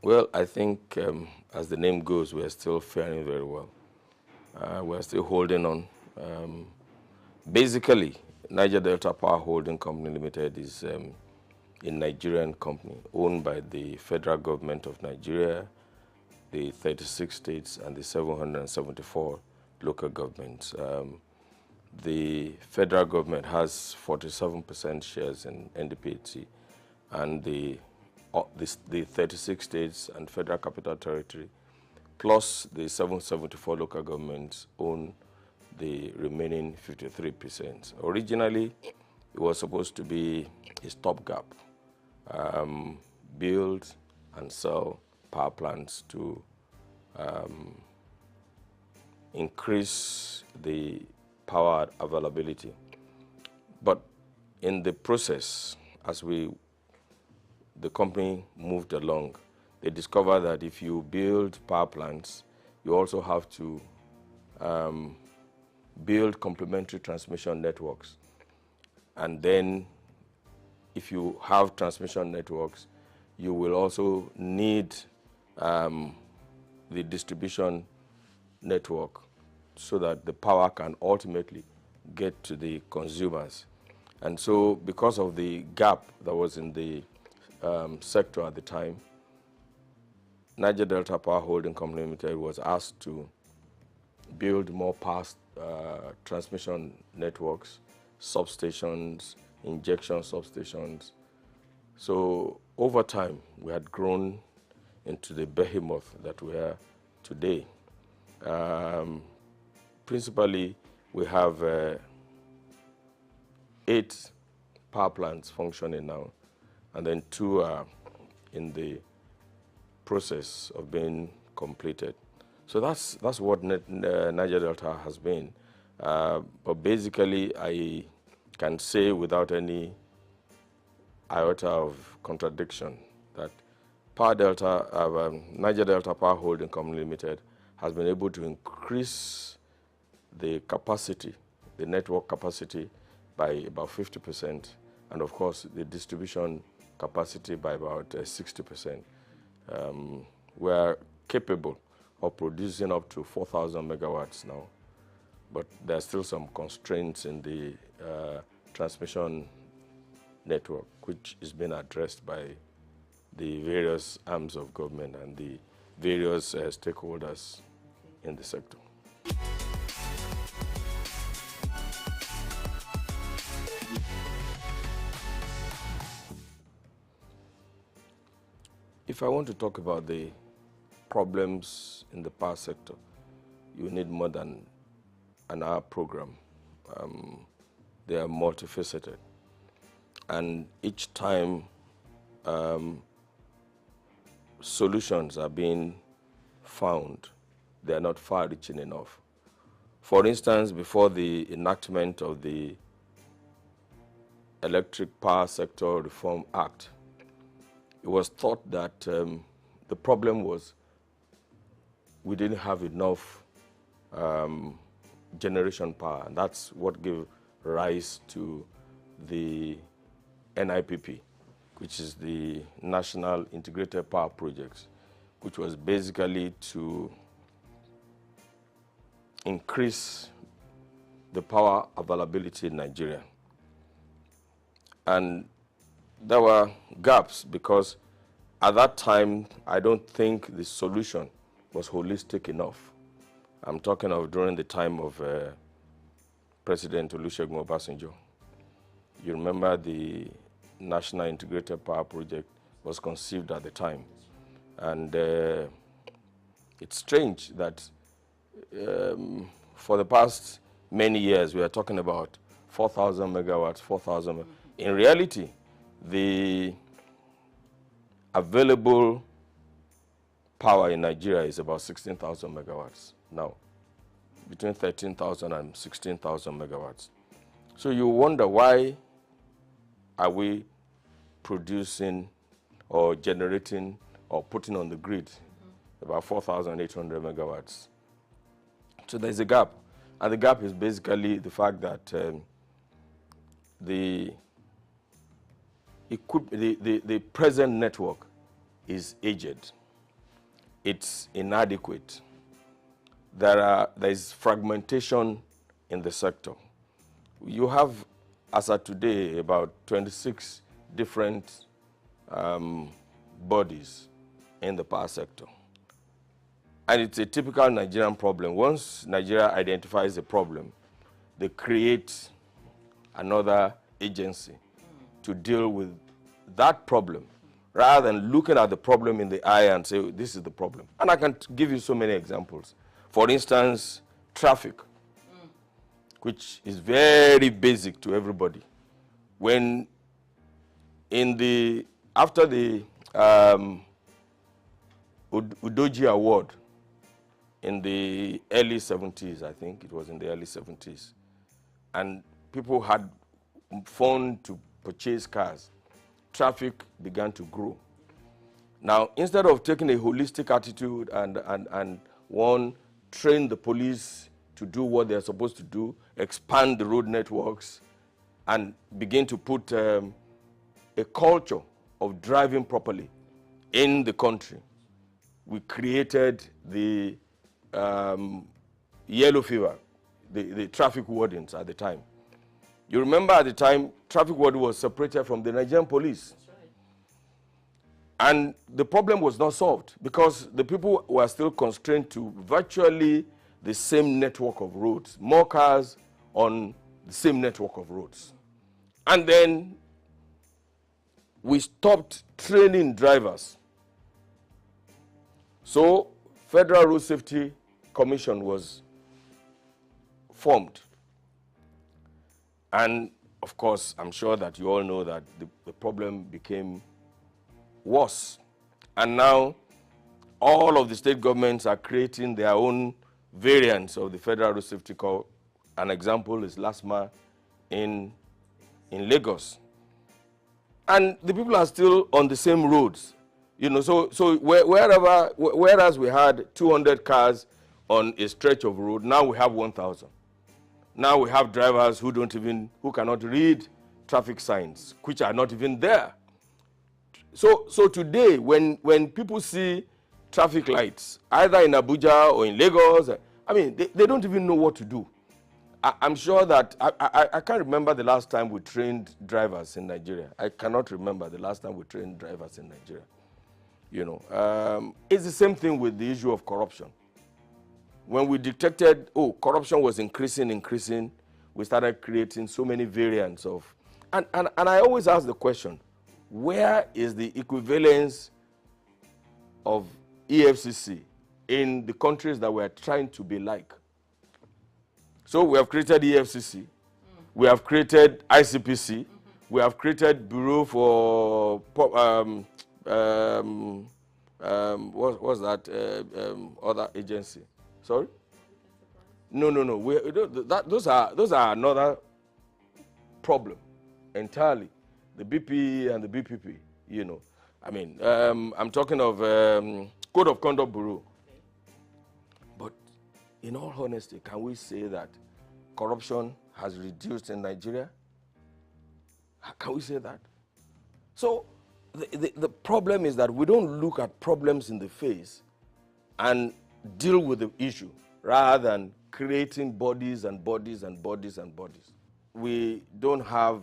Well, I think as the name goes, we are still faring very well. We are still holding on. Basically, Niger Delta Power Holding Company Limited is a Nigerian company owned by the federal government of Nigeria, the 36 states, and the 774 local governments. The federal government has 47% shares in NDPHC, and the 36 states and federal capital territory, plus the 774 local governments own the remaining 53%. Originally, it was supposed to be a stopgap, build and sell power plants to increase the power availability. But in the process, as the company moved along, they discovered that if you build power plants, you also have to build complementary transmission networks. And then if you have transmission networks, you will also need the distribution network so that the power can ultimately get to the consumers. And so because of the gap that was in the sector at the time, Niger Delta Power Holding Company Limited was asked to build more power transmission networks, substations, injection substations. So over time, we had grown into the behemoth that we are today. Principally, we have 8 power plants functioning now, and then 2 are in the process of being completed. So that's what Niger Delta has been. But basically, I can say without any iota of contradiction that Niger Delta Power Holding Company Limited has been able to increase the capacity, the network capacity, by about 50%, and of course the distribution capacity by about 60%. We are capable of producing up to 4,000 megawatts now, but there are still some constraints in the transmission network, which is being addressed by the various arms of government and the various stakeholders in the sector. If I want to talk about the problems in the power sector, you need more than an hour program. They are multifaceted. And each time solutions are being found, they are not far-reaching enough. For instance, before the enactment of the Electric Power Sector Reform Act, it was thought that the problem was we didn't have enough generation power, and that's what gave rise to the NIPP, which is the National Integrated Power Projects, which was basically to increase the power availability in Nigeria. And there were gaps because at that time, I don't think the solution was holistic enough. I'm talking of during the time of President Olusegun Obasanjo. You remember the National Integrated Power Project was conceived at the time. And it's strange that for the past many years, we are talking about 4,000 megawatts, 4,000. In reality, the available power in Nigeria is about 16,000 megawatts now, between 13,000 and 16,000 megawatts. So you wonder, why are we producing or generating or putting on the grid about 4,800 megawatts? So there's a gap. And the gap is basically the fact that the present network is aged. it's inadequate. There is fragmentation in the sector. You have, as of today, about 26 different bodies in the power sector. And it's a typical Nigerian problem. Once Nigeria identifies a problem, they create another agency to deal with that problem, rather than looking at the problem in the eye and say, oh, this is the problem. And I can give you so many examples. For instance, traffic, which is very basic to everybody. When after the Udoji Award in the early 70s, I think it was in the early 70s, and people had fund to purchase cars, traffic began to grow. Now, instead of taking a holistic attitude and train the police to do what they're supposed to do, expand the road networks, and begin to put a culture of driving properly in the country, we created the yellow fever, the traffic wardens at the time. You remember at the time, traffic warden was separated from the Nigerian police. That's right. And the problem was not solved because the people were still constrained to virtually the same network of roads, more cars on the same network of roads. And then we stopped training drivers. So Federal Road Safety Commission was formed. And of course, I'm sure that you all know that the problem became worse. And now all of the state governments are creating their own variants of the Federal Road Safety Code. An example is LASMA in Lagos. And the people are still on the same roads. You know, so whereas we had 200 cars on a stretch of road, now we have 1,000. Now we have drivers who cannot read traffic signs, which are not even there. So today, when people see traffic lights, either in Abuja or in Lagos, I mean, they don't even know what to do. I'm sure that, I can't remember the last time we trained drivers in Nigeria. I cannot remember the last time we trained drivers in Nigeria. You know, it's the same thing with the issue of corruption. When we detected, corruption was increasing, we started creating so many variants of, and I always ask the question, where is the equivalence of EFCC in the countries that we're trying to be like? So we have created EFCC, we have created ICPC, we have created Bureau for, what was that other agency? Sorry? No. Those are another problem entirely. The BP and the BPP, you know. I mean, I'm talking of Code of Conduct Bureau. But in all honesty, can we say that corruption has reduced in Nigeria? Can we say that? So the problem is that we don't look at problems in the face and deal with the issue rather than creating bodies and bodies and bodies and bodies. We don't have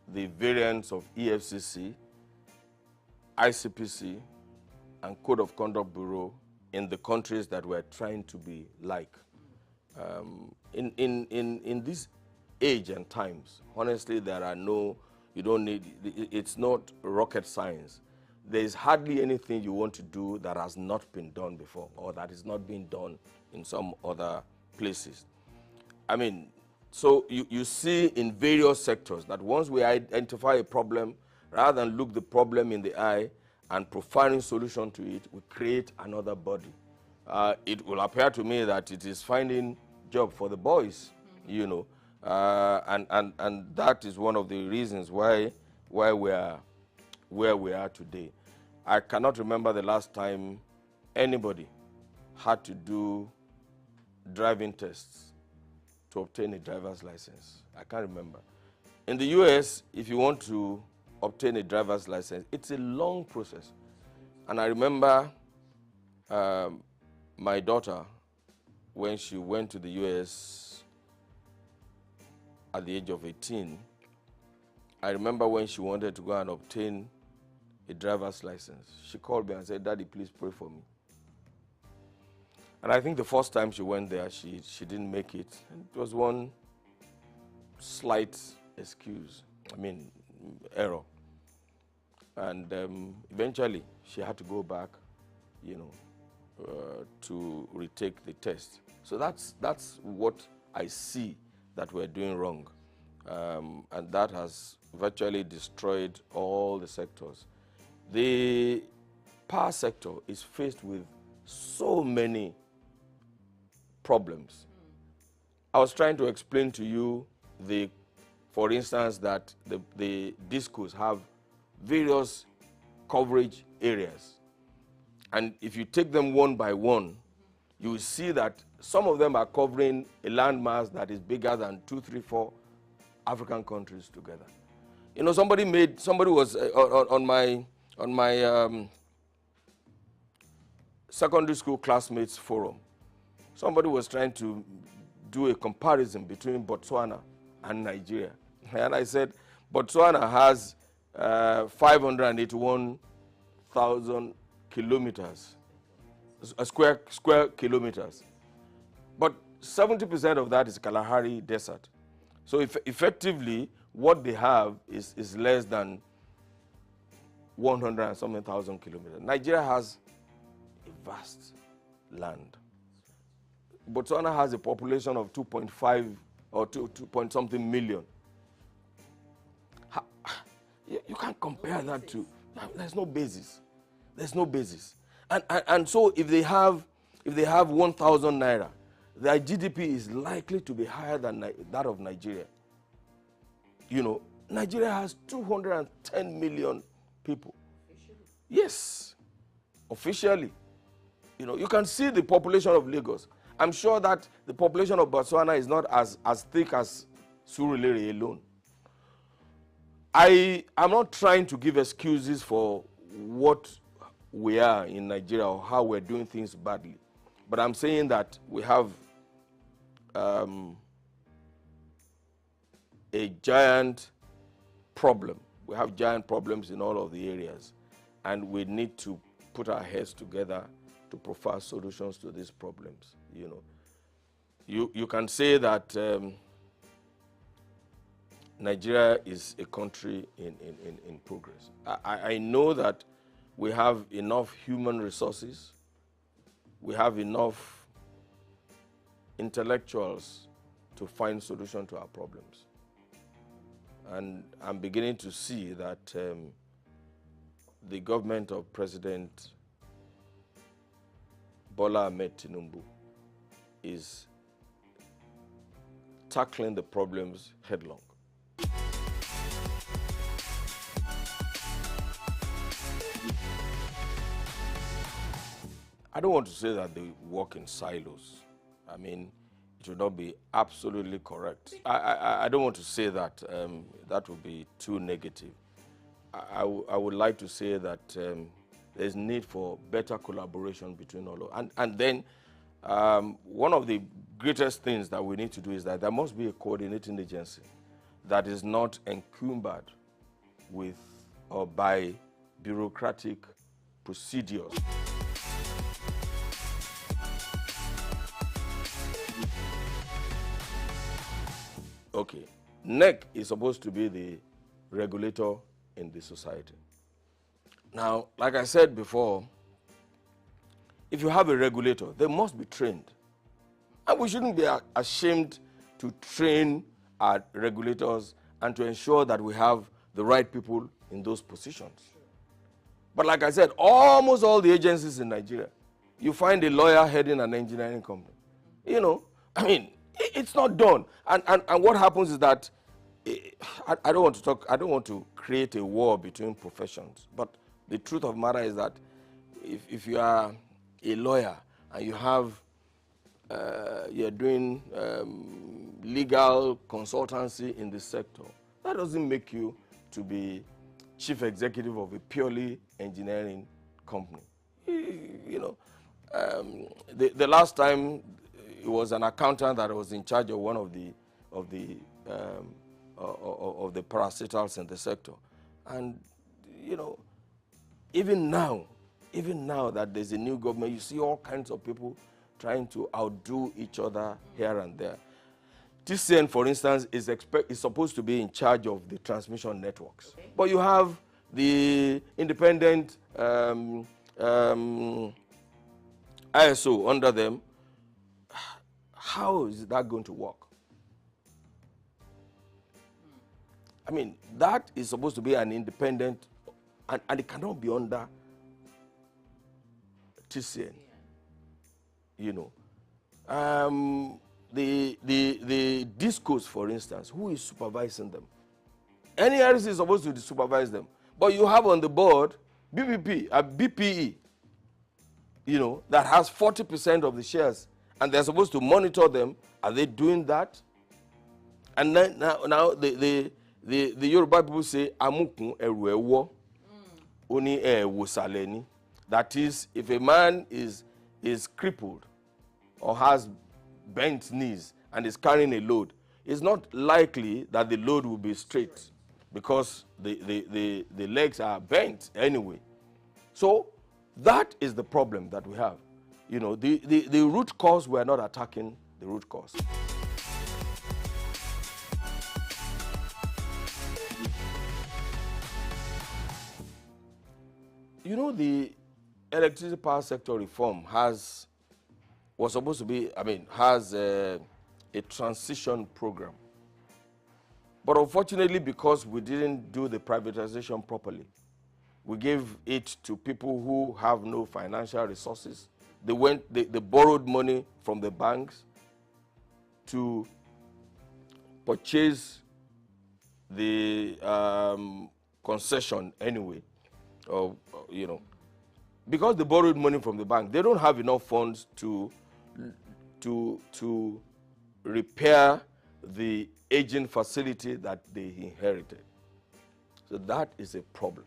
the variants of EFCC, ICPC, and Code of Conduct Bureau in the countries that we're trying to be like. In this age and times, honestly, there are no, you don't need, it's not rocket science. There is hardly anything you want to do that has not been done before or that is not being done in some other places. I mean, so you see in various sectors that once we identify a problem, rather than look the problem in the eye and providing solution to it, we create another body. It will appear to me that it is finding job for the boys, you know, and that is one of the reasons why we are where we are today. I cannot remember the last time anybody had to do driving tests to obtain a driver's license. I can't remember. In the US, if you want to obtain a driver's license, it's a long process. And I remember My daughter, when she went to the US at the age of 18, I remember when she wanted to go and obtain a driver's license, she called me and said, "Daddy, please pray for me." And I think the first time she went there, she didn't make it. It was one slight error. And eventually, she had to go back, to retake the test. So that's what I see that we're doing wrong. And that has virtually destroyed all the sectors. The power sector is faced with so many problems. I was trying to explain to you, for instance, that the discos have various coverage areas. And if you take them one by one, you will see that some of them are covering a landmass that is bigger than 2, 3, 4 African countries together. Somebody was on my secondary school classmates forum. Somebody was trying to do a comparison between Botswana and Nigeria. And I said, Botswana has 581,000 kilometers, square kilometers. But 70% of that is Kalahari Desert. So effectively, what they have is less than 100 and something thousand kilometers. Nigeria has a vast land. Botswana has a population of 2.5 or 2 point something million. You can't compare that to. There's no basis. There's no basis. And so if they have 1,000 naira, their GDP is likely to be higher than that of Nigeria. Nigeria has 210 million people. Officially? Yes, officially. You can see the population of Lagos. I'm sure that the population of Botswana is not as thick as Surulere alone. I am not trying to give excuses for what we are in Nigeria or how we're doing things badly. But I'm saying that we have a giant problem. We have giant problems in all of the areas. And we need to put our heads together to provide solutions to these problems. You can say that Nigeria is a country in progress. I know that we have enough human resources, we have enough intellectuals to find solutions to our problems. And I'm beginning to see that the government of President Bola Ahmed Tinubu is tackling the problems headlong. I don't want to say that they work in silos. It would not be absolutely correct. I don't want to say that. That would be too negative. I would like to say that there's need for better collaboration between all of them. And then one of the greatest things that we need to do is that there must be a coordinating agency that is not encumbered with or by bureaucratic procedures. Okay, NEC is supposed to be the regulator in the society. Now, like I said before, if you have a regulator, they must be trained. And we shouldn't be ashamed to train our regulators and to ensure that we have the right people in those positions. But like I said, almost all the agencies in Nigeria, you find a lawyer heading an engineering company. It's not done. And what happens is that I don't want to create a war between professions. But the truth of the matter is that if you are a lawyer and you have you're doing legal consultancy in the sector, that doesn't make you to be chief executive of a purely engineering company. The last time it was an accountant that was in charge of one of the parastatals in the sector, and you know, even now that there's a new government, you see all kinds of people trying to outdo each other here and there. TCN, for instance, is supposed to be in charge of the transmission networks, okay, but you have the independent ISO under them. How is that going to work? I mean, that is supposed to be an independent, and it cannot be under TCN. You know, the discos, for instance, who is supervising them? NERC is supposed to supervise them, but you have on the board BPE, you know, that has 40% of the shares, and they're supposed to monitor them. Are they doing that? And then now the Yoruba people say amukun eru ewo oni ewo saleni. That is, if a man is crippled or has bent knees and is carrying a load, it's not likely that the load will be straight because the legs are bent anyway. So that is the problem that we have. You know, the root cause, we are not attacking the root cause. You know, the electricity power sector reform has a transition program. But unfortunately, because we didn't do the privatization properly, we gave it to people who have no financial resources. They borrowed money from the banks to purchase the concession anyway. You know, because they borrowed money from the bank, they don't have enough funds to repair the aging facility that they inherited. So that is a problem.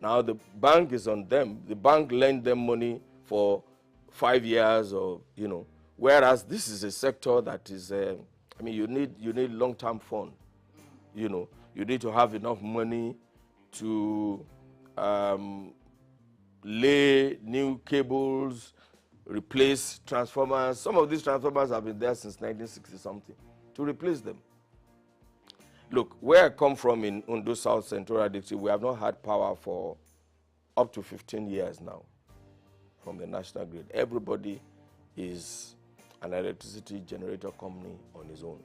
Now the bank is on them. The bank lent them money for 5 years, or you know, whereas this is a sector that is, I mean, you need long-term fund. You know, you need to have enough money to lay new cables, replace transformers. Some of these transformers have been there since 1960 something, to replace them. Look, where I come from in Ondo South Central District, we have not had power for up to 15 years now from the national grid. Everybody is an electricity generator company on his own.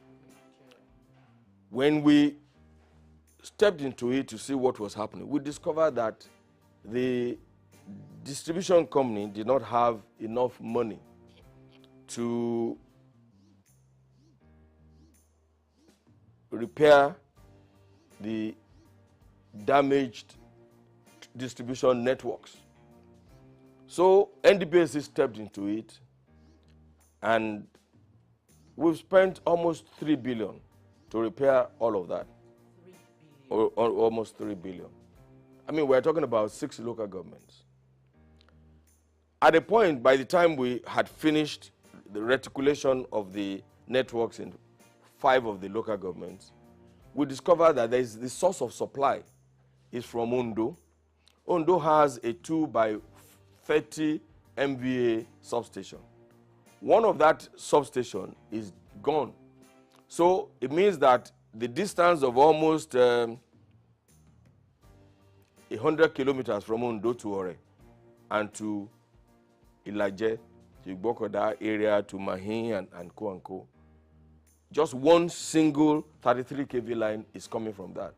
When we stepped into it to see what was happening, we discovered that the distribution company did not have enough money to repair the damaged distribution networks. So NDPC stepped into it, and we've spent almost 3 billion to repair all of that. 3 billion. Or almost 3 billion. I mean, we're talking about 6 local governments. At a point, by the time we had finished the reticulation of the networks in 5 of the local governments, we discovered that there is the source of supply is from Ondo. Ondo has a 2 by 30 MVA substation. One of that substation is gone. So it means that the distance of almost 100 kilometers from Ondo to Ore and to Ilaje, to Igbokoda area, to Mahin and Co. Just one single 33 kV line is coming from that.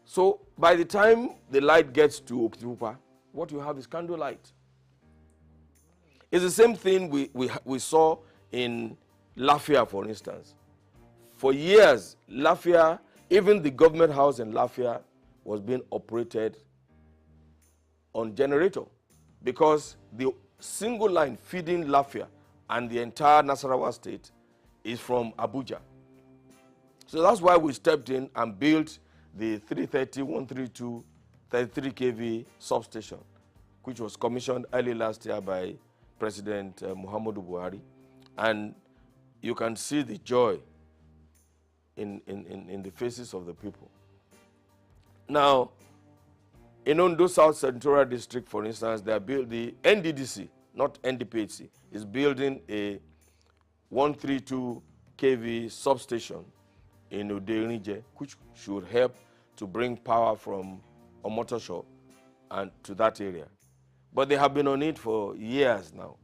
So by the time the light gets to Okitipupa, what you have is candle light. It's the same thing we saw in Lafia, for instance. For years, Lafia, even the government house in Lafia, was being operated on generator, because the single line feeding Lafia and the entire Nasarawa state is from Abuja. So that's why we stepped in and built the 330, 132, 33 kV substation, which was commissioned early last year by President Muhammadu Buhari. And you can see the joy in the faces of the people. Now, in Ondo South Senatorial District, for instance, they are the NDDC, not NDPHC, is building a 132 kV substation in Uderinje, which should help to bring power from Omotosho and to that area. But they have been on it for years now.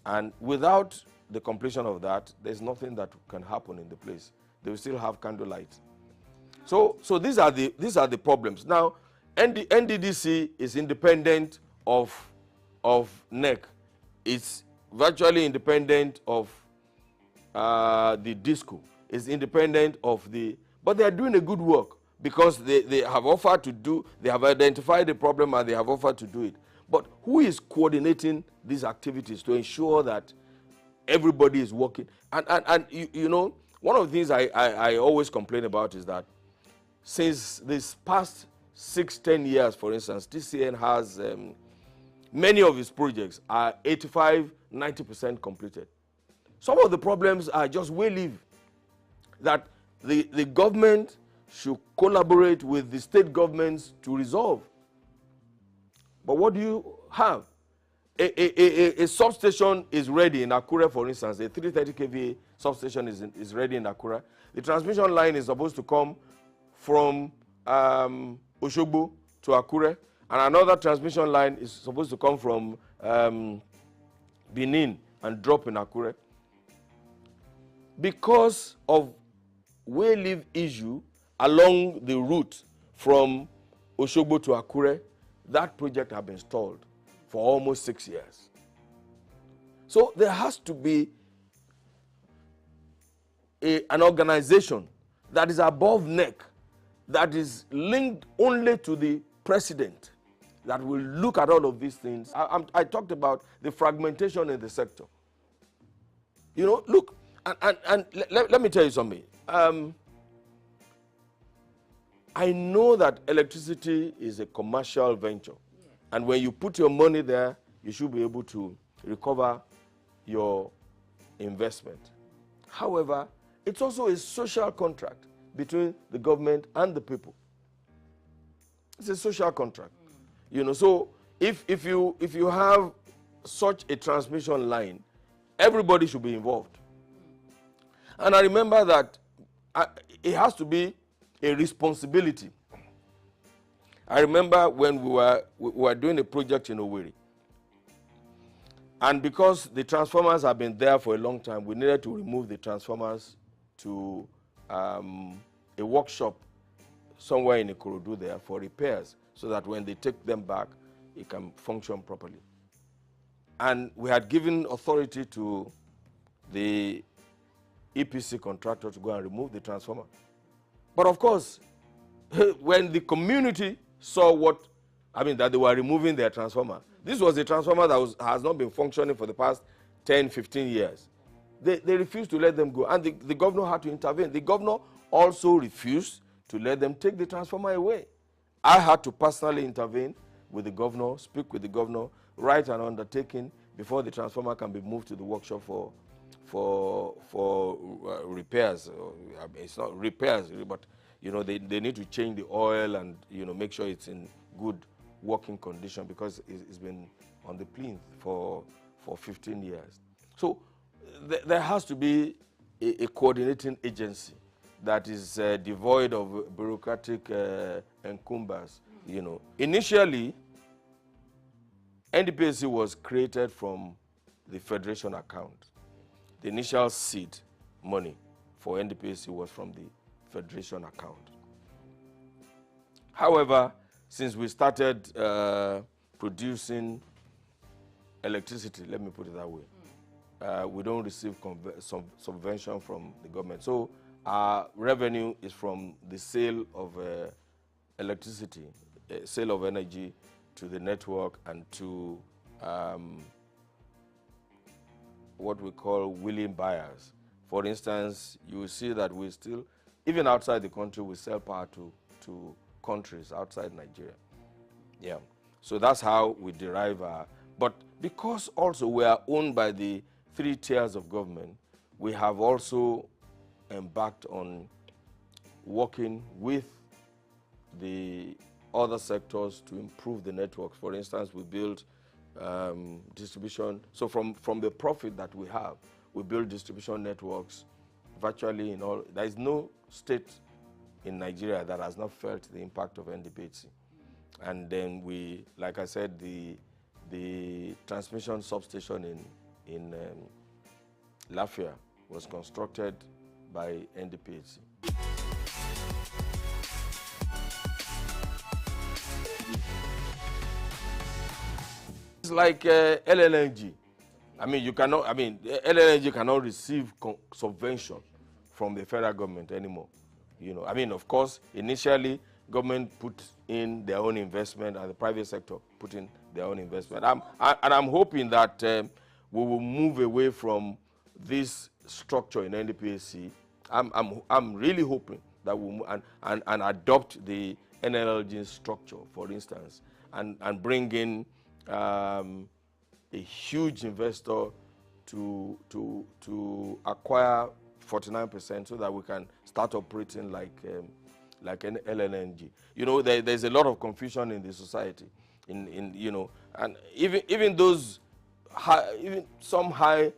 And without the completion of that, there's nothing that can happen in the place. They will still have candlelight. So these are the problems. Now, NDDC is independent of NEC. It's virtually independent of the DISCO. It's independent of but they are doing a good work because they have offered to do, they have identified the problem and they have offered to do it. But who is coordinating these activities to ensure that everybody is working? And you know, one of the things I always complain about is that since this past 6-10 years, for instance, TCN has many of its projects are 85-90% completed. Some of the problems are just way-live that the government should collaborate with the state governments to resolve. But what do you have? A substation is ready in Akure, for instance. A 330 kVA substation is ready in Akure. The transmission line is supposed to come from Oshogbo to Akure, and another transmission line is supposed to come from Benin and drop in Akure. Because of way-live issue along the route from Oshogbo to Akure, that project has been stalled for almost 6 years. So there has to be an organization that is above NEC, that is linked only to the president, that will look at all of these things. I talked about the fragmentation in the sector. You know, look, and let me tell you something. I know that electricity is a commercial venture. Yeah. And when you put your money there, you should be able to recover your investment. However, it's also a social contract between the government and the people. It's a social contract. You know, so if you have such a transmission line, everybody should be involved. And I remember that it has to be a responsibility. I remember when we were doing a project in Owerri, and because the transformers have been there for a long time, we needed to remove the transformers to a workshop somewhere in Ikorodu there for repairs, so that when they take them back, it can function properly. And we had given authority to the EPC contractor to go and remove the transformer. But of course, when the community saw that they were removing their transformer, this was a transformer that has not been functioning for the past 10-15 years. They refused to let them go, and the governor had to intervene. The governor also refused to let them take the transformer away. I had to personally intervene with the governor, speak with the governor, write an undertaking before the transformer can be moved to the workshop for repairs. It's not repairs, but you know, they need to change the oil and, you know, make sure it's in good working condition, because it's been on the plinth for 15 years. So there has to be a coordinating agency that is devoid of bureaucratic encumbrance. You know, initially, NDPHC was created from the federation account. The initial seed money for NDPHC was from the federation account. However, since we started producing electricity, let me put it that way, we don't receive subvention from the government. So our revenue is from the sale of electricity, sale of energy to the network and to what we call willing buyers. For instance, you will see that we still, even outside the country, we sell power to countries outside Nigeria. Yeah. So that's how we derive our, but because also we are owned by the 3 tiers of government, we have also embarked on working with the other sectors to improve the networks. For instance, we build distribution. So from the profit that we have, we build distribution networks virtually in all. There is no state in Nigeria that has not felt the impact of NDPHC. And then we, like I said, the transmission substation in Lafia was constructed by NDPHC. It's like LNG. I mean, you cannot. I mean, LNG cannot receive subvention from the federal government anymore. You know, I mean, of course, initially government put in their own investment, and the private sector put in their own investment. I'm hoping that we will move away from this structure in NDPHC. I'm really hoping that we'll and adopt the NLG structure, for instance, and bring in a huge investor to acquire 49% so that we can start operating like an LNG. You know, there's a lot of confusion in the society, you know, and even those even some high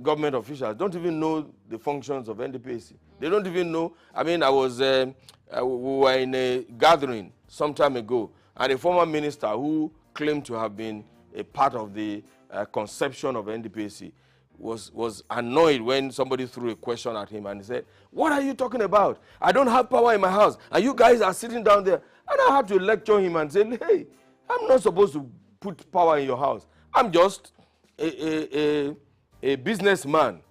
government officials don't even know the functions of NDPHC. They don't even know. I mean, we were in a gathering some time ago, and a former minister who claimed to have been a part of the conception of NDPHC was annoyed when somebody threw a question at him, and he said, "What are you talking about? I don't have power in my house, and you guys are sitting down there." And I had to lecture him and say, "Hey, I'm not supposed to put power in your house. I'm just a businessman,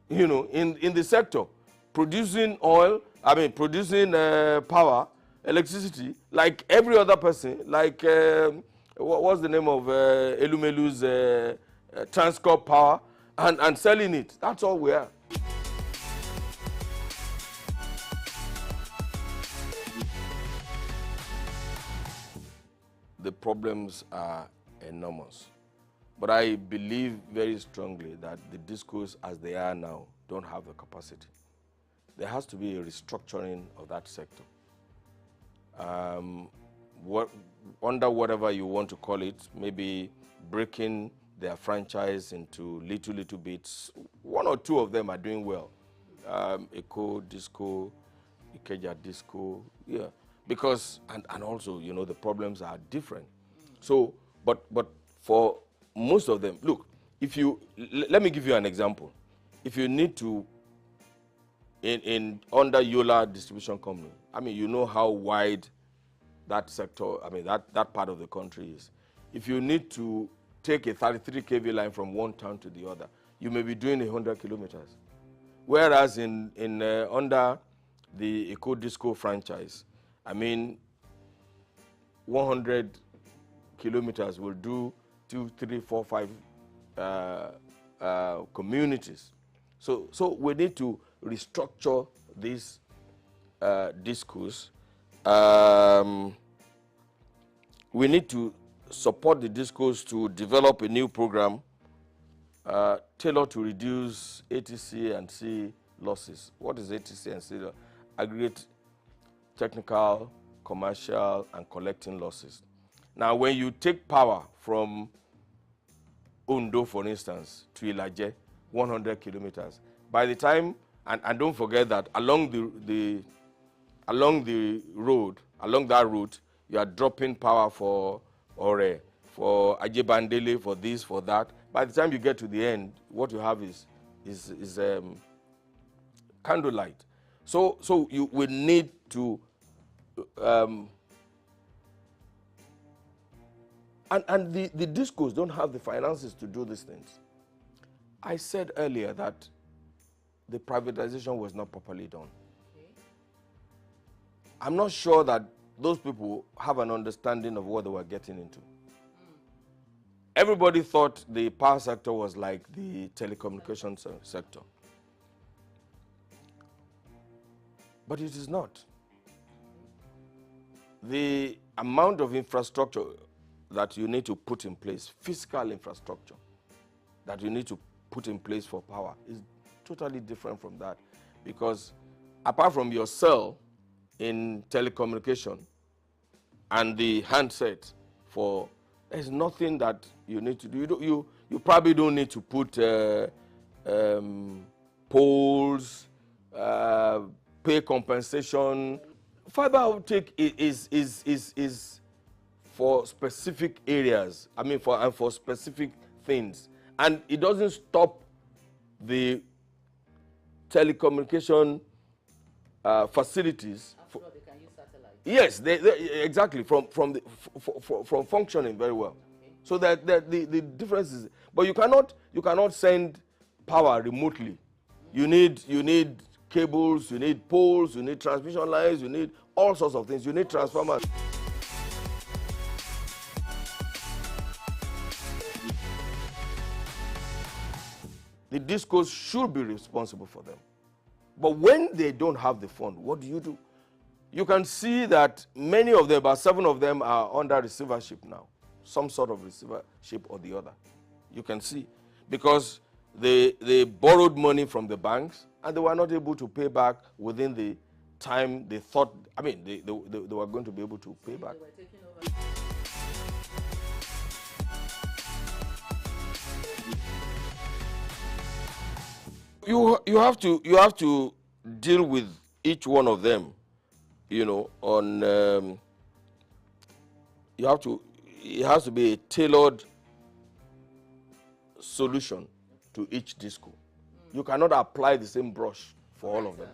you know, in the sector, producing oil, I mean, producing power, electricity, like every other person, like, what's the name of Elumelu's Transcorp Power, and selling it. That's all we are." The problems are enormous. But I believe very strongly that the discos as they are now don't have the capacity. There has to be a restructuring of that sector. Under whatever you want to call it, maybe breaking their franchise into little bits. 1 or 2 of them are doing well. Eco, Disco, Ikeja Disco, yeah. Because, and also, you know, the problems are different. So, but for most of them, look, if you, let me give you an example. If you need to, under Yola Distribution Company, I mean, you know how wide that sector, I mean, that part of the country is. If you need to take a 33 kV line from one town to the other, you may be doing 100 kilometers. Whereas under the Eco Disco franchise, I mean, 100 kilometers will do 2, 3, 4, 5 communities. So we need to restructure this discourse. We need to support the discourse to develop a new program tailored to reduce ATC and C losses. What is ATC and C? Aggregate technical, commercial, and collecting losses. Now, when you take power from Ondo, for instance, to Ilaje, 100 kilometers, by the time, and don't forget that along that route, you are dropping power for Ore, for Ajebandele, for this, for that. By the time you get to the end, what you have is candlelight. So you will need to and the discos don't have the finances to do these things. I said earlier that the privatization was not properly done. Okay. I'm not sure that those people have an understanding of what they were getting into. Everybody thought the power sector was like the telecommunications sector. But it is not. the amount of infrastructure that you need to put in place, physical infrastructure that you need to put in place for power is totally different from that. Because apart from your cell in telecommunication and the handset there's nothing that you need to do. You probably don't need to put poles, pay compensation. Fiber optic is for specific areas. I mean, for specific things, and it doesn't stop the telecommunication facilities. After all, they can use satellite. Yes, they exactly from functioning very well. Okay. So that the difference is, but you cannot send power remotely. You need cables, you need poles, you need transmission lines, you need all sorts of things. You need transformers. The discos should be responsible for them. But when they don't have the fund, what do? You can see that many of them, about 7 of them, are under receivership now. Some sort of receivership or the other. You can see. Because they borrowed money from the banks and they were not able to pay back within the time they thought, I mean, they were going to be able to pay back. They were taking over. You have to deal with each one of them, you know, on it has to be a tailored solution to each disco. You cannot apply the same brush for all of them.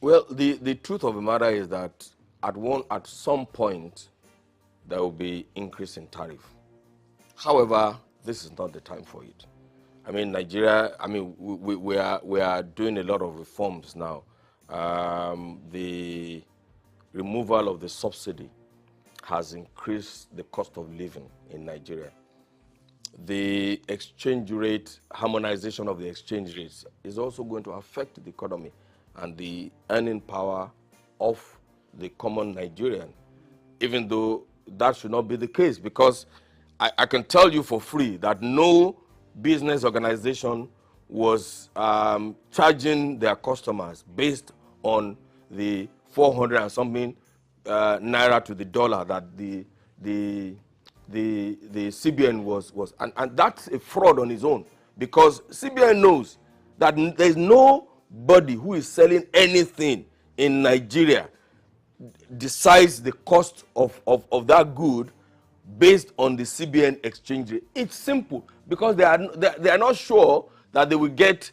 Well, the truth of the matter is that at some point there will be increase in tariff. However, this is not the time for it. I mean, Nigeria, I mean, we are doing a lot of reforms now. The removal of the subsidy has increased the cost of living in Nigeria. The exchange rate, harmonization of the exchange rates is also going to affect the economy and the earning power of the common Nigerian, even though that should not be the case, because I can tell you for free that no business organization was charging their customers based on the 400 and something naira to the dollar that the CBN was and that's a fraud on its own, because CBN knows that there's nobody who is selling anything in Nigeria decides the cost of that good based on the CBN exchange rate. It's simple, because they are not sure that they will get,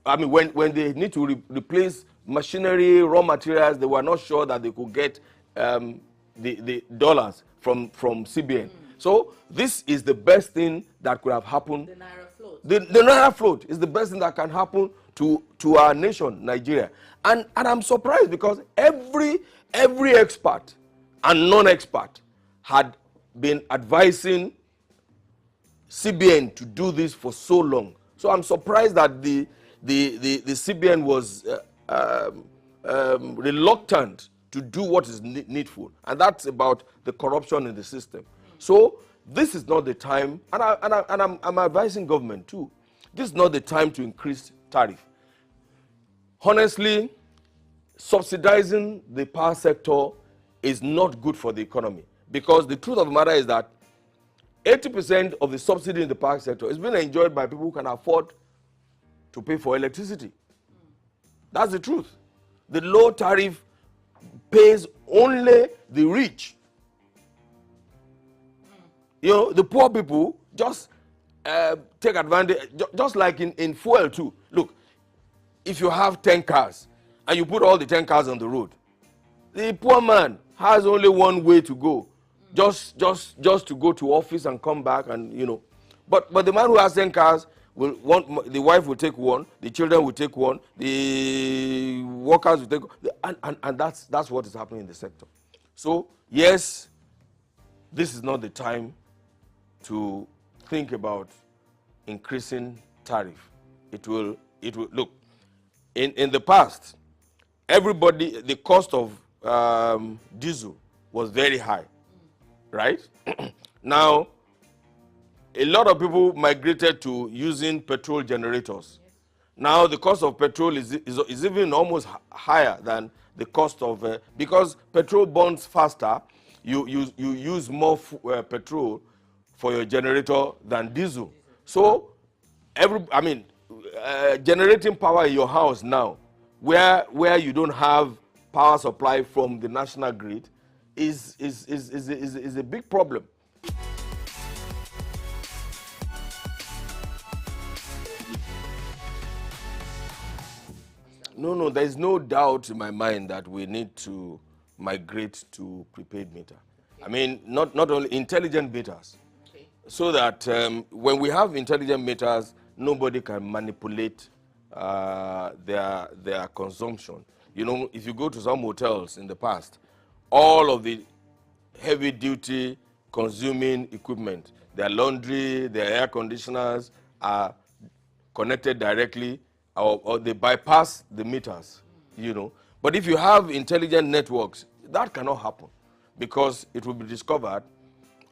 I mean, when they need to replace machinery, raw materials, they were not sure that they could get the dollars from CBN. So this is the best thing that could have happened. The Naira float. The Naira float is the best thing that can happen to our nation, Nigeria. And I'm surprised, because every expert and non-expert had been advising CBN to do this for so long. So I'm surprised that the CBN was reluctant to do what is needful, and that's about the corruption in the system. So this is not the time, and I'm advising government too. This is not the time to increase tariff. Honestly, subsidizing the power sector is not good for the economy, because the truth of the matter is that 80% of the subsidy in the power sector is being enjoyed by people who can afford to pay for electricity. That's the truth. The low tariff pays only the rich. You know, the poor people just take advantage, just like in fuel too. Look, if you have 10 cars and you put all the 10 cars on the road, the poor man has only one way to go, just to go to office and come back, and you know. But the man who has 10 cars will want, the wife will take one, the children will take one, the workers will take, and that's what is happening in the sector. So yes, this is not the time to think about increasing tariff. look, in the past, the cost of diesel was very high, right? Now, a lot of people migrated to using petrol generators. Yes. Now the cost of petrol is even almost higher than the cost of because petrol burns faster. You use more petrol for your generator than diesel. So generating power in your house now, where you don't have power supply from the national grid, is a big problem. No, there is no doubt in my mind that we need to migrate to prepaid meter. I mean, not only intelligent meters, Okay. so that when we have intelligent meters, nobody can manipulate their consumption. You know, if you go to some hotels in the past, all of the heavy duty consuming equipment, their laundry, their air conditioners are connected directly, or they bypass the meters, you know. But if you have intelligent networks, that cannot happen because it will be discovered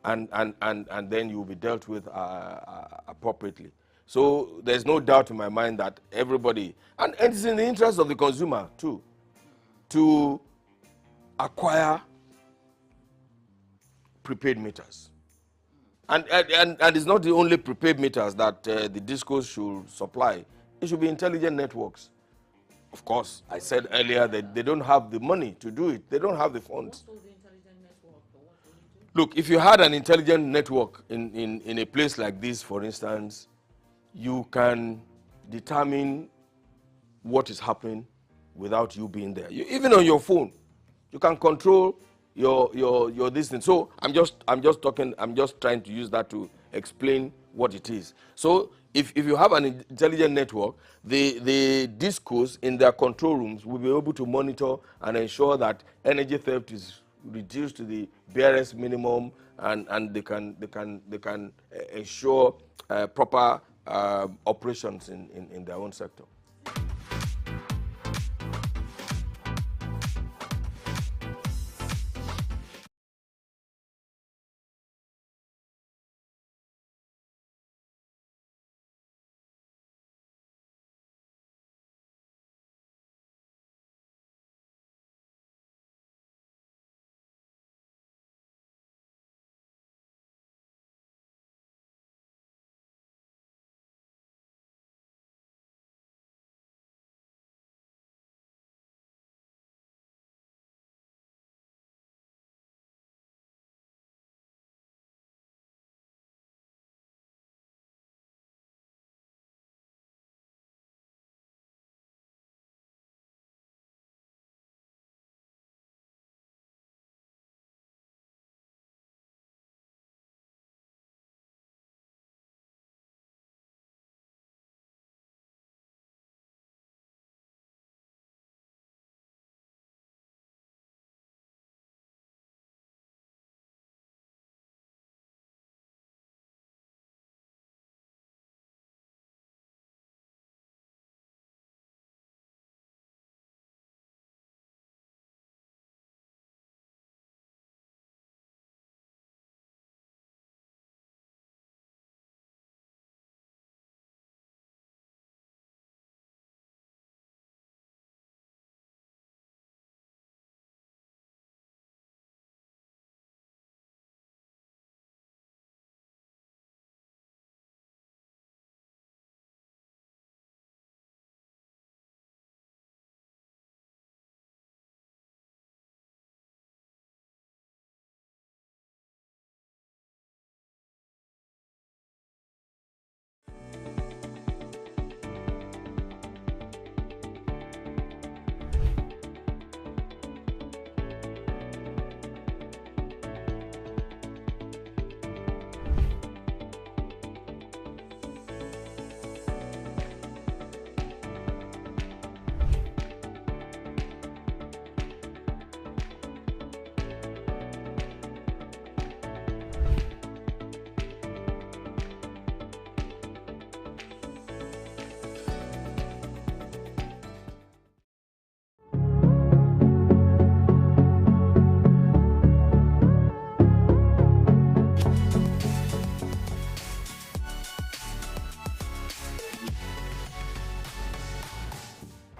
and then you will be dealt with appropriately. So there's no doubt in my mind that everybody, and it's in the interest of the consumer too, to acquire prepaid meters. And it's not the only prepaid meters that the discos should supply. It should be intelligent networks. Of course, I said earlier that they don't have the money to do it. They don't have the funds. What will the intelligent network, or what will it do? Look, if you had an intelligent network in a place like this, for instance, you can determine what is happening without you being there. Even on your phone, you can control your this thing. So I'm just trying to use that to explain what it is. So if you have an intelligent network, the discos in their control rooms will be able to monitor and ensure that energy theft is reduced to the barest minimum, and they can ensure proper operations in their own sector.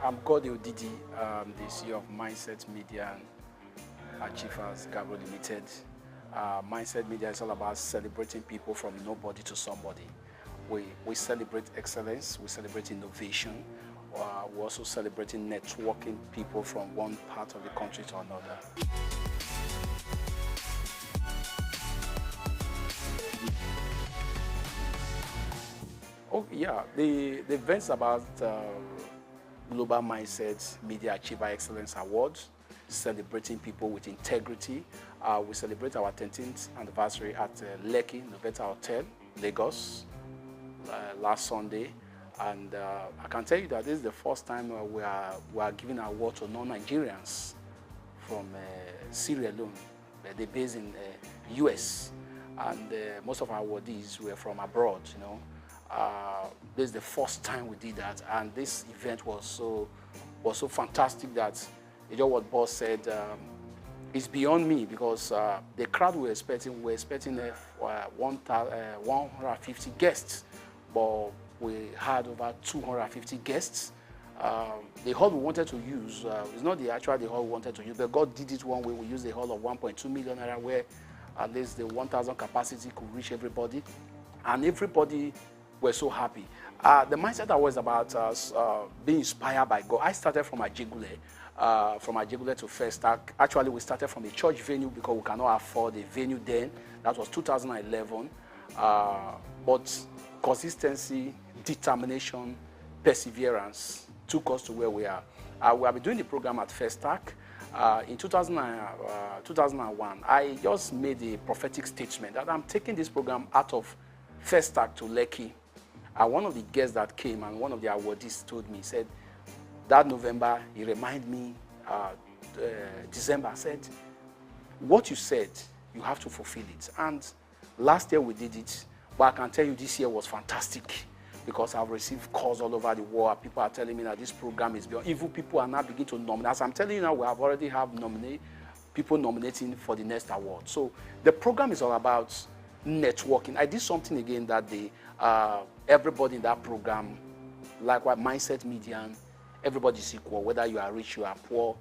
I'm Gode Odidi, the CEO of Mindset Media Achievers Gabro Limited. Mindset Media is all about celebrating people from nobody to somebody. We celebrate excellence, we celebrate innovation, we're also celebrating networking people from one part of the country to another. Oh yeah, the events about Global Mindset Media Achiever Excellence Awards, celebrating people with integrity. We celebrate our 13th anniversary at Lekki Noventa Hotel, Lagos, last Sunday. And I can tell you that this is the first time we are giving an award to non-Nigerians from Syria alone. They're based in US, and most of our awardees were from abroad, you know. This is the first time we did that, and this event was so fantastic that, you know what boss said, it's beyond me, because the crowd we were expecting 150 guests, but we had over 250 guests. The hall we wanted to use is not the hall we wanted to use, but God did it one way. We used a hall of 1.2 million naira, where at least the 1,000 capacity could reach everybody, and everybody were so happy. The mindset I was about being inspired by God. I started from Ajegule to Festac. Actually, we started from a church venue because we cannot afford a venue then. That was 2011. But consistency, determination, perseverance took us to where we are. We have been doing the program at Festac. In 2001, I just made a prophetic statement that I'm taking this program out of Festac to Lekki. One of the guests that came and one of the awardees told me, said, that November, he reminded me, December, said, what you said, you have to fulfill it. And last year we did it, but I can tell you this year was fantastic, because I've received calls all over the world. People are telling me that this program is beyond. Even people are now beginning to nominate. As I'm telling you now, we have already have people nominating for the next award. So the program is all about networking. I did something again that day. Everybody in that program, like what Mindset Media, everybody is equal, whether you are rich, you are poor.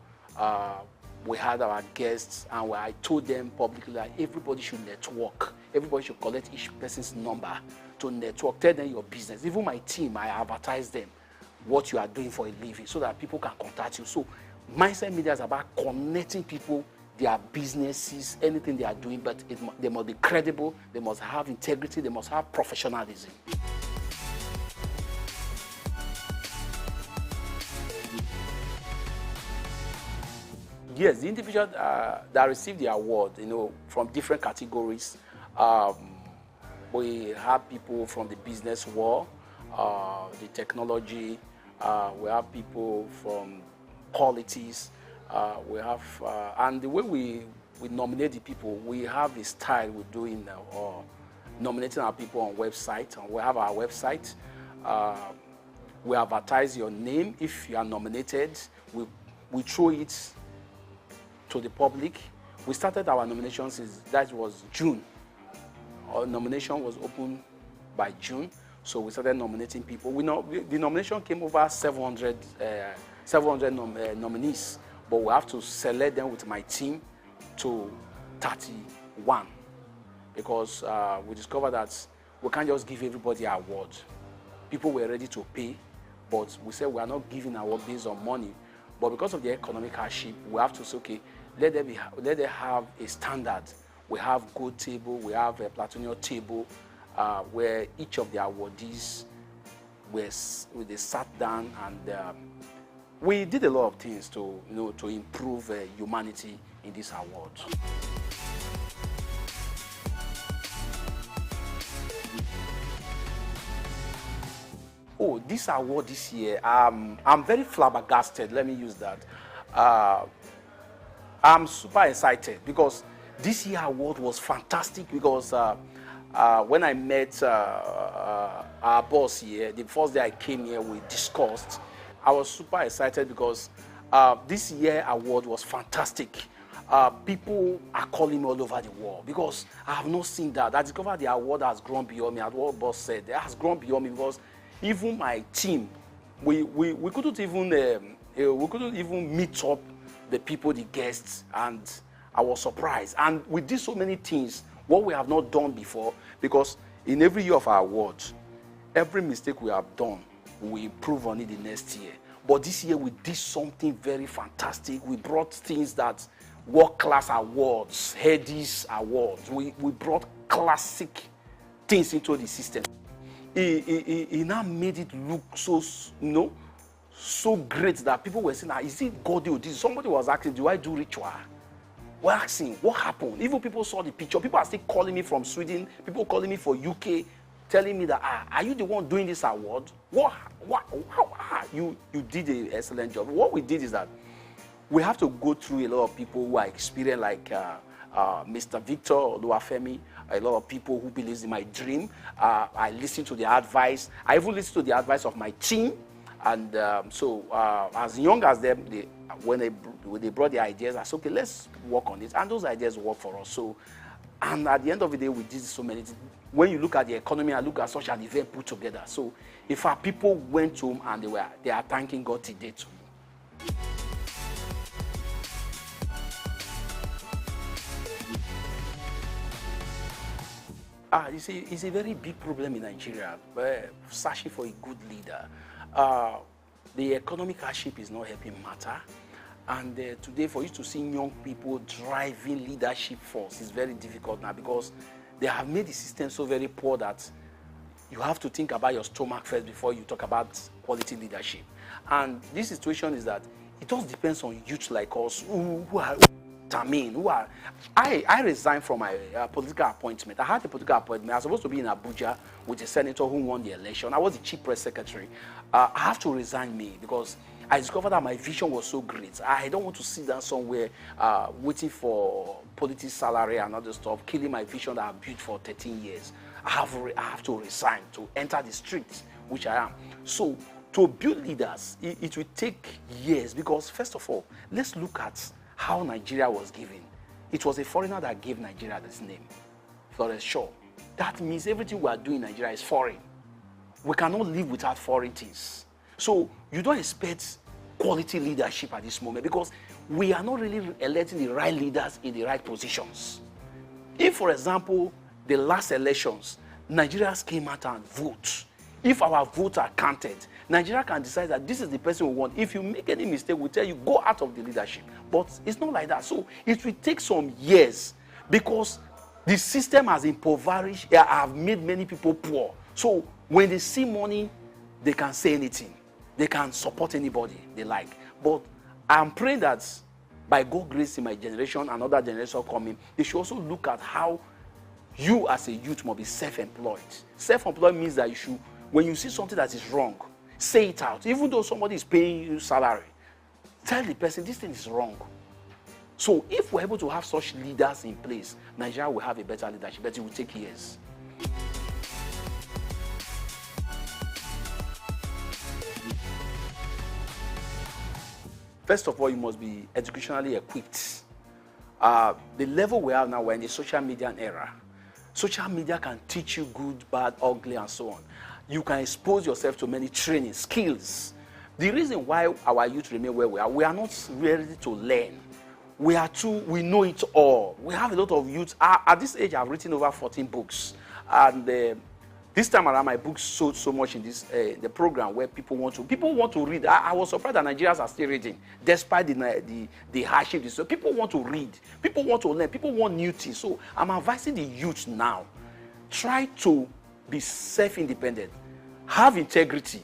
We had our guests, and I told them publicly that everybody should network. Everybody should collect each person's number to network. Tell them your business. Even my team, I advertise them what you are doing for a living, so that people can contact you. So Mindset Media is about connecting people, their businesses, anything they are doing, but they must be credible, they must have integrity, they must have professionalism. Yes, the individual that received the award, you know, from different categories. We have people from the business world, the technology. We have people from politics. We have, and the way we nominate the people, we have a style we're doing nominating our people on website. And we have our website. We advertise your name. If you are nominated, we throw it to the public. We started our nominations, that was June. Our nomination was open by June, so we started nominating people. The nomination came over 700 nominees, but we have to select them with my team to 31, because we discovered that we can't just give everybody an award. People were ready to pay, but we said we are not giving an award based on money. But because of the economic hardship, we have to say, okay, let them have a standard. We have gold table, we have a platinum table, where each of the awardees they sat down, and we did a lot of things to improve humanity in this award. Oh, this award this year, I'm very flabbergasted. Let me use that. I'm super excited because this year award was fantastic, because when I met our boss here, the first day I came here, we discussed. I was super excited because this year award was fantastic. People are calling me all over the world because I have not seen that. I discovered the award has grown beyond me. As what boss said, it has grown beyond me, because even my team we couldn't even we couldn't even meet up the people, the guests, and I was surprised. And we did so many things what we have not done before, because in every year of our awards, every mistake we have done, we improve on it the next year. But this year we did something very fantastic. We brought things that world-class awards, Headies awards. We brought classic things into the system. He now made it look so, so great that people were saying, is it God or this? Somebody was asking, do I do ritual? We're asking, what happened? Even people saw the picture. People are still calling me from Sweden. People calling me for UK, telling me that, are you the one doing this award? You did an excellent job. What we did is that we have to go through a lot of people who are experienced, like Mr. Victor Oluwafemi, a lot of people who believes in my dream. I listen to their advice. I even listen to the advice of my team. And so as young as them, when they brought the ideas, I said, okay, let's work on it. And those ideas work for us. So, and at the end of the day, we did so many things. When you look at the economy and look at such an event put together, so if our people went home and they are thanking God today too. You see, it's a very big problem in Nigeria, searching for a good leader. The economic hardship is not helping matter. And today, for you to see young people driving leadership force is very difficult now, because they have made the system so very poor that you have to think about your stomach first before you talk about quality leadership. And this situation is that it just depends on youth like us who are determined, I resigned from my political appointment. I had a political appointment. I was supposed to be in Abuja with a senator who won the election. I was the chief press secretary. I have to resign because I discovered that my vision was so great. I don't want to sit down somewhere waiting for political salary and other stuff, killing my vision that I've built for 13 years. I have to resign to enter the streets, which I am. So to build leaders, it will take years, because first of all, let's look at how Nigeria was given. It was a foreigner that gave Nigeria this name, Florence Shaw. That means everything we are doing in Nigeria is foreign. We cannot live without foreign things. So you don't expect quality leadership at this moment, because we are not really electing the right leaders in the right positions. If, for example, the last elections, Nigerians came out and vote. If our votes are counted, Nigeria can decide that this is the person we want. If you make any mistake, we'll tell you, go out of the leadership. But it's not like that. So it will take some years, because the system has impoverished, have made many people poor. So when they see money, they can say anything. They can support anybody they like. But I'm praying that by God's grace in my generation and other generations coming, they should also look at how you as a youth must be self-employed. Self-employed means that you should, when you see something that is wrong, say it out. Even though somebody is paying you salary, tell the person this thing is wrong. So if we're able to have such leaders in place, Nigeria will have a better leadership, but it will take years. First of all, you must be educationally equipped. The level we are now, we're in the social media era. Social media can teach you good, bad, ugly, and so on. You can expose yourself to many training, skills. The reason why our youth remain where we are not ready to learn. We know it all. We have a lot of youth. At this age, I've written over 14 books. And this time around, my books sold so much in this the program where people want to read. I was surprised that Nigerians are still reading, despite the hardship. So people want to read. People want to learn. People want new things. So I'm advising the youth now, try to be self-independent. Have integrity.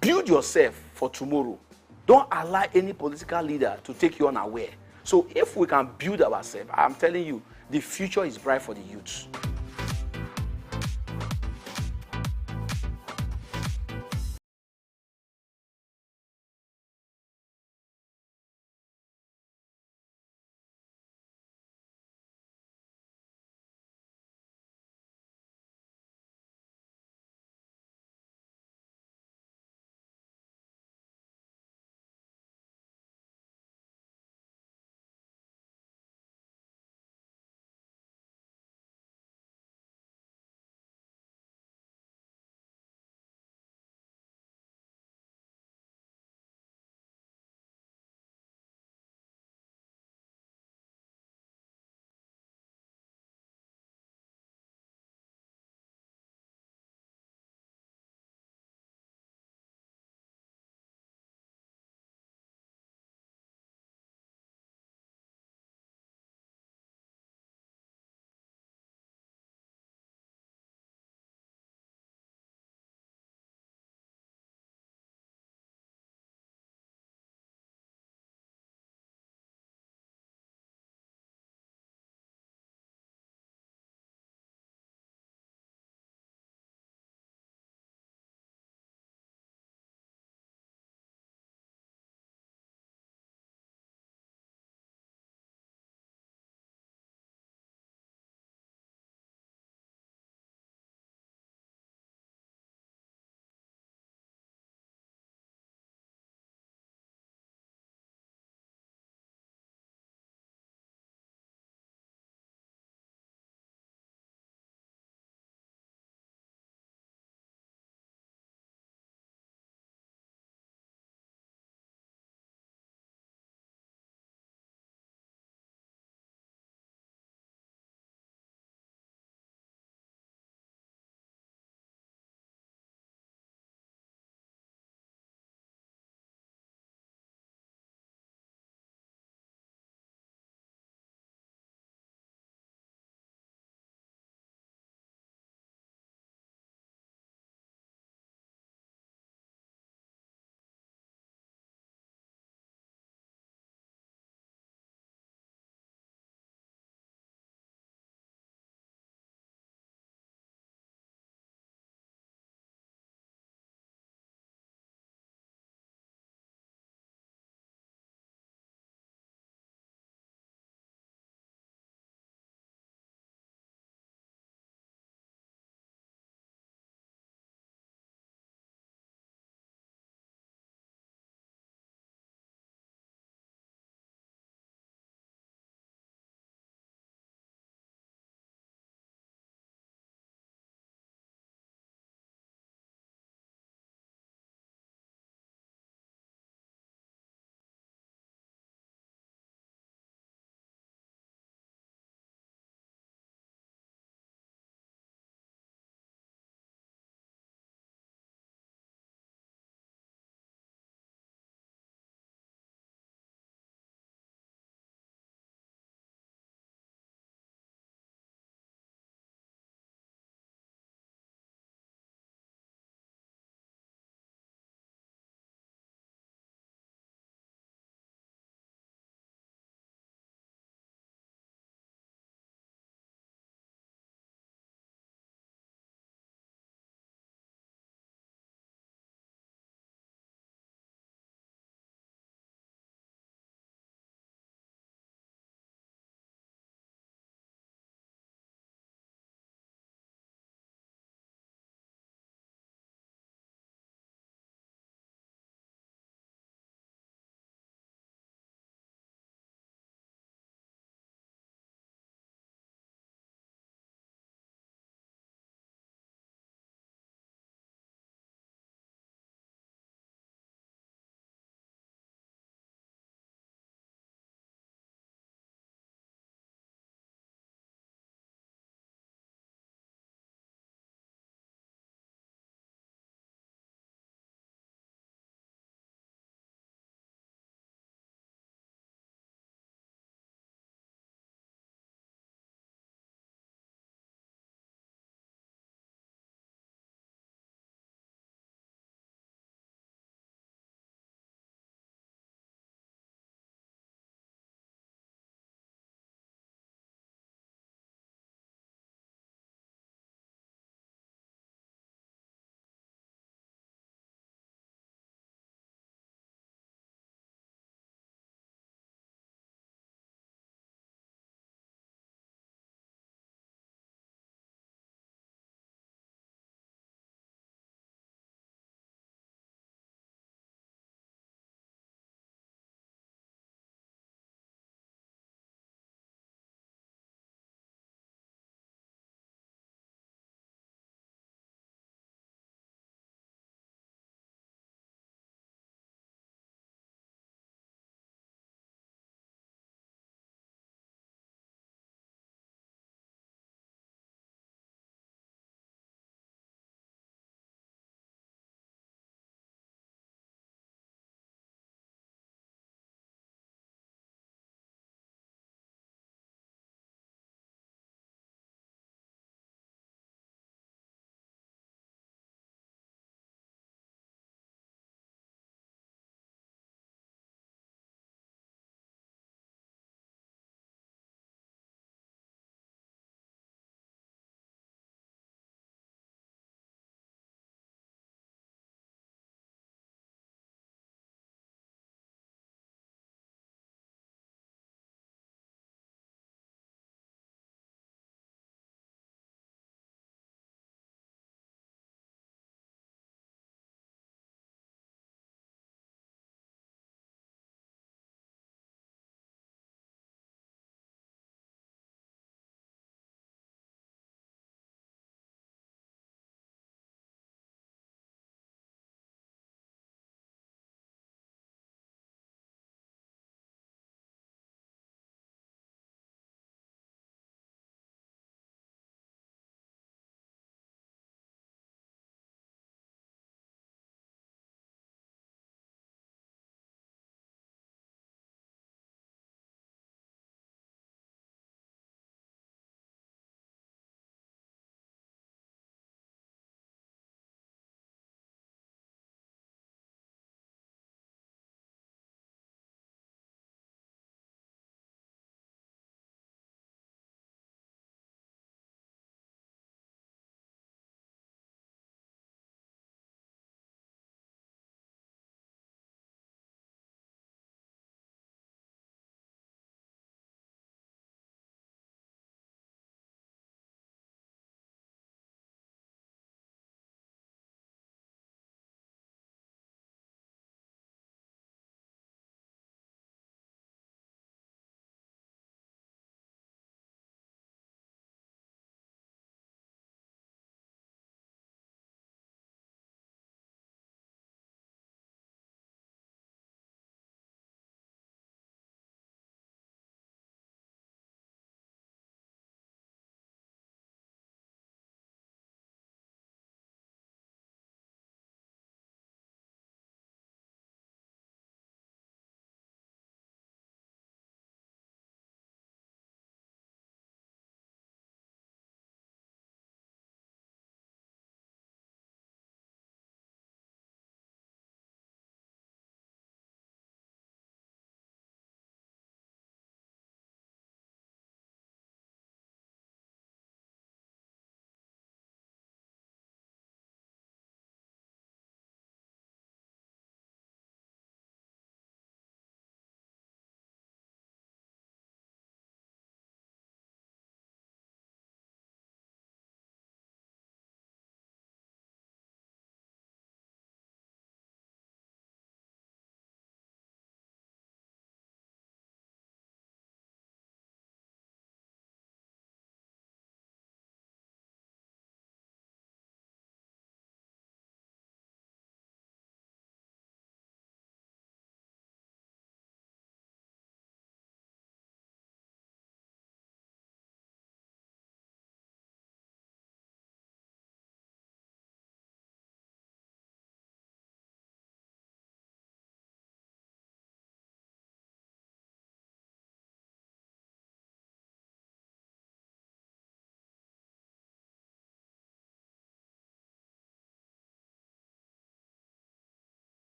Build yourself for tomorrow. Don't allow any political leader to take you unaware. So if we can build ourselves, I'm telling you, the future is bright for the youth.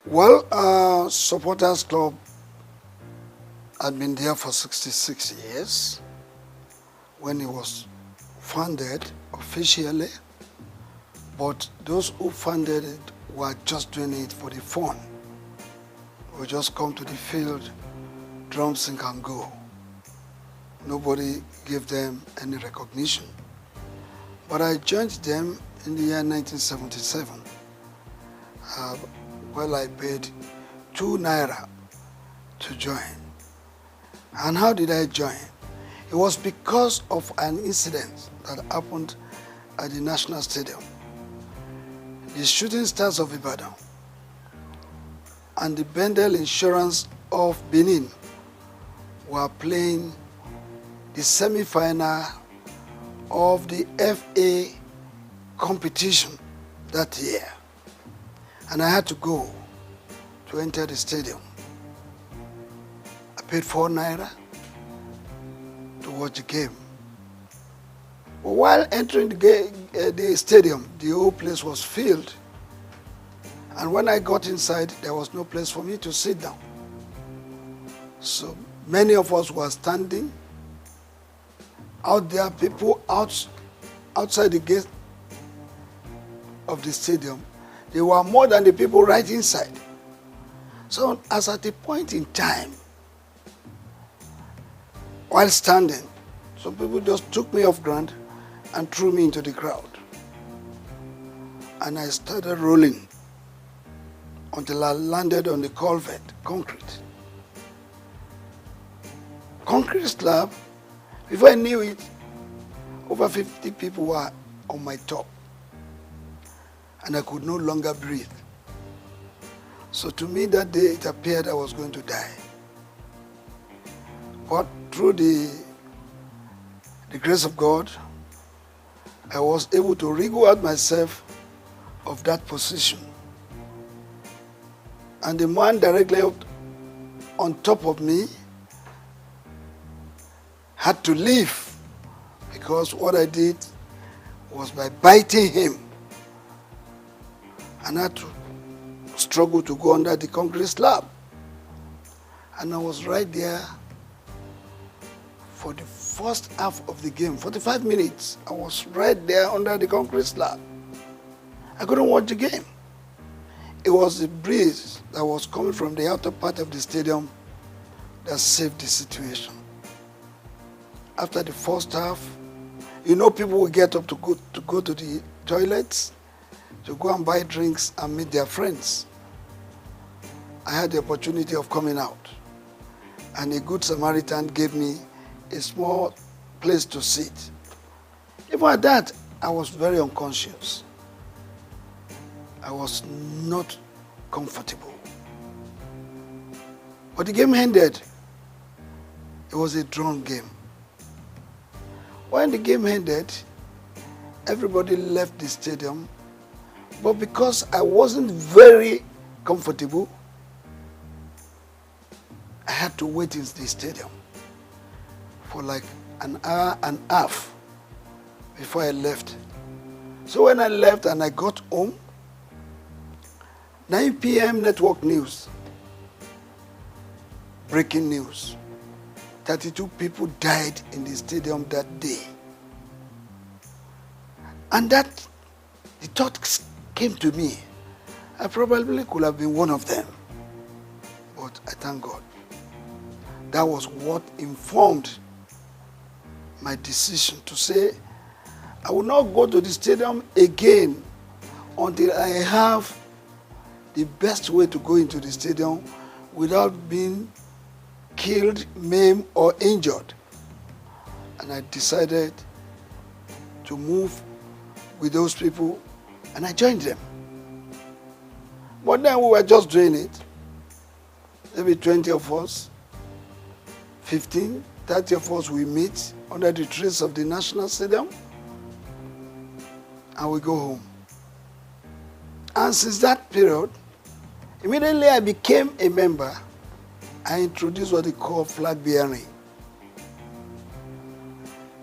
Well, Supporters Club had been there for 66 years when it was founded officially, but those who funded it were just doing it for the fun. We just come to the field, drum, sing and go. Nobody gave them any recognition. But I joined them in the year 1977. Well, I paid 2 naira to join. And how did I join? It was because of an incident that happened at the National Stadium. The Shooting Stars of Ibadan and the Bendel Insurance of Benin were playing the semi-final of the FA competition that year. And I had to go to enter the stadium. I paid 4 naira to watch the game. But while entering the stadium, the whole place was filled. And when I got inside, there was no place for me to sit down. So many of us were standing. Out there, people outside the gate of the stadium, there were more than the people right inside. So as at a point in time, while standing, some people just took me off ground and threw me into the crowd. And I started rolling until I landed on the culvert, concrete. Concrete slab. Before I knew it, over 50 people were on my top. And I could no longer breathe. So to me that day, it appeared I was going to die. But through the grace of God, I was able to wriggle out myself of that position. And the man directly on top of me had to leave, because what I did was by biting him. And I had to struggle to go under the concrete slab. And I was right there for the first half of the game, 45 minutes. I was right there under the concrete slab. I couldn't watch the game. It was the breeze that was coming from the outer part of the stadium that saved the situation. After the first half, you know, people will get up to go to the toilets, to go and buy drinks and meet their friends. I had the opportunity of coming out, and a good Samaritan gave me a small place to sit. Even at that, I was very unconscious. I was not comfortable. But the game ended. It was a drawn game. When the game ended, everybody left the stadium. But because I wasn't very comfortable, I had to wait in the stadium for like an hour and a half before I left. So when I left and I got home, 9 p.m. network news, breaking news. 32 people died in the stadium that day. And that, the thought came to me. I probably could have been one of them. But I thank God. That was what informed my decision to say, I will not go to the stadium again until I have the best way to go into the stadium without being killed, maimed, or injured. And I decided to move with those people, and I joined them. But then we were just doing it. Maybe 20 of us, 15, 30 of us, we meet under the trees of the National Stadium, and we go home. And since that period, immediately I became a member. I introduced what they call flag bearing.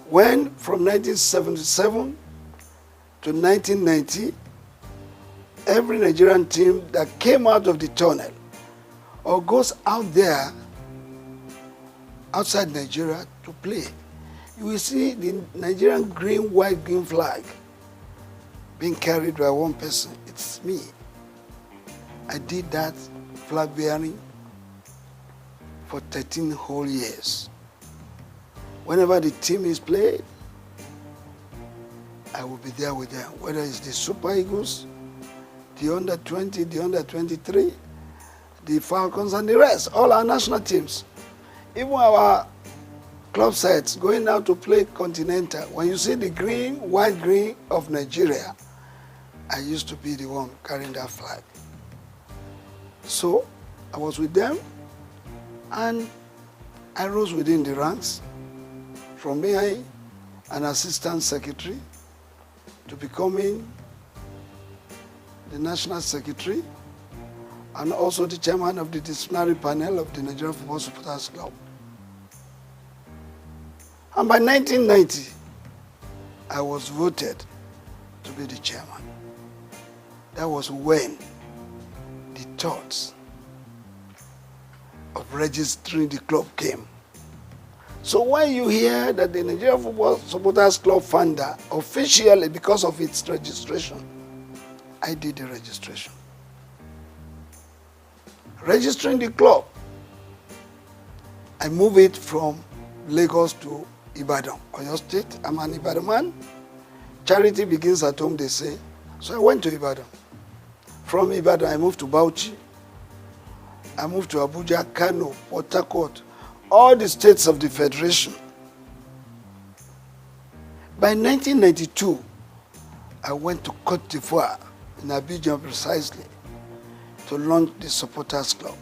When from 1977 to 1990, every Nigerian team that came out of the tunnel or goes out there outside Nigeria to play, you will see the Nigerian green, white, green flag being carried by one person. It's me. I did that flag bearing for 13 whole years. Whenever the team is played, I will be there with them, whether it's the Super Eagles, the under 20, the under 23, the Falcons, and the rest, all our national teams. Even our club sides going out to play Continental. When you see the green, white, green of Nigeria, I used to be the one carrying that flag. So I was with them, and I rose within the ranks from being an assistant secretary to becoming the national secretary and also the chairman of the disciplinary panel of the Nigerian Football Supporters Club. And by 1990, I was voted to be the chairman. That was when the thoughts of registering the club came. So when you hear that the Nigerian Football Supporters Club founder officially, because of its registration, I did the registration. Registering the club, I moved it from Lagos to Ibadan, Oyo State. I'm an Ibadan man. Charity begins at home, they say. So I went to Ibadan. From Ibadan, I moved to Bauchi. I moved to Abuja, Kano, Port Harcourt, all the states of the Federation. By 1992, I went to Cote d'Ivoire, in Abidjan precisely, to launch the Supporters Club.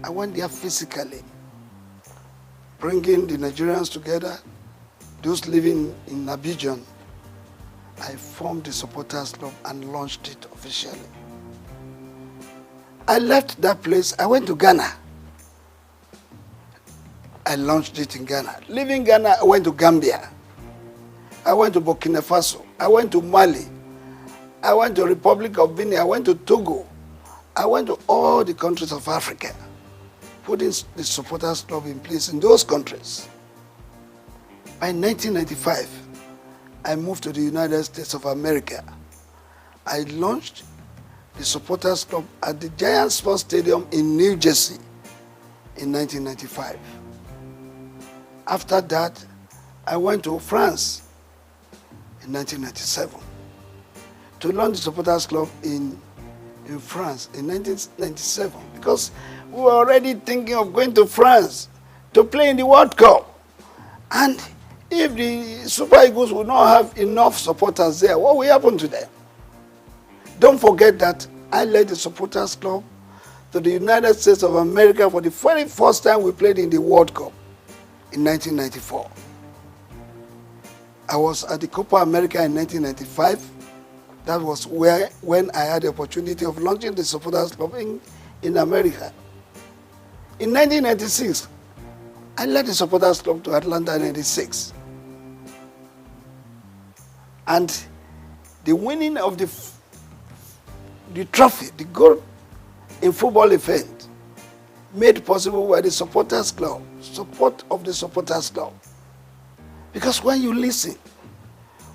I went there physically, bringing the Nigerians together, those living in Abidjan. I formed the Supporters Club and launched it officially. I left that place, I went to Ghana. I launched it in Ghana. Leaving Ghana, I went to Gambia. I went to Burkina Faso. I went to Mali. I went to Republic of Benin. I went to Togo. I went to all the countries of Africa, putting the Supporters Club in place in those countries. By 1995, I moved to the United States of America. I launched the Supporters Club at the Giant Sports Stadium in New Jersey in 1995. After that, I went to France in 1997 to launch the Supporters Club in France in 1997, because we were already thinking of going to France to play in the World Cup. And if the Super Eagles will not have enough supporters there, what will happen to them? Don't forget that I led the Supporters Club to the United States of America for the very first time we played in the World Cup in 1994. I was at the Copa America in 1995. That was when I had the opportunity of launching the Supporters Club in America. In 1996, I led the Supporters Club to Atlanta 96. And the winning of the trophy, the gold in football event, made possible by the Supporters Club, support of the Supporters Club. Because when you listen,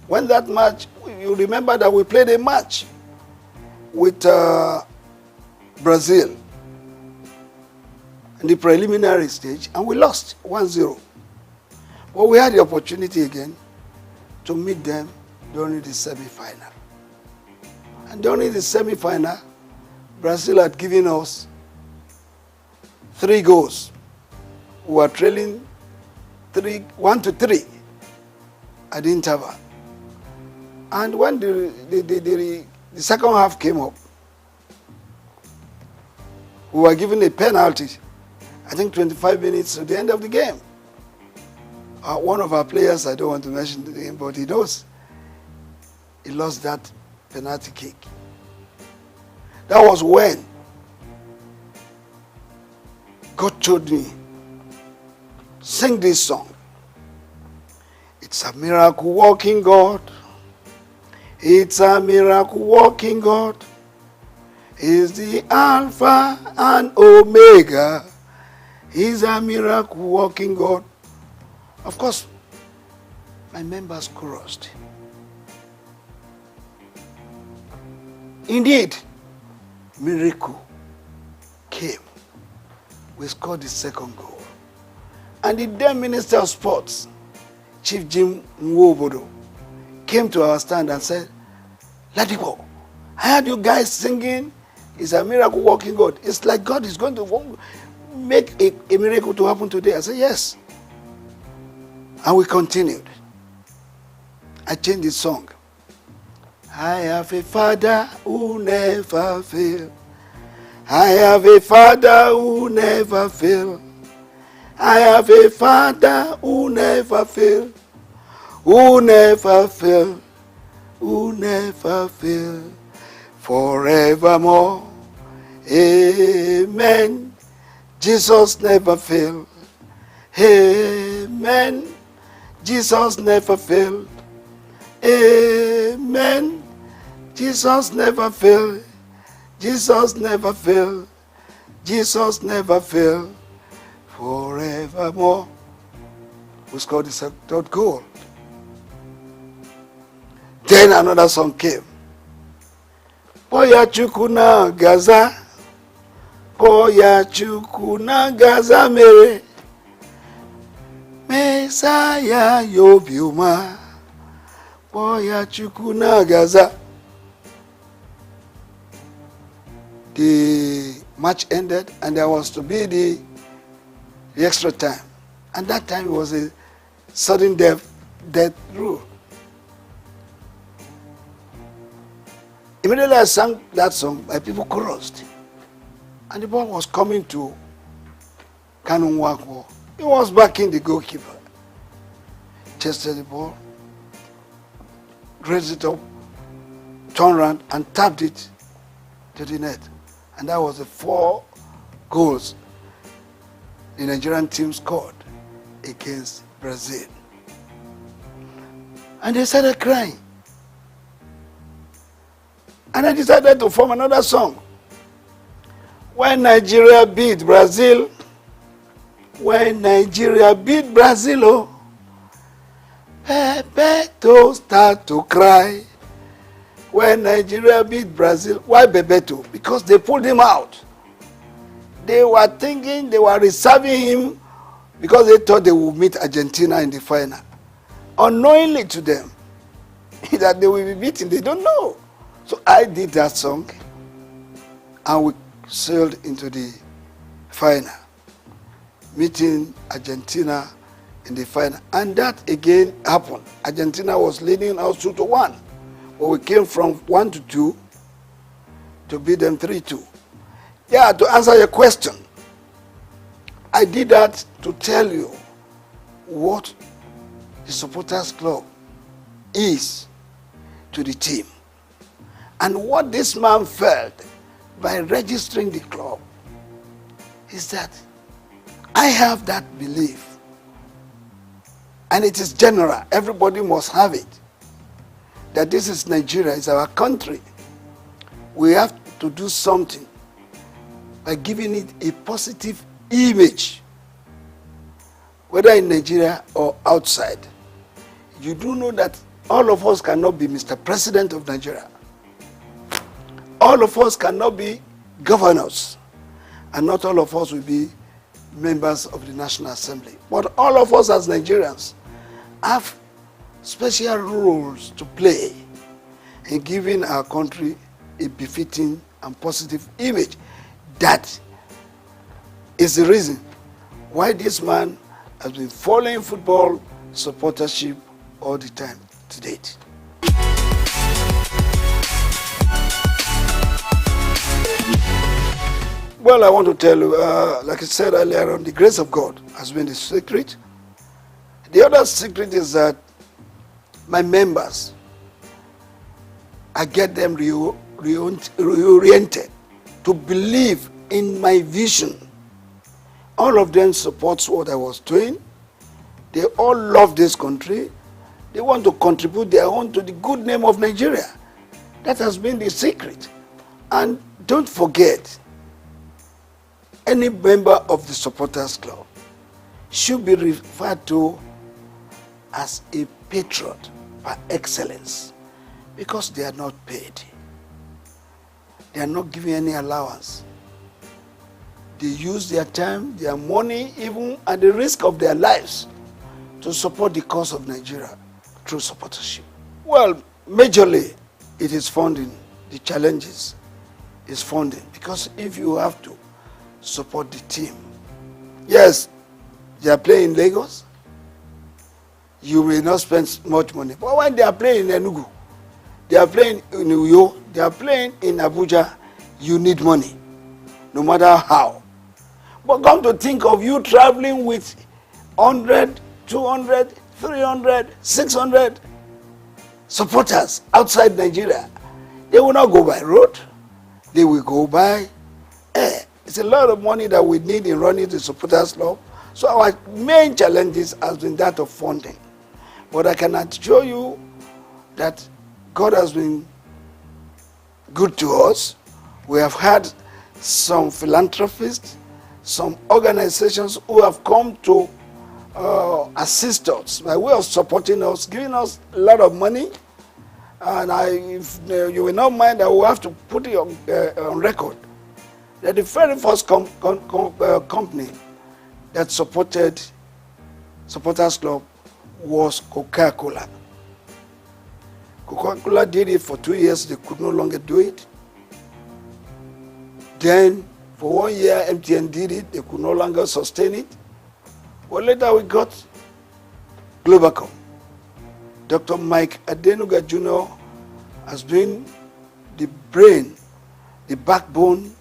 when that match, you remember that we played a match with Brazil in the preliminary stage, and we lost 1-0. But we had the opportunity again to meet them during the semi-final. And during the semi-final, Brazil had given us 3 goals. We were trailing 1-3 at the interval. And when the second half came up, we were given a penalty, I think 25 minutes to the end of the game. One of our players, I don't want to mention the name, but he knows, he lost that penalty kick. That was when God told me, sing this song. It's a miracle working God. It's a miracle working God. He's the Alpha and Omega. He's a miracle working God. Of course, my members chorused. Indeed, miracle came. We scored the second goal. And the then Minister of Sports, Chief Jim Nwobodo, came to our stand and said, Ladipo, I heard you guys singing, it's a miracle working God. It's like God is going to make a miracle to happen today. I said, yes. And we continued. I changed the song. I have a Father who never fails. I have a Father who never fails. I have a Father who never fails. Who never fails. Who never fails. Forevermore. Amen. Jesus never failed. Amen. Jesus never failed. Amen. Jesus never failed. Jesus never failed. Jesus never failed. Forevermore. We scored the third goal. Then another song came. Poya chukuna gaza. Poya chukuna gaza mere. Messiah yobiuma. Poya chukuna gaza. The match ended and there was to be the extra time. And that time it was a sudden death rule. Immediately I sang that song, my people chorused. And the ball was coming to Kanun Wakwo. He was backing the goalkeeper. Chested the ball, raised it up, turned around and tapped it to the net. And that was the 4 goals the Nigerian team scored against Brazil. And they started crying. And I decided to form another song. When Nigeria beat Brazil, when Nigeria beat Brazil, oh, Bebeto start to cry. When Nigeria beat Brazil, why Bebeto? Because they pulled him out. They were thinking they were reserving him because they thought they would meet Argentina in the final. Unknowingly to them, that they will be beaten, they don't know. So I did that song and we sailed into the final, meeting Argentina in the final. And that again happened. Argentina was leading us 2-1. But we came from 1-2 to beat them 3-2. Yeah, to answer your question, I did that to tell you what the supporters club is to the team. And what this man felt by registering the club is that I have that belief. And it is general. Everybody must have it. That this is Nigeria, it's our country. We have to do something by giving it a positive image, whether in Nigeria or outside. You do know that all of us cannot be Mr. President of Nigeria. All of us cannot be governors, and not all of us will be members of the National Assembly. But all of us as Nigerians have special roles to play in giving our country a befitting and positive image. That is the reason why this man has been following football supportership all the time to date. Well, I want to tell you, like I said earlier on, the grace of God has been the secret. The other secret is that my members, I get them reoriented to believe in my vision. All of them supports what I was doing. They all love this country. They want to contribute their own to the good name of Nigeria. That has been the secret. And don't forget, any member of the supporters club should be referred to as a patron par excellence, because they are not paid. They are not given any allowance. They use their time, their money, even at the risk of their lives, to support the cause of Nigeria through supportership. Well, majorly, it is funding. The challenges is funding, because if you have to support the team, yes, they are playing in Lagos, you may not spend much money. But when they are playing in Enugu, they are playing in Uyo, they are playing in Abuja, you need money, no matter how. But come to think of you traveling with 100, 200, 300, 600 supporters outside Nigeria. They will not go by road. They will go by air. It's a lot of money that we need in running the supporters club. So our main challenges has been that of funding. But I can assure you that God has been good to us. We have had some philanthropists, some organizations who have come to assist us by way of supporting us, giving us a lot of money. And if you will not mind, I will have to put it on record that the very first company that supported Supporters Club was Coca-Cola. Coca-Cola did it for 2 years. They could no longer do it. Then, for 1 year, MTN did it. They could no longer sustain it. Well, later we got Globacom. Dr. Mike Adenuga Jr. has been the brain, the backbone,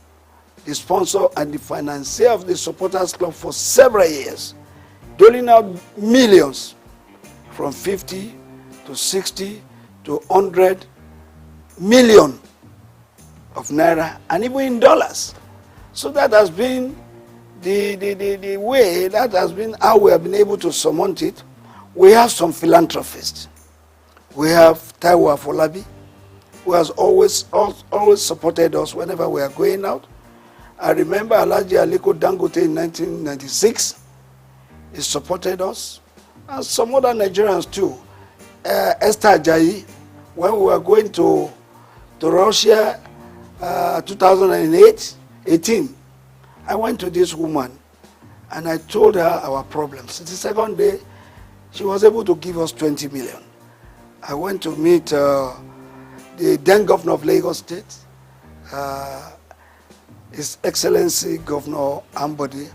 the sponsor, and the financier of the Supporters Club for several years, doling out millions from 50 to 60 to 100 million of naira, and even in dollars. So that has been the way, that has been how we have been able to surmount it. We have some philanthropists. We have Taiwo Afolabi, who has always supported us whenever we are going out. I remember Alhaji Aliko Dangote in 1996. He supported us, and some other Nigerians too. Esther Ajayi, when we were going to Russia 2018, I went to this woman and I told her our problems. The second day, she was able to give us 20 million. I went to meet the then governor of Lagos State, His Excellency Governor Ambody.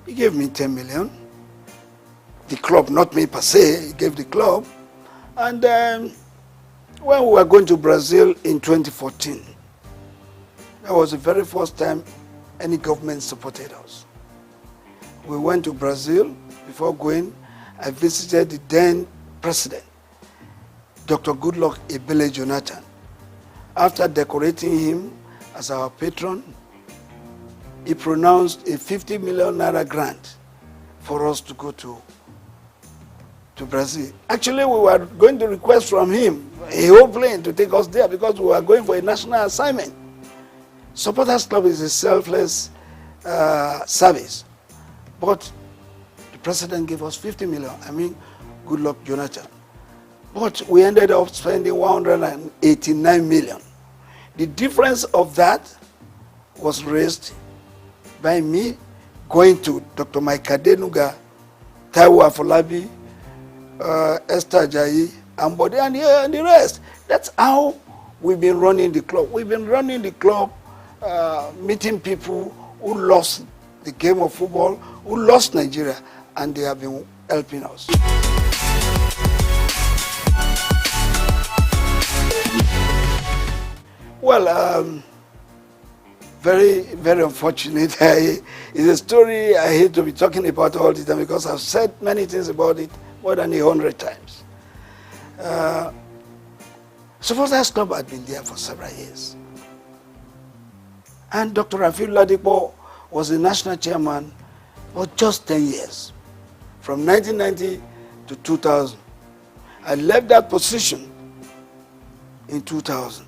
He gave me 10 million. The club, not me per se, he gave the club. And when we were going to Brazil in 2014, that was the very first time any government supported us. We went to Brazil. Before going, I visited the then president, Dr. Goodluck Ebele Jonathan. After decorating him as our patron, he pronounced a 50 million naira grant for us to go to Brazil. Actually, we were going to request from him a whole plane to take us there because we were going for a national assignment. Supporters Club is a selfless service. But the president gave us 50 million. I mean, Goodluck Jonathan. But we ended up spending 189 million. The difference of that was raised by me going to Dr. Mike Adenuga, Taiwo Afolabi, Esther Ajayi, Ambody, and the rest. That's how we've been running the club. We've been running the club, meeting people who lost the game of football, who lost Nigeria, and they have been helping us. Well, very, very unfortunate. It's a story I hate to be talking about all the time because I've said many things about it more than 100 times. Supporters Club had been there for several years. And Dr. Rafiu Ladipo was the national chairman for just 10 years, from 1990 to 2000. I left that position in 2000.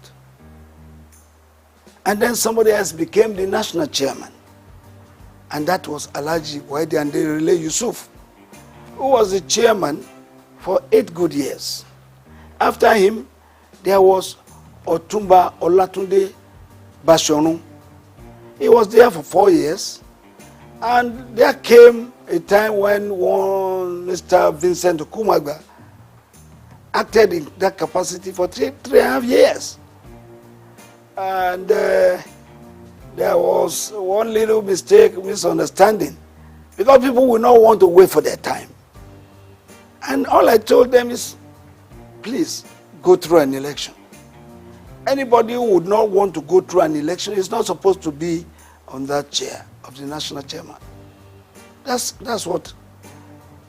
And then somebody else became the national chairman. And that was Alhaji Waidi and Relay Yusuf, who was the chairman for 8 good years. After him, there was Otumba Olatunde Bashorun. He was there for 4 years. And there came a time when one Mr. Vincent Okumagba acted in that capacity for 3.5 years. And there was one little mistake, misunderstanding, because people will not want to wait for their time. And all I told them is, please go through an election. Anybody who would not want to go through an election is not supposed to be on that chair of the national chairman. That's what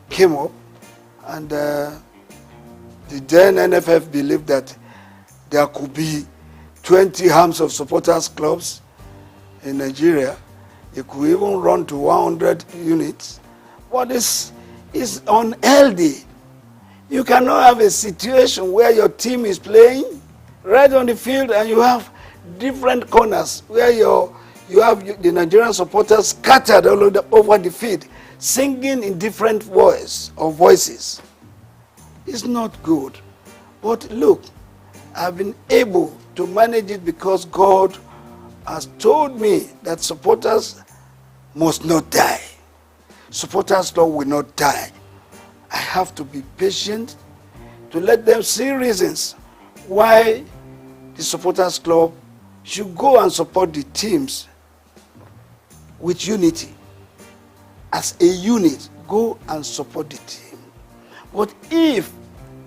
came up. And the then NFF believed that there could be 20 arms of supporters clubs in Nigeria. It could even run to 100 units. But this is unhealthy. You cannot have a situation where your team is playing right on the field and you have different corners where you have the Nigerian supporters scattered all over the field, singing in different voices. It's not good. But look, I've been able to manage it because God has told me that supporters must not die. Supporters club will not die. I have to be patient to let them see reasons why the supporters club should go and support the teams with unity. As a unit, go and support the team. But if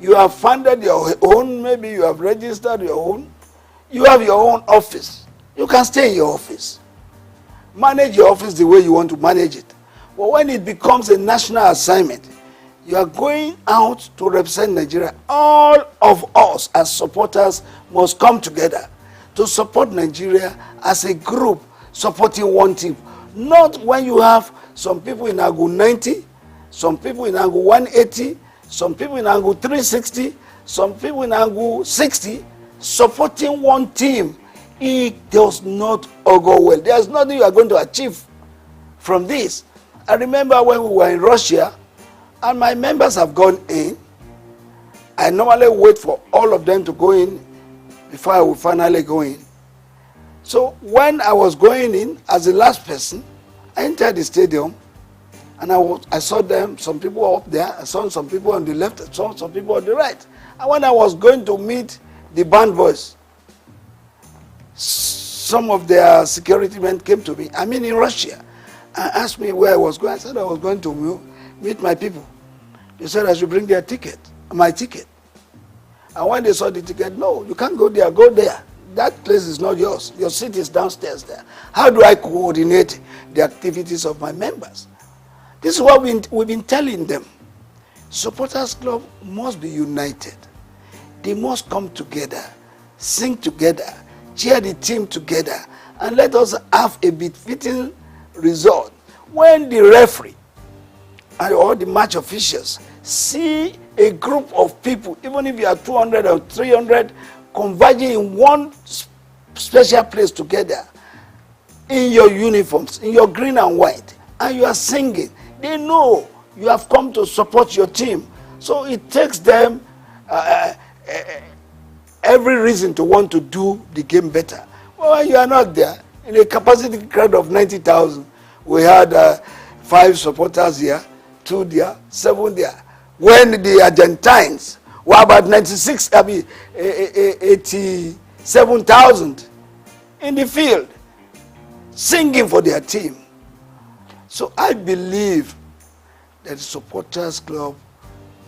you have funded your own, maybe you have registered your own, you have your own office, you can stay in your office. Manage your office the way you want to manage it. But when it becomes a national assignment, you are going out to represent Nigeria. All of us as supporters must come together to support Nigeria as a group supporting one team. Not when you have some people in angle 90, some people in angle 180, some people in angle 360, some people in angle 60, supporting one team. It does not augur well. There's nothing you are going to achieve from this. I remember when we were in Russia, and my members have gone in. I normally wait for all of them to go in before I will finally go in. So when I was going in as the last person, I entered the stadium and I saw them, some people up there, I saw some people on the left, I saw some people on the right. And when I was going to meet the band boys, some of their security men came to me, I'm in Russia, and asked me where I was going. I said I was going to meet my people. They said I should bring their ticket, my ticket. And when they saw the ticket, no, you can't go there, go there. That place is not yours. Your seat is downstairs there. How do I coordinate the activities of my members? This is what we've been telling them. Supporters club must be united. They must come together, sing together, cheer the team together, and let us have a befitting result. When the referee and all the match officials see a group of people, even if you are 200 or 300, converging in one special place together, in your uniforms, in your green and white, and you are singing, they know you have come to support your team. So it takes them every reason to want to do the game better. Well, when you are not there, in a capacity crowd of 90,000, we had 5 supporters here, 2 there, 7 there. When the Argentines were about 87,000 in the field, singing for their team. So I believe that the supporters club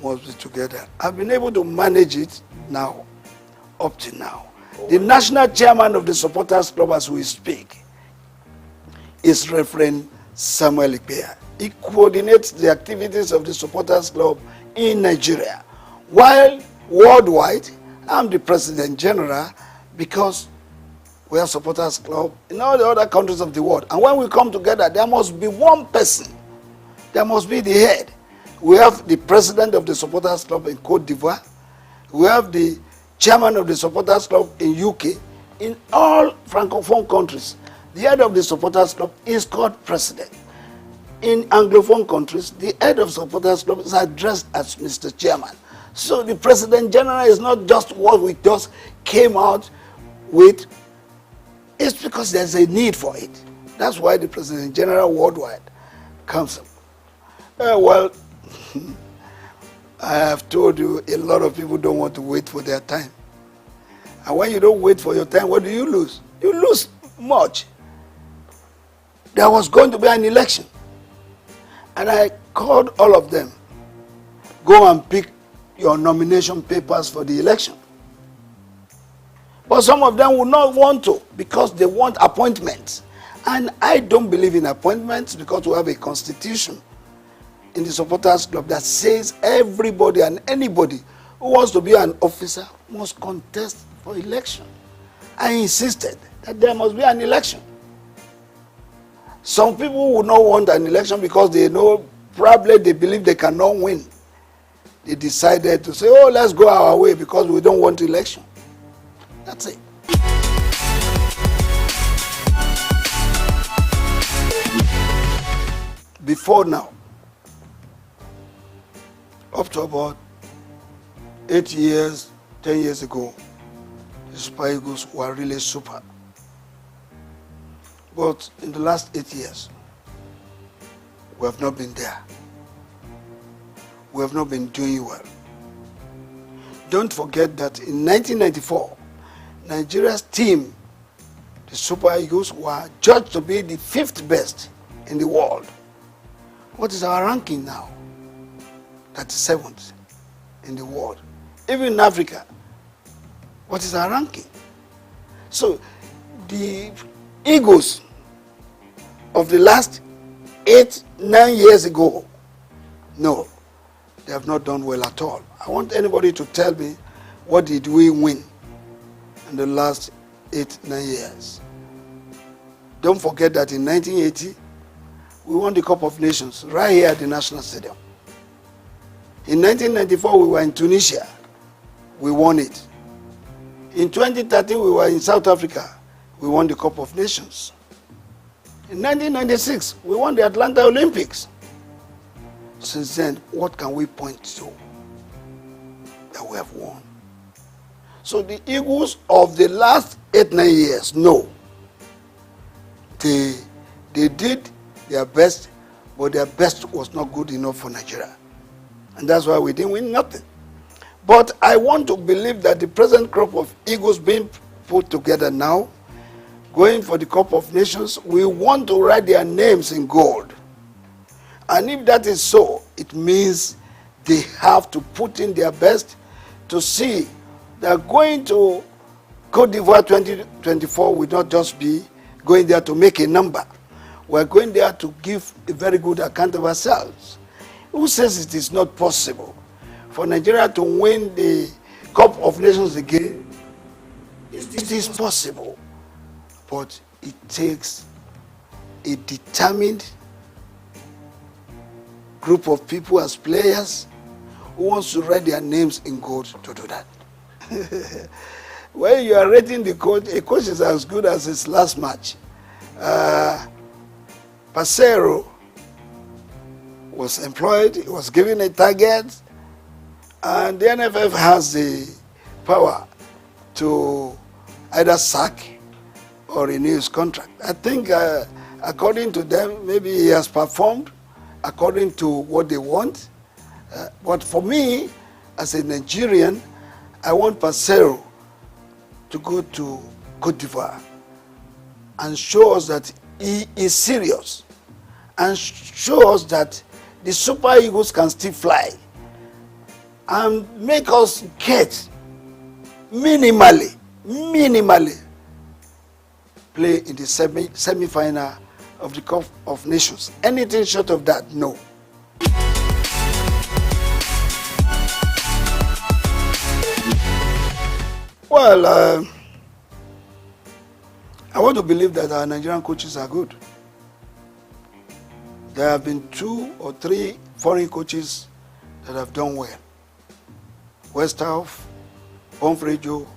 must be together. I've been able to manage it now, up to now. The national chairman of the supporters club as we speak is Reverend Samuel Ikpeya. He coordinates the activities of the supporters club in Nigeria. While worldwide, I'm the president general because we are supporters club in all the other countries of the world. And when we come together, there must be one person. There must be the head. We have the president of the supporters club in Cote d'Ivoire. We have the chairman of the supporters club in UK. In all Francophone countries, the head of the supporters club is called president. In Anglophone countries, the head of supporters club is addressed as Mr. Chairman. So the President General is not just what we just came out with. It's because there's a need for it. That's why the President General worldwide comes up. Well, I have told you a lot of people don't want to wait for their time. And when you don't wait for your time, what do you lose? You lose much. There was going to be an election. And I called all of them, go and pick your nomination papers for the election. But some of them would not want to because they want appointments. And I don't believe in appointments because we have a constitution in the supporters club that says everybody and anybody who wants to be an officer must contest for election. I insisted that there must be an election. Some people would not want an election because they know, probably they believe they cannot win. They decided to say, oh, let's go our way because we don't want election. That's it. Before now, up to about 8 years, 10 years ago, the Super Eagles were really super. But in the last 8 years, we have not been there. We have not been doing well. Don't forget that in 1994, Nigeria's team, the Super Eagles, were judged to be the 5th best in the world. What is our ranking now? 37th in the world. Even in Africa, what is our ranking? So the Eagles of the last 8, 9 years ago, no, they have not done well at all. I want anybody to tell me what did we win in the last 8, 9 years. Don't forget that in 1980, we won the Cup of Nations right here at the National Stadium. In 1994, we were in Tunisia. We won it. In 2013, we were in South Africa. We won the Cup of Nations. In 1996, we won the Atlanta Olympics. Since then, what can we point to that we have won? So the Eagles of the last 8, 9 years, no. They did their best, but their best was not good enough for Nigeria. And that's why we didn't win nothing. But I want to believe that the present crop of Eagles being put together now, going for the Cup of Nations, we want to write their names in gold. And if that is so, it means they have to put in their best to see that going to Côte d'Ivoire 2024 will not just be going there to make a number. We're going there to give a very good account of ourselves. Who says it is not possible for Nigeria to win the Cup of Nations again? It is possible. But it takes a determined group of people as players who wants to write their names in gold to do that. When you are rating the coach, a coach is as good as his last match. Pasero was employed, he was given a target, and the NFF has the power to either sack or renew his contract. I think according to them, maybe he has performed according to what they want. But for me, as a Nigerian, I want Pasero to go to Côte d'Ivoire and show us that he is serious and show us that the Super Eagles can still fly and make us get minimally play in the semi-final of the Cup of Nations. Anything short of that, no. Well, I want to believe that our Nigerian coaches are good. There have been 2 or 3 foreign coaches that have done well. Westhoff, Bonfrejo,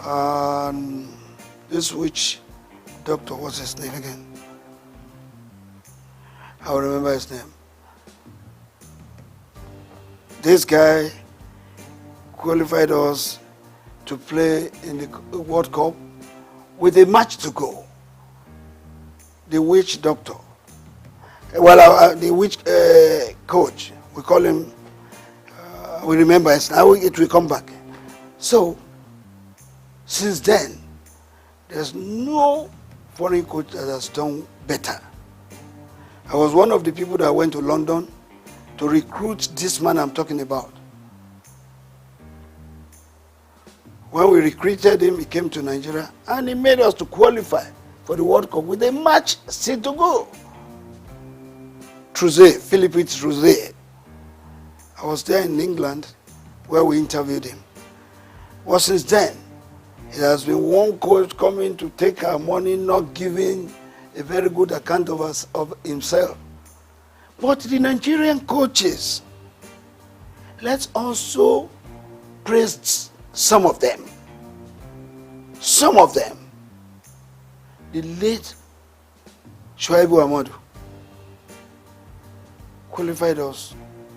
and this witch doctor, what's his name again? I'll remember his name. This guy qualified us to play in the World Cup with a match to go. The witch doctor. Well, the witch coach, we call him, we remember it, now it will come back. So, since then, there's no foreign coach that has done better. I was one of the people that went to London to recruit this man I'm talking about. When we recruited him, he came to Nigeria and he made us to qualify for the World Cup with a match still to go. Philippe Trousse. I was there in England where we interviewed him. Well, since then, it has been one coach coming to take our money, not giving a very good account of us, of himself. But the Nigerian coaches, let's also praise some of them. Some of them. The late Shuaibu Amadu qualified us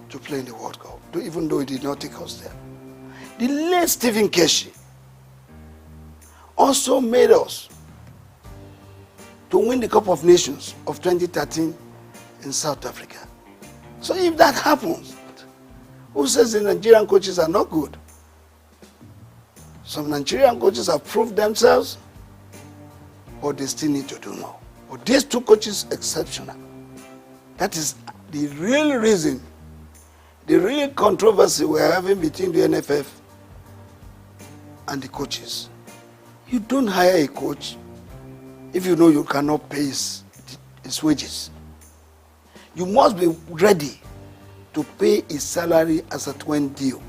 to play in the World Cup, even though he did not take us there. The late Stephen Keshi also made us to win the Cup of Nations of 2013 in South Africa. So if that happens, who says the Nigerian coaches are not good? Some Nigerian coaches have proved themselves, but they still need to do more. But these two coaches, exceptional. That is the real reason, the real controversy we're having between the NFF and the coaches. You don't hire a coach if you know you cannot pay his wages. You must be ready to pay his salary as a twin deal.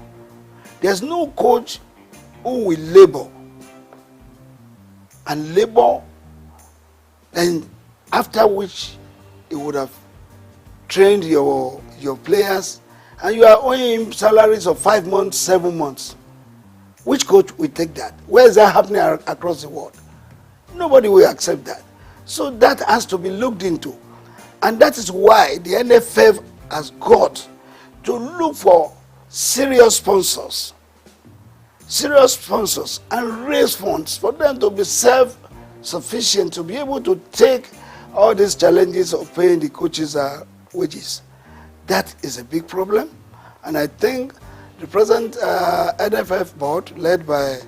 There's no coach who will labor and labor, and after which he would have trained your players and you are owing him salaries of 5 months, 7 months. Which coach will take that? Where is that happening across the world? Nobody will accept that. So that has to be looked into. And that is why the NFF has got to look for serious sponsors and raise funds for them to be self-sufficient, to be able to take all these challenges of paying the coaches wages. That is a big problem. And I think the present NFF board, led by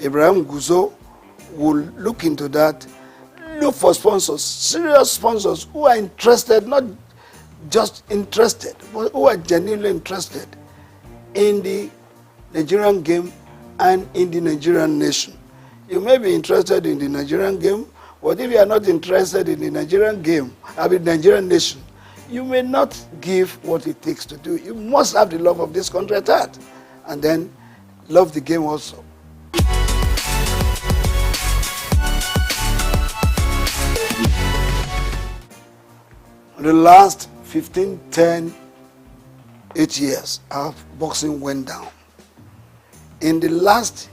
Ibrahim Guzo, will look into that, look for sponsors, serious sponsors who are interested, not just interested, but who are genuinely interested in the Nigerian game and in the Nigerian nation. You may be interested in the Nigerian game, but if you are not interested in the Nigerian game, the Nigerian nation, you may not give what it takes to do. You must have the love of this country at heart, and then love the game also. In the last 15, 10, 8 years, our boxing went down. In the last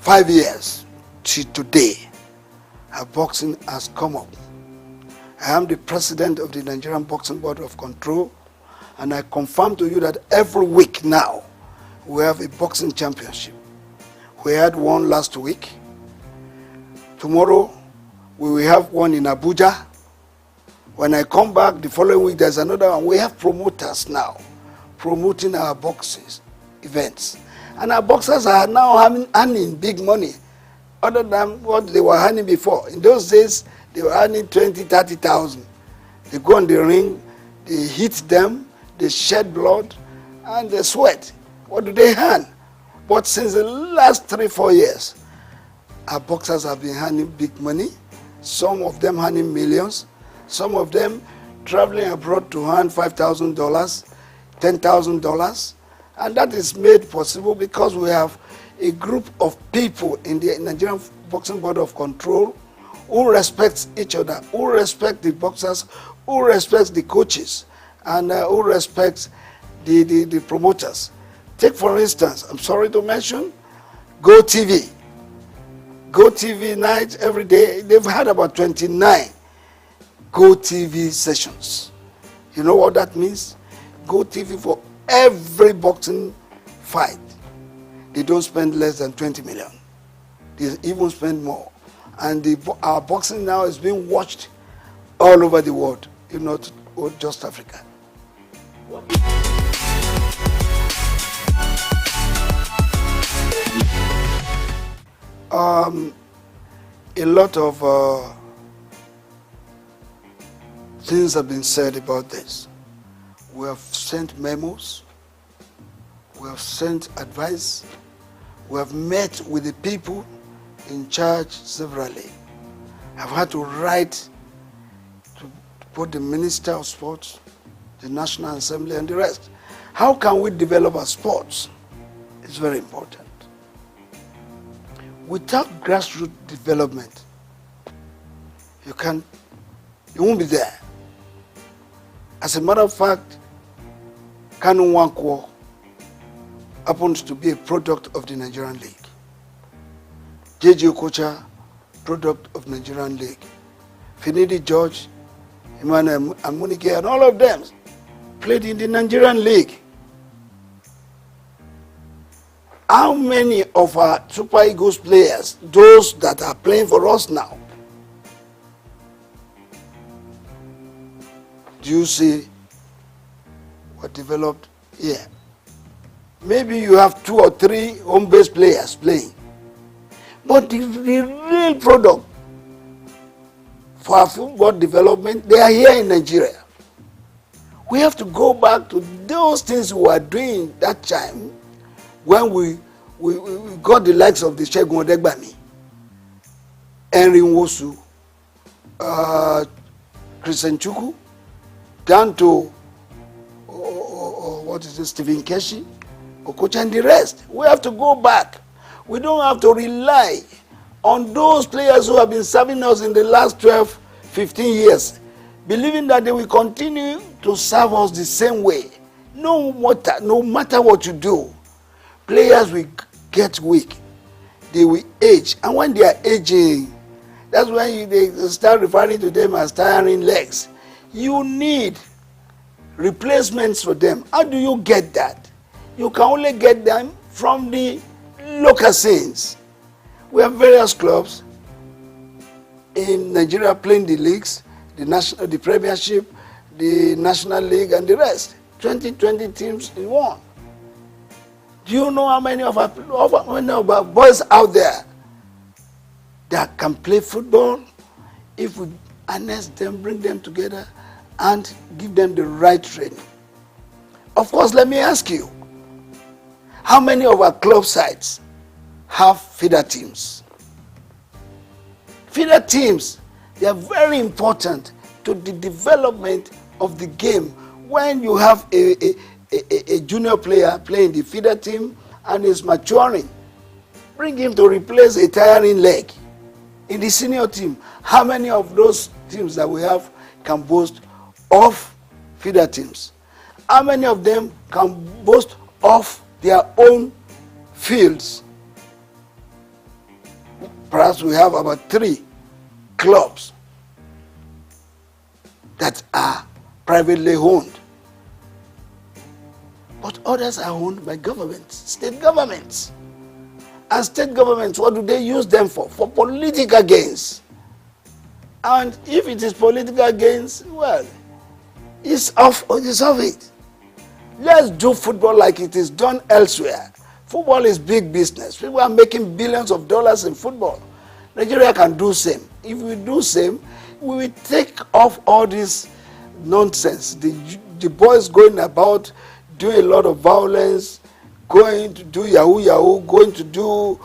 5 years to today, our boxing has come up. I am the president of the Nigerian Boxing Board of Control, and I confirm to you that every week now we have a boxing championship. We had one last week. Tomorrow we will have one in Abuja. When I come back the following week, there's another one. We have promoters now promoting our boxing events. And our boxers are now earning big money other than what they were earning before. In those days, they were earning 20, 30,000. They go on the ring, they hit them, they shed blood, and they sweat. What do they earn? But since the last 3, 4 years, our boxers have been earning big money. Some of them earning millions. Some of them traveling abroad to earn $5,000, $10,000. And that is made possible because we have a group of people in the Nigerian Boxing Board of Control who respects each other, who respect the boxers, who respects the coaches, and who respects the promoters. Take, for instance, I'm sorry to mention, Go TV. Go TV night every day. They've had about 29 Go TV sessions. You know what that means? Go TV for every boxing fight. They don't spend less than 20 million. They even spend more. And our boxing now is being watched all over the world, if not just Africa. A lot of things have been said about this. We have sent memos, we have sent advice, we have met with the people in charge severally. I've had to write to both the Minister of Sports, the National Assembly, and the rest. How can we develop our sports? It's very important. Without grassroots development, you won't be there. As a matter of fact, Kanu Nwankwo happens to be a product of the Nigerian League. J.J. Okocha, product of Nigerian League. Finidi George, Emmanuel Amunike, and all of them played in the Nigerian League. How many of our Super Eagles players, those that are playing for us now, do you see what developed here? Maybe you have 2 or 3 home-based players playing. But the real product for our football development, they are here in Nigeria. We have to go back to those things we were doing that time when we got the likes of the Segun Odegbami, Henry Nwosu, Christian Chukwu, down to Stephen Keshi, Okocha, and the rest. We have to go back. We don't have to rely on those players who have been serving us in the last 12, 15 years, believing that they will continue to serve us the same way. No matter what you do, players will get weak. They will age. And when they are aging, that's when they start referring to them as tiring legs. You need replacements for them. How do you get that? You can only get them from the local scenes. We have various clubs in Nigeria playing the leagues, the Premiership, the National League, and the rest. 20 teams in one. Do you know how many of our boys out there that can play football if we harness them, bring them together, and give them the right training? Of course, let me ask you, how many of our club sites have feeder teams? Feeder teams, they are very important to the development of the game. When you have a junior player playing the feeder team and is maturing, bring him to replace a tiring leg. In the senior team, how many of those teams that we have can boast of feeder teams? How many of them can boast of their own fields? Perhaps we have about 3 clubs that are privately owned. But others are owned by governments, state governments. And state governments, what do they use them for? For political gains. And if it is political gains, well, it's off it. Let's do football like it is done elsewhere. Football is big business. People are making billions of dollars in football. Nigeria can do same. If we do same, we will take off all this nonsense. The boys going about doing a lot of violence, going to do yahoo, going to do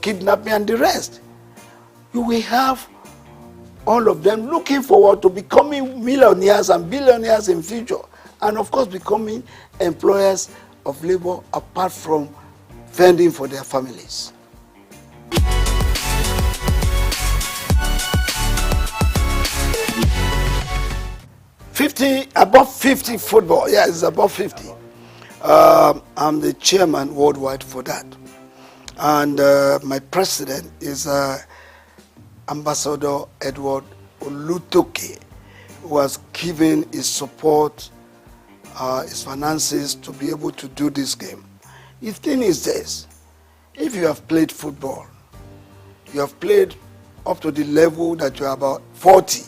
kidnapping and the rest. You will have all of them looking forward to becoming millionaires and billionaires in future. And of course becoming employers of labor apart from fending for their families. Above 50 football. Yeah, it's above 50. I'm the chairman worldwide for that. And my president is Ambassador Edward Olutoke, who has given his support, his finances to be able to do this game. The thing is this: if you have played football, you have played up to the level that you are about 40,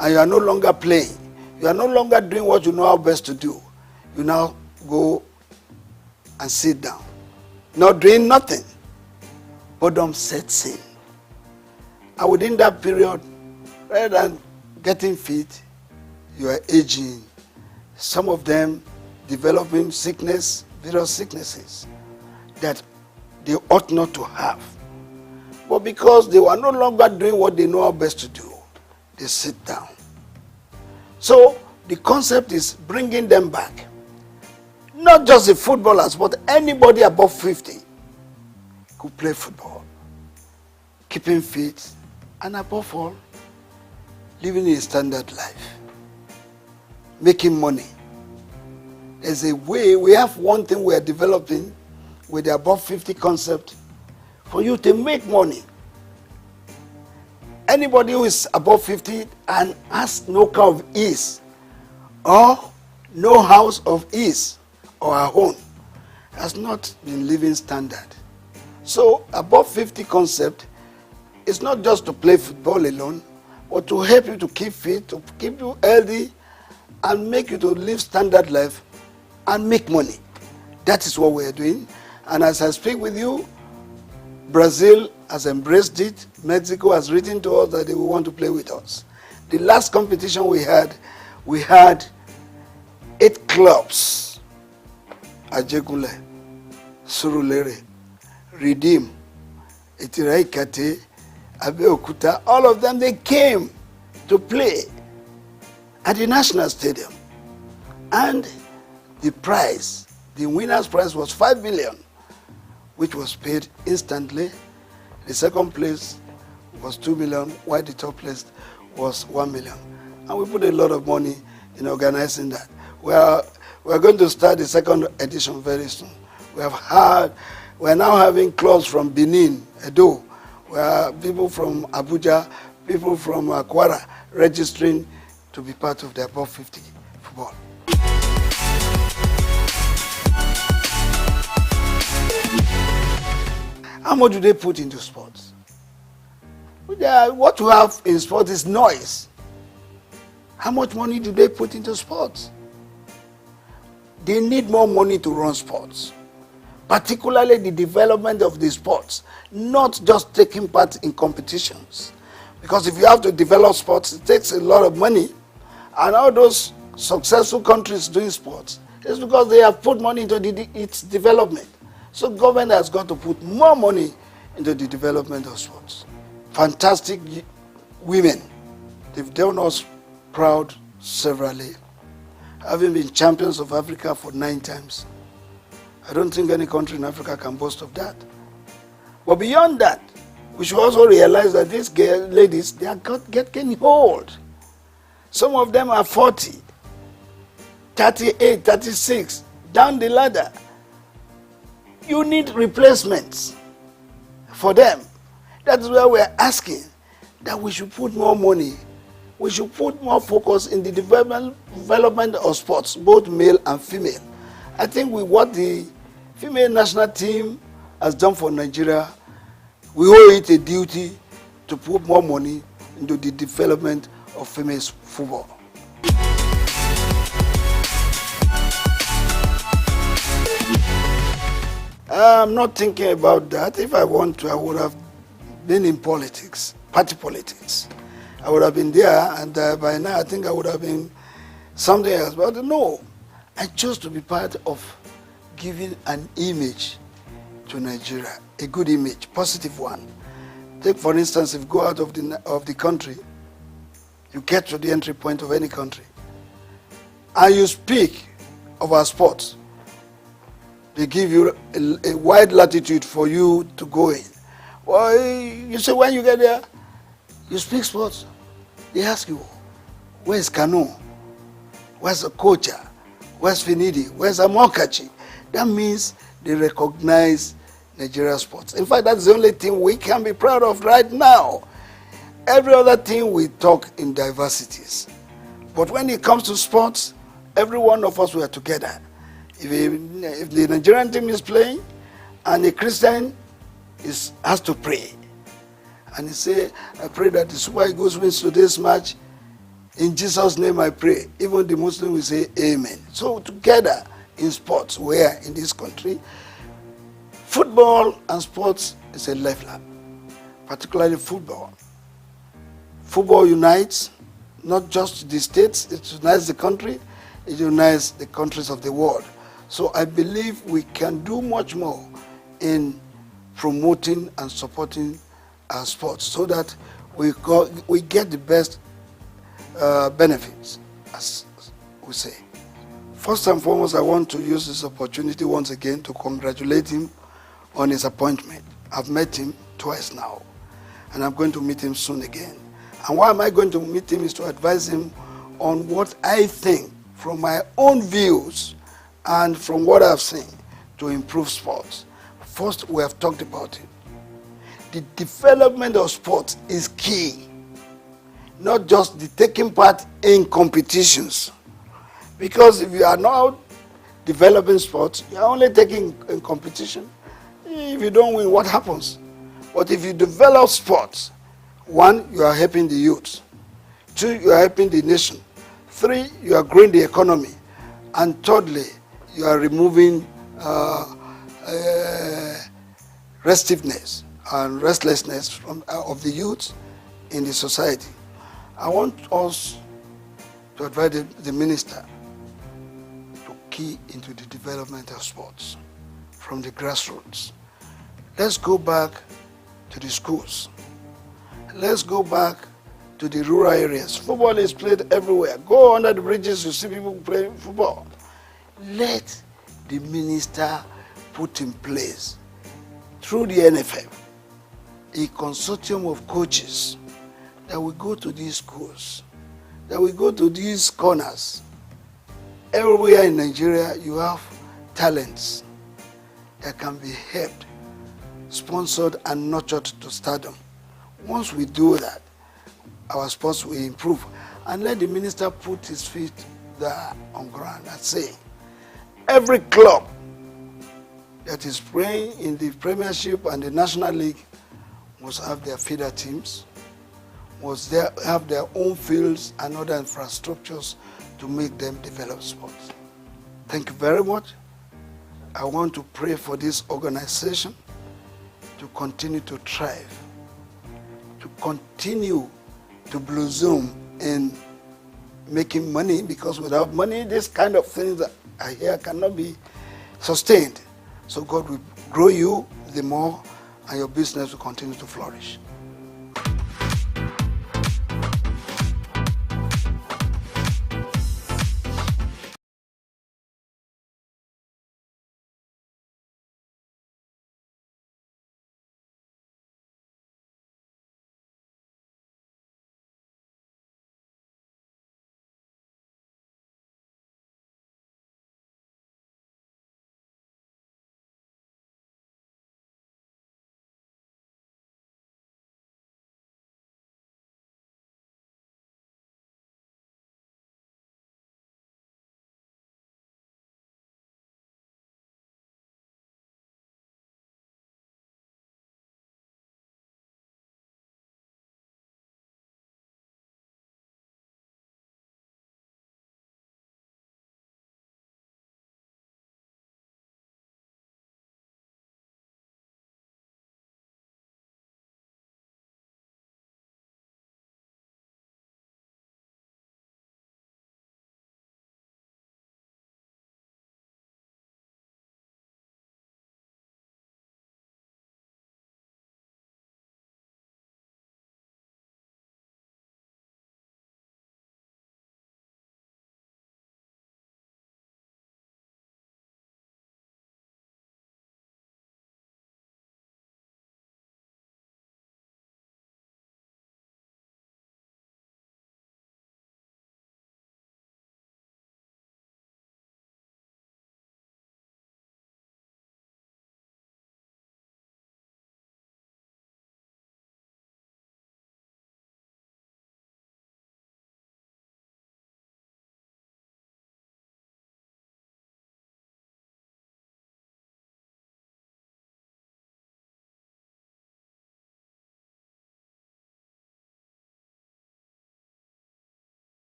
and you are no longer playing, you are no longer doing what you know how best to do, you now go and sit down, not doing nothing. Boredom sets in. And within that period, rather than getting fit, you are aging. Some of them developing sickness, various sicknesses that they ought not to have. But because they were no longer doing what they know how best to do, they sit down. So the concept is bringing them back. Not just the footballers, but anybody above 50 could play football, keeping fit, and above all, living a standard life, making money. There's a way, we have one thing we are developing with the above 50 concept for you to make money. Anybody who is above 50 and has no car of ease or no house of ease or a home has not been living standard. So above 50 concept is not just to play football alone, but to help you to keep fit, to keep you healthy, and make you to live standard life and make money. That is what we are doing. And as I speak with you, Brazil has embraced it. Mexico has written to us that they will want to play with us. The last competition we had 8 clubs. Ajegule, Surulere, Redeem, Itiraikate, Abeokuta, all of them, they came to play at the National Stadium. And the prize, the winner's prize was 5 million, which was paid instantly. The second place was 2 million, while the third place was 1 million. And we put a lot of money in organizing that. We are going to start the second edition very soon. We are now having clubs from Benin, Edo, where people from Abuja, people from Kwara registering to be part of the above 50 football. How much do they put into sports? What you have in sports is noise. How much money do they put into sports? They need more money to run sports, particularly the development of the sports, not just taking part in competitions. Because if you have to develop sports, it takes a lot of money. And all those successful countries doing sports, it's because they have put money into its development. So government has got to put more money into the development of sports. Fantastic women. They've done us proud severally, having been champions of Africa for 9 times. I don't think any country in Africa can boast of that. But beyond that, we should also realize that these ladies, they are getting old. Some of them are 40, 38, 36, down the ladder. You need replacements for them. That is why we are asking that we should put more money. We should put more focus in the development of sports, both male and female. I think with what the female national team has done for Nigeria, we owe it a duty to put more money into the development of female football. I'm not thinking about that. If I want to, I would have been in politics, party politics. I would have been there, and by now I think I would have been something else. But no, I chose to be part of giving an image to Nigeria, a good image, positive one. Take, for instance, if you go out of the country, you get to the entry point of any country, and you speak of our sports. They give you a wide latitude for you to go in. Well, you say when you get there, you speak sports. They ask you, where's Kanu? Where's Okocha? Where's Finidi? Where's Amokachi? That means they recognize Nigeria sports. In fact, that's the only thing we can be proud of right now. Every other thing we talk in diversities. But when it comes to sports, every one of us were together. If the Nigerian team is playing and a Christian has to pray, and he say, I pray that the Super Eagles wins today's match. In Jesus' name I pray. Even the Muslim will say amen. So together in sports, where in this country, football and sports is a leveler, particularly football. Football unites not just the states, it unites the country, it unites the countries of the world. So I believe we can do much more in promoting and supporting our sports so that we get the best benefits, as we say. First and foremost, I want to use this opportunity once again to congratulate him on his appointment. I've met him twice now, and I'm going to meet him soon again. And why am I going to meet him is to advise him on what I think from my own views and from what I've seen to improve sports. First, we have talked about it. The development of sports is key, not just the taking part in competitions. Because if you are not developing sports, you are only taking in competition. If you don't win, what happens? But if you develop sports, one, you are helping the youth. Two, you are helping the nation. Three, you are growing the economy. And thirdly, you are removing restiveness and restlessness of the youth in the society. I want us to advise the minister to key into the development of sports from the grassroots. Let's go back to the schools. Let's go back to the rural areas. Football is played everywhere. Go under the bridges, you see people playing football. Let the minister put in place, through the NFM, a consortium of coaches that will go to these schools, that will go to these corners. Everywhere in Nigeria, you have talents that can be helped, sponsored and nurtured to stardom. Once we do that, our sports will improve. And let the minister put his feet there on ground and say, every club that is playing in the Premiership and the National League must have their feeder teams, must have their own fields and other infrastructures to make them develop sports. Thank you very much. I want to pray for this organization to continue to thrive, to continue to blossom in making money, because without money, this kind of things that I hear cannot be sustained. So God will grow you the more, and your business will continue to flourish.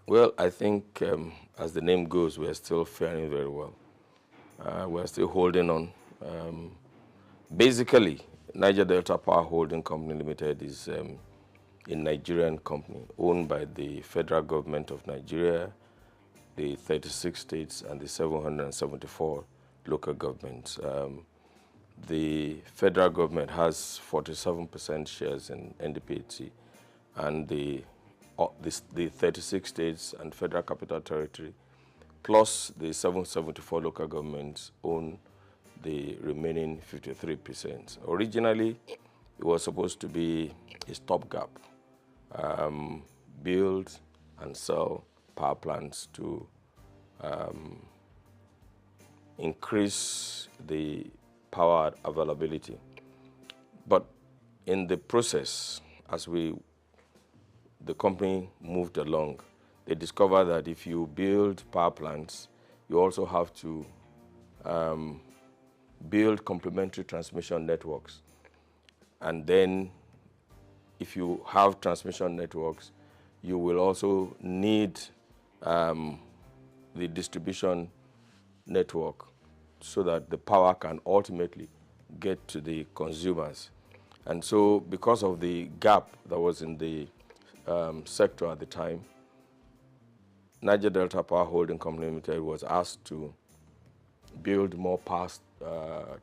Well, I think as the name goes, we're still faring very well. We're still holding on. Basically, Niger Delta Power Holding Company Limited is a Nigerian company owned by the federal government of Nigeria, the 36 states, and the 774 local governments. The federal government has 47% shares in NDPHC, and the 36 states and federal capital territory, plus the 774 local governments, own the remaining 53%. Originally, it was supposed to be a stopgap, build and sell power plants to increase the power availability. But in the process, as the company moved along, they discovered that if you build power plants, you also have to build complementary transmission networks. And then if you have transmission networks, you will also need the distribution network so that the power can ultimately get to the consumers. And so because of the gap that was in the sector at the time, Niger Delta Power Holding Company Limited was asked to build more power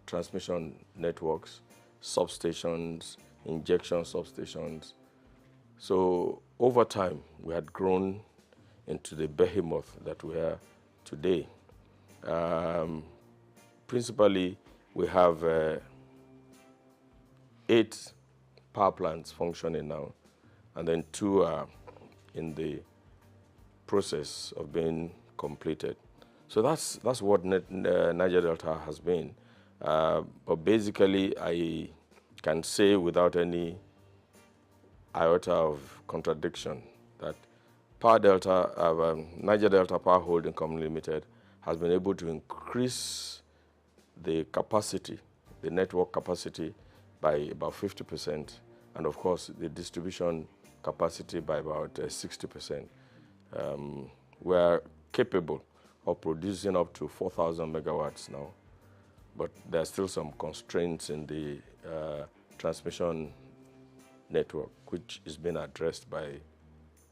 transmission networks, substations, injection substations. So over time, we had grown into the behemoth that we are today. Principally, we have 8 power plants functioning now, and then 2 are in the process of being completed. So that's what Niger Delta has been. But basically, I can say without any iota of contradiction that Niger Delta Power Holding Company Limited has been able to increase the capacity, the network capacity, by about 50%, and of course the distribution capacity by about 60%. We are capable of producing up to 4,000 megawatts now, but there are still some constraints in the transmission network, which is being addressed by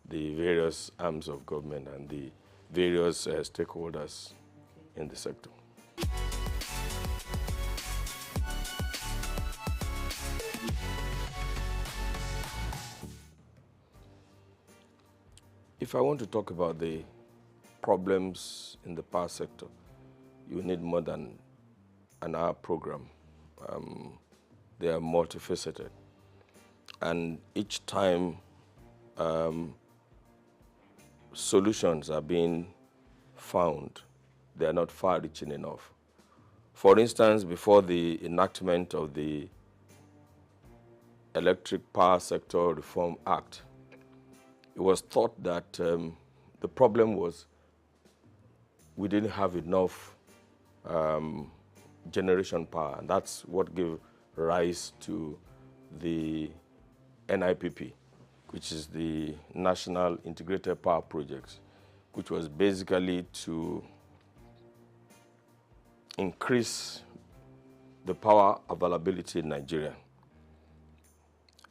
the various arms of government and the various stakeholders in the sector. If I want to talk about the problems in the power sector, you need more than an hour program. They are multifaceted. And each time solutions are being found, they are not far-reaching enough. For instance, before the enactment of the Electric Power Sector Reform Act, it was thought that the problem was we didn't have enough generation power, and that's what gave rise to the NIPP, which is the National Integrated Power Projects, which was basically to increase the power availability in Nigeria.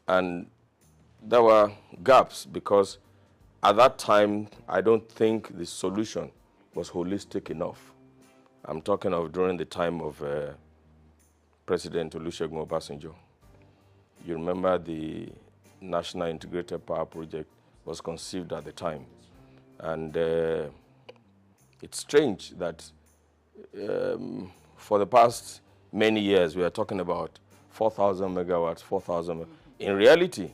And there were gaps because at that time, I don't think the solution was holistic enough. I'm talking of during the time of President Olusegun Obasanjo. You remember the National Integrated Power Project was conceived at the time. And it's strange that for the past many years, we are talking about 4,000 megawatts, 4,000. In reality,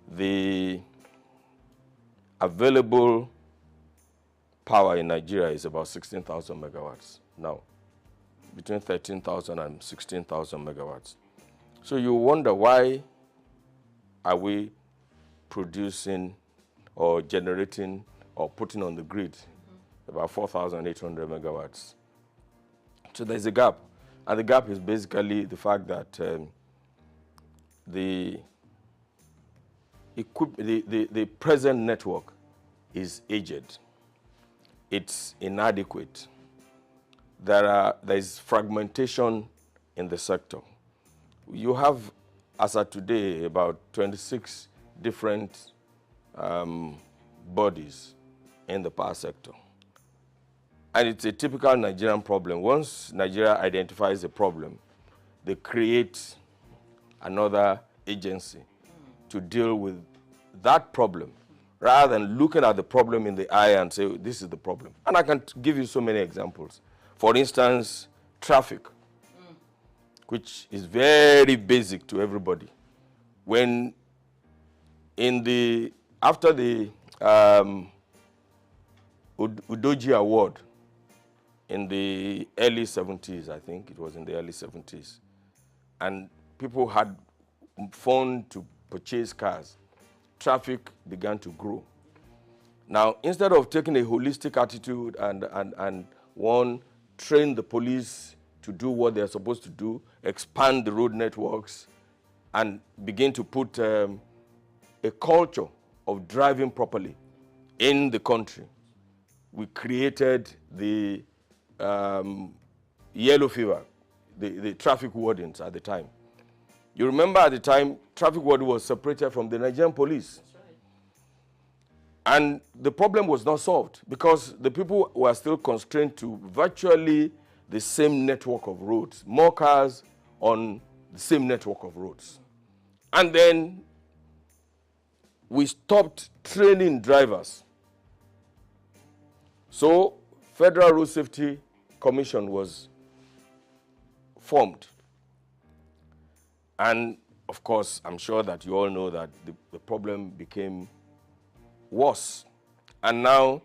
the available power in Nigeria is about 16,000 megawatts now, between 13,000 and 16,000 megawatts. So you wonder, why are we producing or generating or putting on the grid about 4,800 megawatts? So there's a gap. And the gap is basically the fact that the present network is aged. it's inadequate. There is fragmentation in the sector. You have, as of today, about 26 different bodies in the power sector. And it's a typical Nigerian problem. Once Nigeria identifies a problem, they create another agency to deal with that problem, rather than looking at the problem in the eye and say, this is the problem. And I can give you so many examples. For instance, traffic, which is very basic to everybody. When after the Udoji Award in the early 70s, I think it was in the early 70s, and people had funds to purchase cars, traffic began to grow. Now, instead of taking a holistic attitude and train the police to do what they're supposed to do, expand the road networks, and begin to put a culture of driving properly in the country, we created the yellow fever, the traffic wardens at the time. You remember at the time, traffic warden was separated from the Nigerian police. That's right. And the problem was not solved because the people were still constrained to virtually the same network of roads, more cars on the same network of roads. And then we stopped training drivers. So Federal Road Safety Commission was formed. And of course, I'm sure that you all know that the problem became worse. And now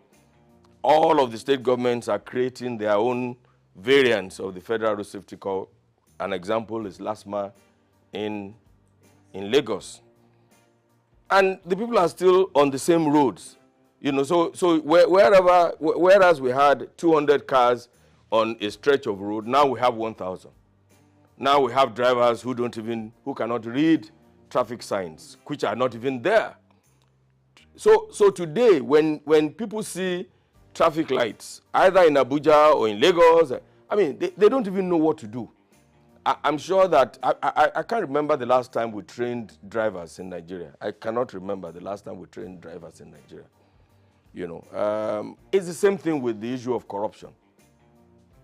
all of the state governments are creating their own variants of the Federal Road Safety Code. An example is LASMA in Lagos. And the people are still on the same roads. You know, so whereas we had 200 cars on a stretch of road, now we have 1,000. Now we have drivers who cannot read traffic signs, which are not even there. So today, when people see traffic lights, either in Abuja or in Lagos, I mean, they don't even know what to do. I'm sure that, I can't remember the last time we trained drivers in Nigeria. I cannot remember the last time we trained drivers in Nigeria. You know, it's the same thing with the issue of corruption.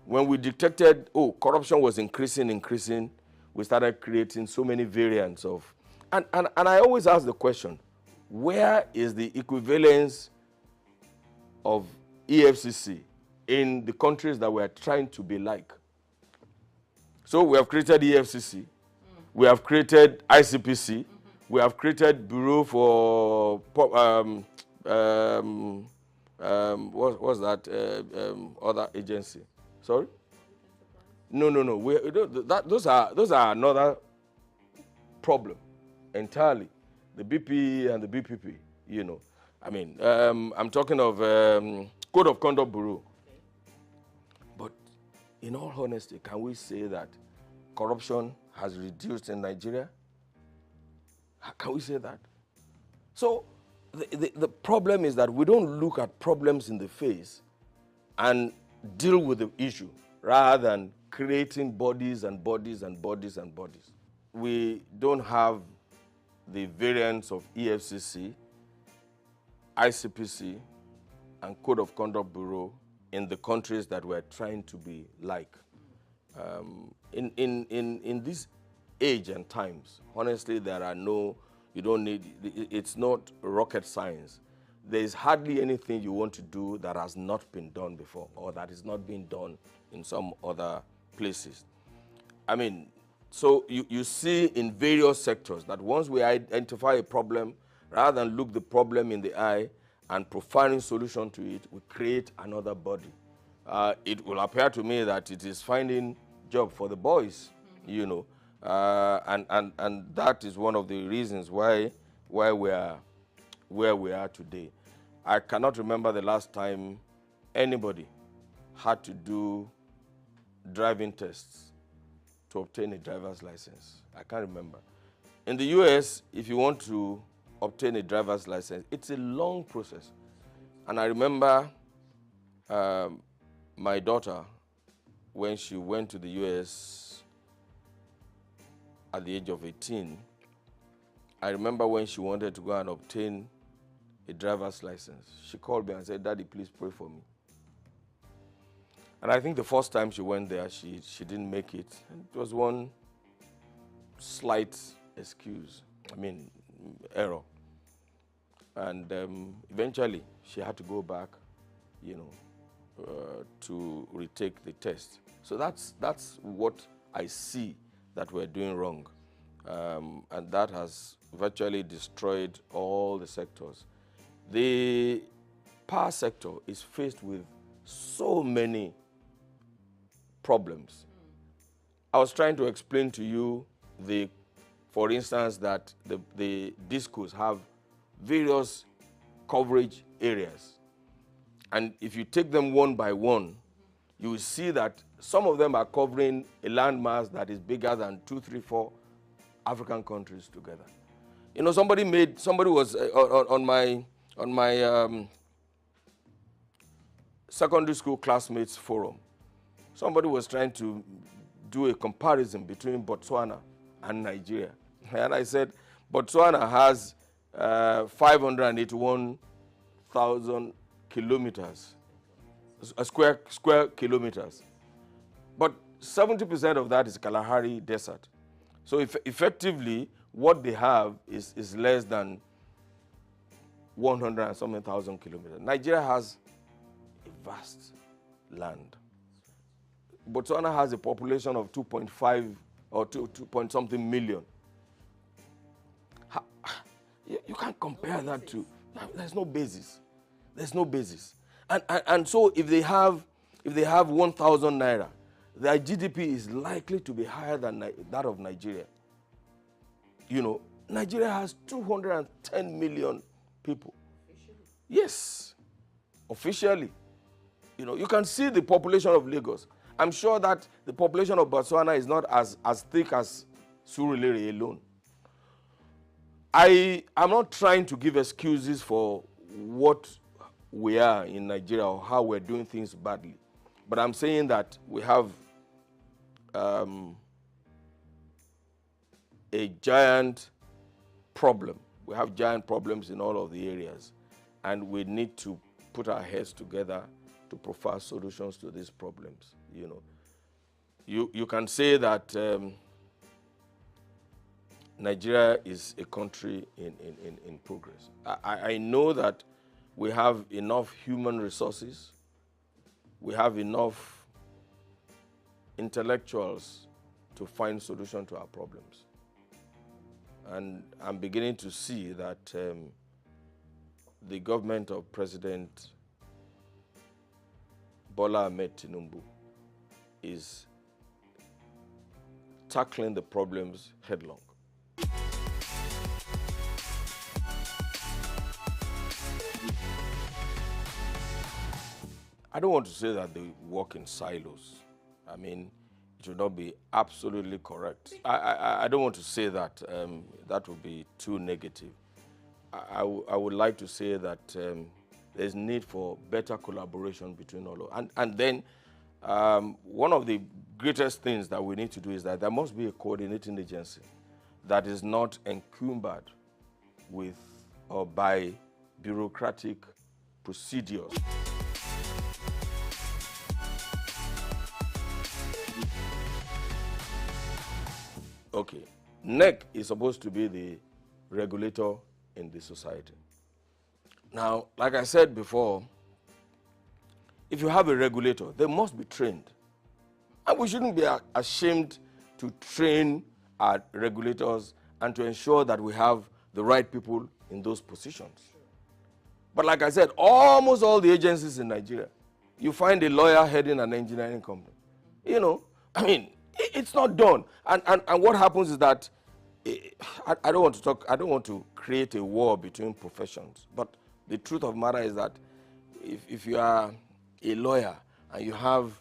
When we detected, corruption was increasing, we started creating so many variants of, and I always ask the question, where is the equivalence of EFCC in the countries that we're trying to be like? So we have created EFCC, we have created ICPC, we have created Bureau for, what's that other agency? Sorry? No. Those are another problem entirely. The BP and the BPP, you know. I mean, I'm talking of Code of Conduct Bureau. But in all honesty, can we say that corruption has reduced in Nigeria? Can we say that? So the problem is that we don't look at problems in the face and deal with the issue rather than creating bodies and bodies and bodies and bodies. We don't have the variants of EFCC, ICPC, and Code of Conduct Bureau in the countries that we're trying to be like. In this age and times, honestly, it's not rocket science. There is hardly anything you want to do that has not been done before or that is not being done in some other places. I mean, so you see in various sectors that once we identify a problem, rather than look the problem in the eye and providing solution to it, we create another body. It will appear to me that it is finding job for the boys, you know, and that is one of the reasons why we are where we are today. I cannot remember the last time anybody had to do driving tests to obtain a driver's license. I can't remember. In the US, if you want to obtain a driver's license, it's a long process. And I remember My daughter, when she went to the US at the age of 18, I remember when she wanted to go and obtain a driver's license, she called me and said, "Daddy, please pray for me." And I think the first time she went there, she didn't make it. And it was one slight error. And eventually, she had to go back, to retake the test. So that's what I see that we're doing wrong. And that has virtually destroyed all the sectors. The power sector is faced with so many problems. I was trying to explain to you, for instance, that the discos have various coverage areas. And if you take them one by one, you will see that some of them are covering a landmass that is bigger than 2, 3, 4 African countries together. Somebody was on my secondary school classmates forum. Somebody was trying to do a comparison between Botswana and Nigeria. And I said, Botswana has 581,000 kilometers, square kilometers. But 70% of that is Kalahari Desert. So effectively, what they have is less than 100 and something thousand kilometers. Nigeria has a vast land. Botswana has a population of 2.5 or 2 point something million. You can't compare that to. There's no basis. There's no basis. And so if they have 1,000 naira, their GDP is likely to be higher than that of Nigeria. Nigeria has 210 million people. Officially? Yes, officially. You can see the population of Lagos. I'm sure that the population of Botswana is not as thick as Surulere alone. I am not trying to give excuses for what we are in Nigeria or how we're doing things badly. But I'm saying that we have a giant problem. We have giant problems in all of the areas. And we need to put our heads together to provide solutions to these problems. You can say that Nigeria is a country in progress. I know that we have enough human resources. We have enough intellectuals to find solution to our problems. And I'm beginning to see that the government of President Bola Ahmed Tinubu is tackling the problems headlong. I don't want to say that they work in silos. It would not be absolutely correct. I don't want to say that. That would be too negative. I would like to say that there's need for better collaboration between all of them. And then one of the greatest things that we need to do is that there must be a coordinating agency that is not encumbered with or by bureaucratic procedures. Okay, NEC is supposed to be the regulator in the society. Now, like I said before, if you have a regulator, they must be trained. And we shouldn't be ashamed to train our regulators and to ensure that we have the right people in those positions. But like I said, almost all the agencies in Nigeria, you find a lawyer heading an engineering company. It's not done. And what happens is that I don't want to create a war between professions. But the truth of the matter is that if you are a lawyer and you have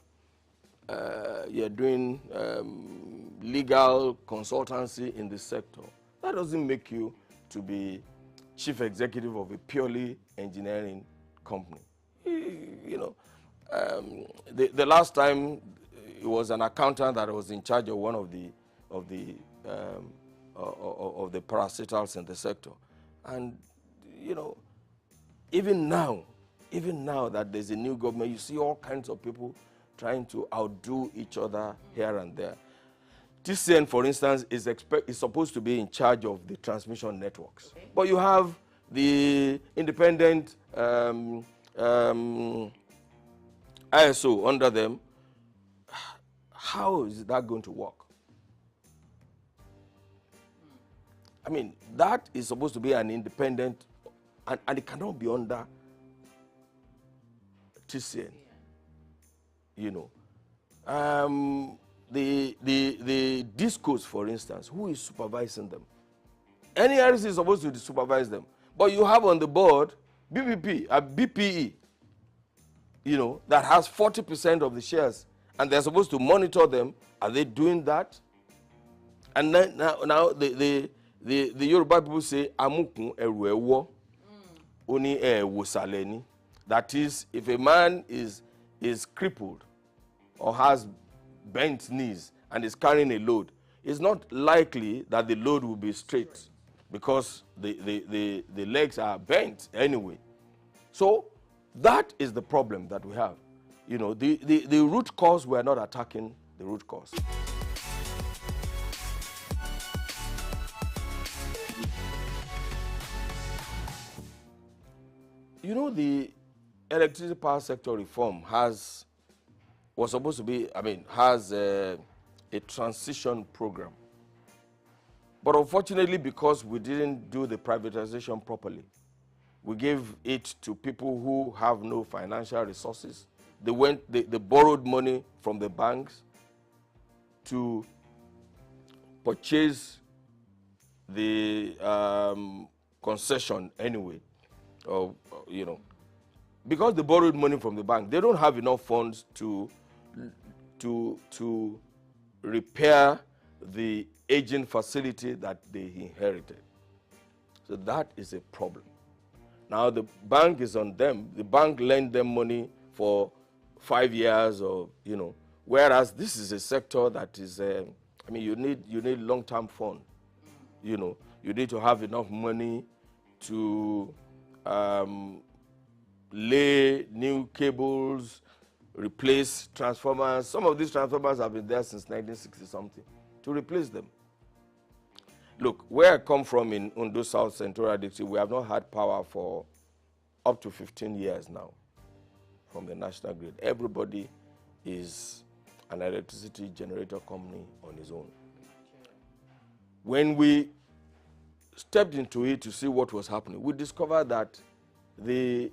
you're doing legal consultancy in the sector, that doesn't make you to be chief executive of a purely engineering company. the last time it was an accountant that was in charge of one of the parastatals in the sector, and you know, even now that there's a new government, you see all kinds of people trying to outdo each other here and there. TCN, for instance, is supposed to be in charge of the transmission networks, okay, but you have the independent ISO under them. How is that going to work? I mean, that is supposed to be an independent, and it cannot be under TCN. You know, the discos, for instance, who is supervising them? NERC is supposed to supervise them, but you have on the board BPE, you know, that has 40% of the shares, and they're supposed to monitor them. Are they doing that? And then, now the Yoruba people say amukun eru ewo oni wosaleni. That is, if a man is crippled or has bent knees and is carrying a load, it's not likely that the load will be straight because the legs are bent anyway. So that is the problem that we have. You know, the root cause, we are not attacking the root cause. You know, the electricity power sector reform has a transition program. But unfortunately, because we didn't do the privatization properly, we gave it to people who have no financial resources. They borrowed money from the banks to purchase the concession anyway. You know, because they borrowed money from the bank, they don't have enough funds to repair the aging facility that they inherited. So that is a problem. Now the bank is on them. The bank lent them money for 5 years, or you know, whereas this is a sector that is, I mean, you need long-term fund. You know, you need to have enough money to lay new cables, replace transformers. Some of these transformers have been there since 1960 something, to replace them. Look, where I come from in Ondo South Central District, we have not had power for up to 15 years now from the national grid. Everybody is an electricity generator company on his own. When we stepped into it to see what was happening, we discovered that the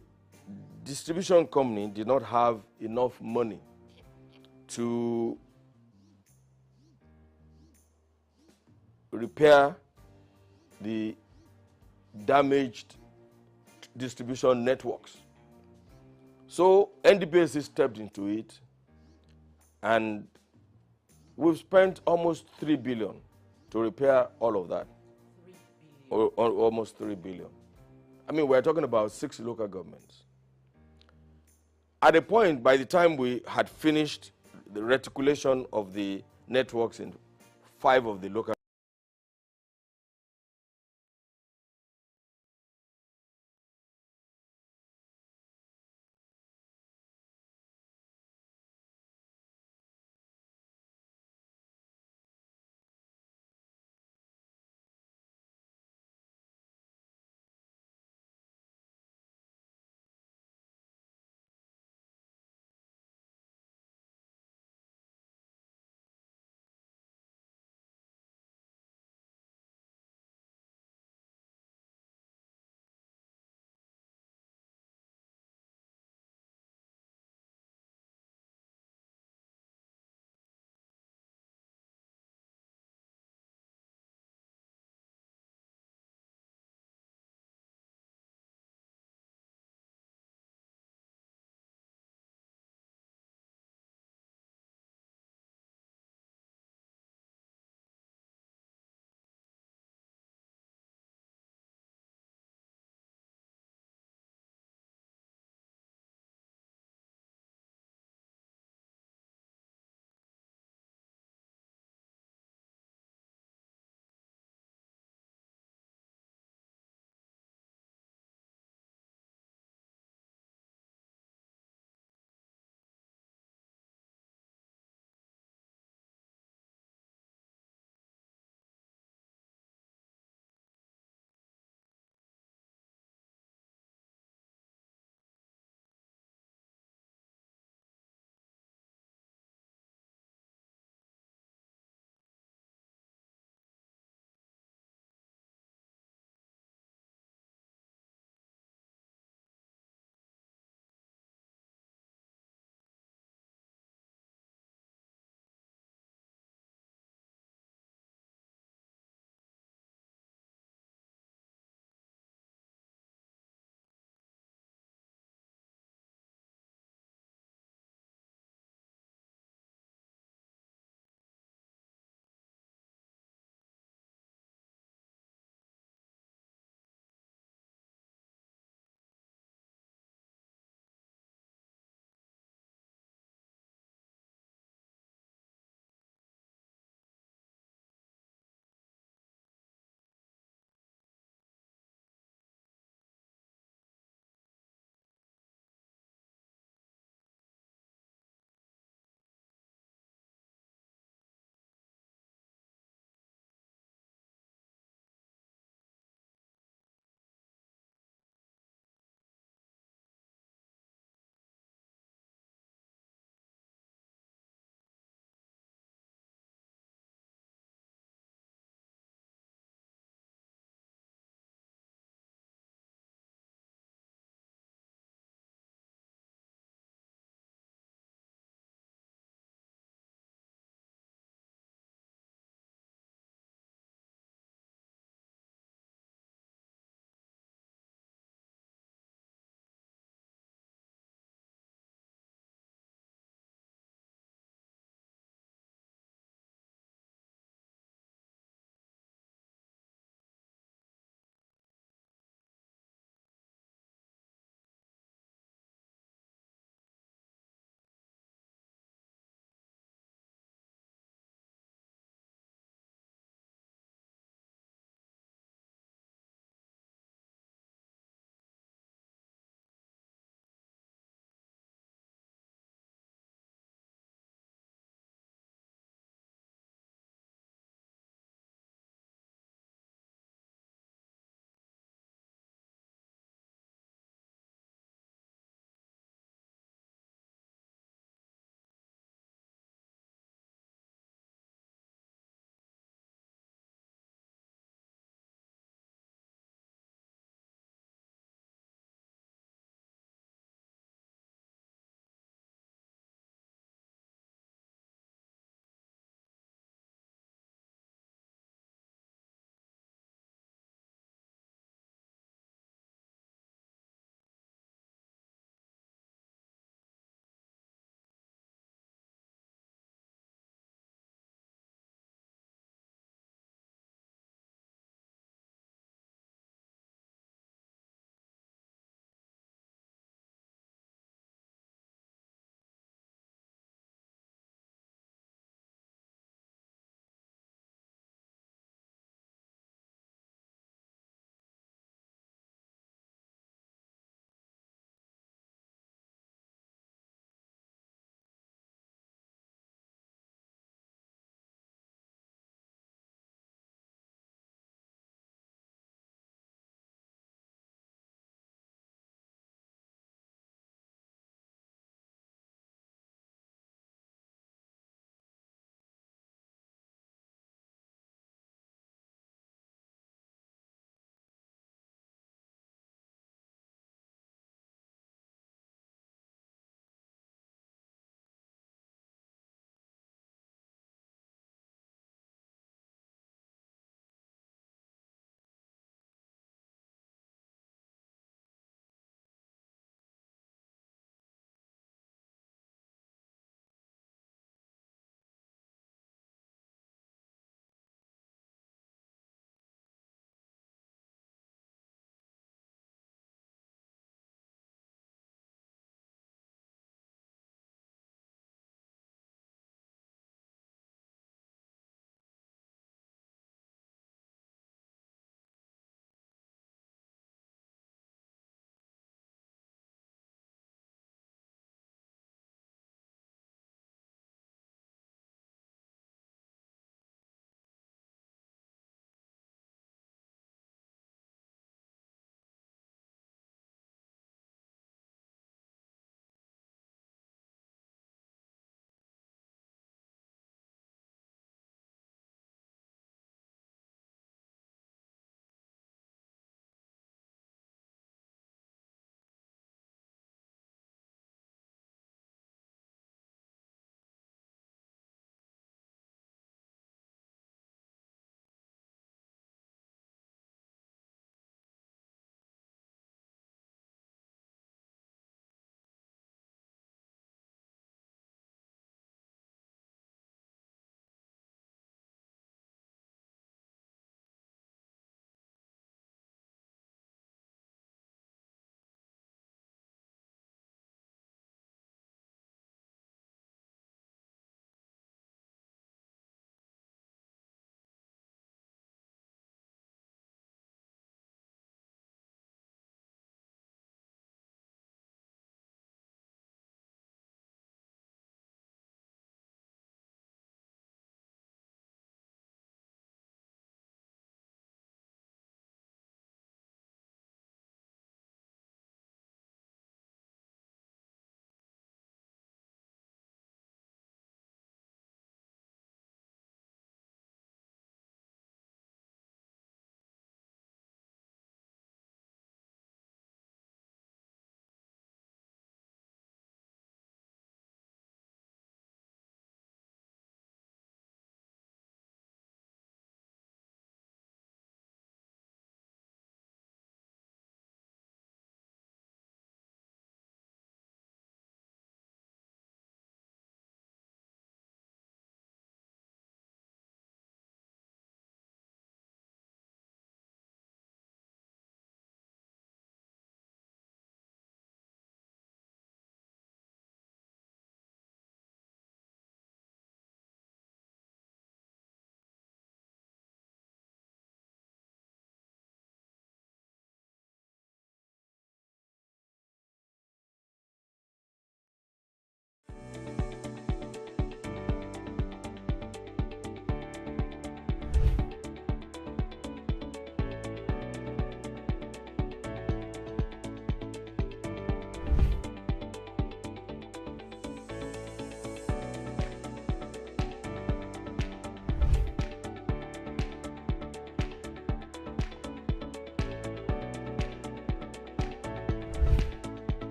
distribution company did not have enough money to repair the damaged distribution networks. So NDPC stepped into it, and we've spent almost 3 billion to repair all of that. 3 billion. Or almost 3 billion. I mean, we're talking about 6 local governments. At a point, by the time we had finished the reticulation of the networks in 5 of the local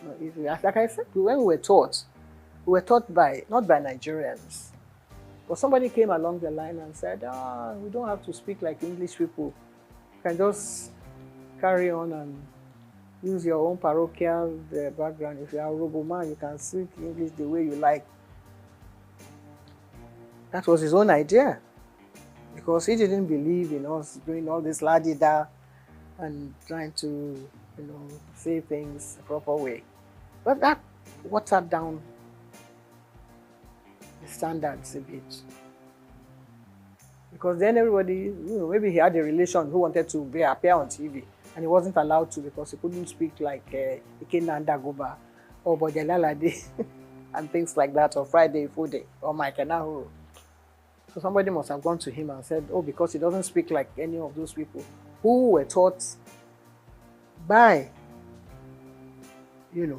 Not easy. As like I said, when we were taught by not by Nigerians. But somebody came along the line and said, we don't have to speak like English people. You can just carry on and use your own parochial background. If you are a Robo man, you can speak English the way you like. That was his own idea. Because he didn't believe in us doing all this la-di-da and trying to, say things the proper way. But that watered down the standards a bit. Because then everybody, maybe he had a relation who wanted to appear on TV and he wasn't allowed to because he couldn't speak like Ikena Ndagoba or Bojalalade and things like that, or Friday Fude or Mike Nahuru. So somebody must have gone to him and said, because he doesn't speak like any of those people who were taught by,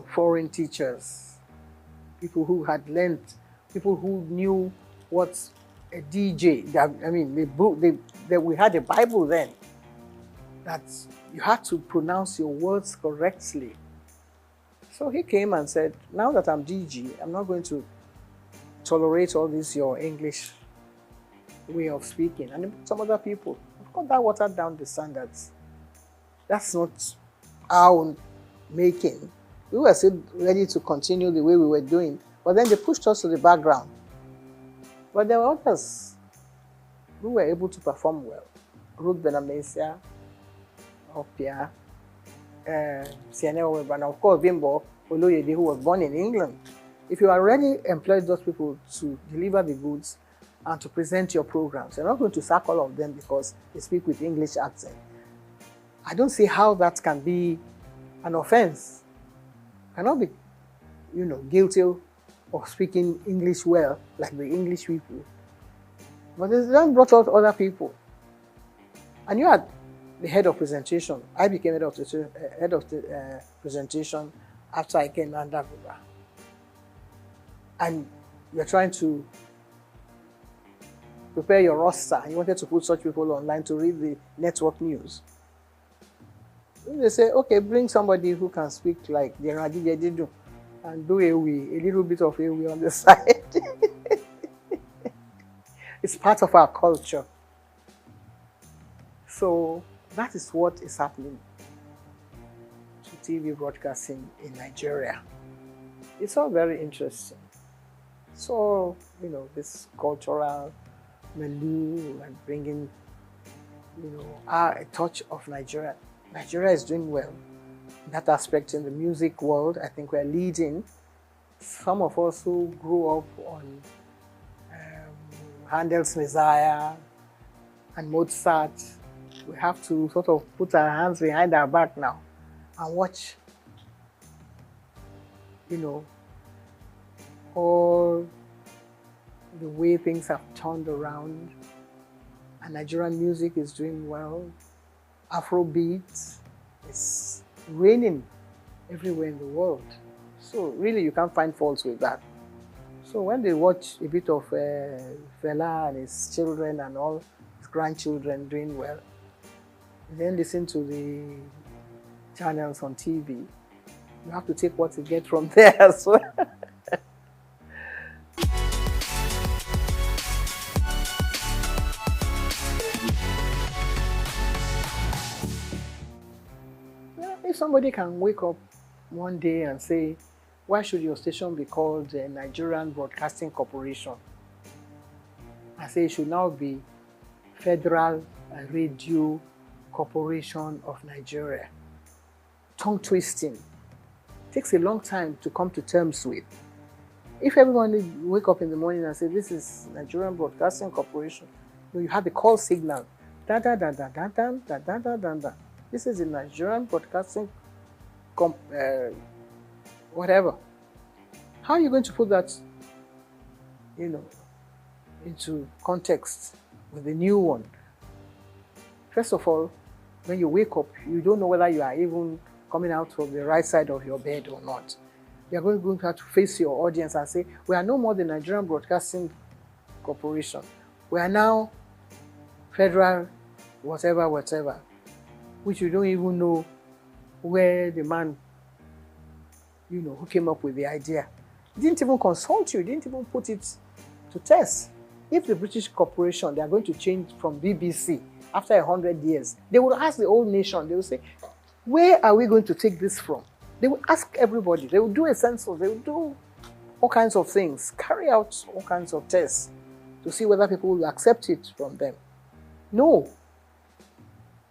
foreign teachers, people who had learned, people who knew what a DJ, we had a Bible then, that you had to pronounce your words correctly. So he came and said, now that I'm DG, I'm not going to tolerate all this, your English way of speaking. And some other people, of course, that watered down the standards. That's not our making. We were still ready to continue the way we were doing, but then they pushed us to the background. But there were others who were able to perform well. Ruth Benamesia, Opia, Siene and of course Bimbo Oloyede, who was born in England. If you already employed those people to deliver the goods and to present your programs, you're not going to sack all of them because they speak with English accent. I don't see how that can be an offense. Cannot be, guilty of speaking English well, like the English people. But they then brought out other people. And you had the head of presentation. I became head of the presentation after I came under Guba. And you're trying to prepare your roster. You wanted to put such people online to read the network news. They say, okay, bring somebody who can speak like the Radidididu and do a little bit of Ewe on the side. It's part of our culture. So that is what is happening to TV broadcasting in Nigeria. It's all very interesting. So, this cultural milieu and bringing, a touch of Nigeria. Nigeria is doing well. In that aspect, in the music world, I think we're leading. Some of us who grew up on Handel's Messiah and Mozart, we have to sort of put our hands behind our back now and watch, all the way things have turned around. And Nigerian music is doing well. Afrobeat is reigning everywhere in the world. So really you can't find faults with that. So when they watch a bit of Fela and his children and all his grandchildren doing well, then listen to the channels on TV, you have to take what you get from there as well. If somebody can wake up one day and say, why should your station be called the Nigerian Broadcasting Corporation? I say it should now be Federal Radio Corporation of Nigeria. Tongue twisting. It takes a long time to come to terms with. If everyone wake up in the morning and say, this is Nigerian Broadcasting Corporation, you have the call signal. Da da da da da da da da da da da. This is the Nigerian Broadcasting whatever. How are you going to put that, into context with the new one? First of all, when you wake up, you don't know whether you are even coming out from the right side of your bed or not. You are going to have to face your audience and say, we are no more the Nigerian Broadcasting Corporation. We are now Federal whatever, which you don't even know where the man who came up with the idea. Didn't even consult you, didn't even put it to test. If the British corporation, they are going to change from BBC after 100 years, they would ask the whole nation, they would say, where are we going to take this from? They would ask everybody, they would do a census, they would do all kinds of things, carry out all kinds of tests to see whether people will accept it from them. No.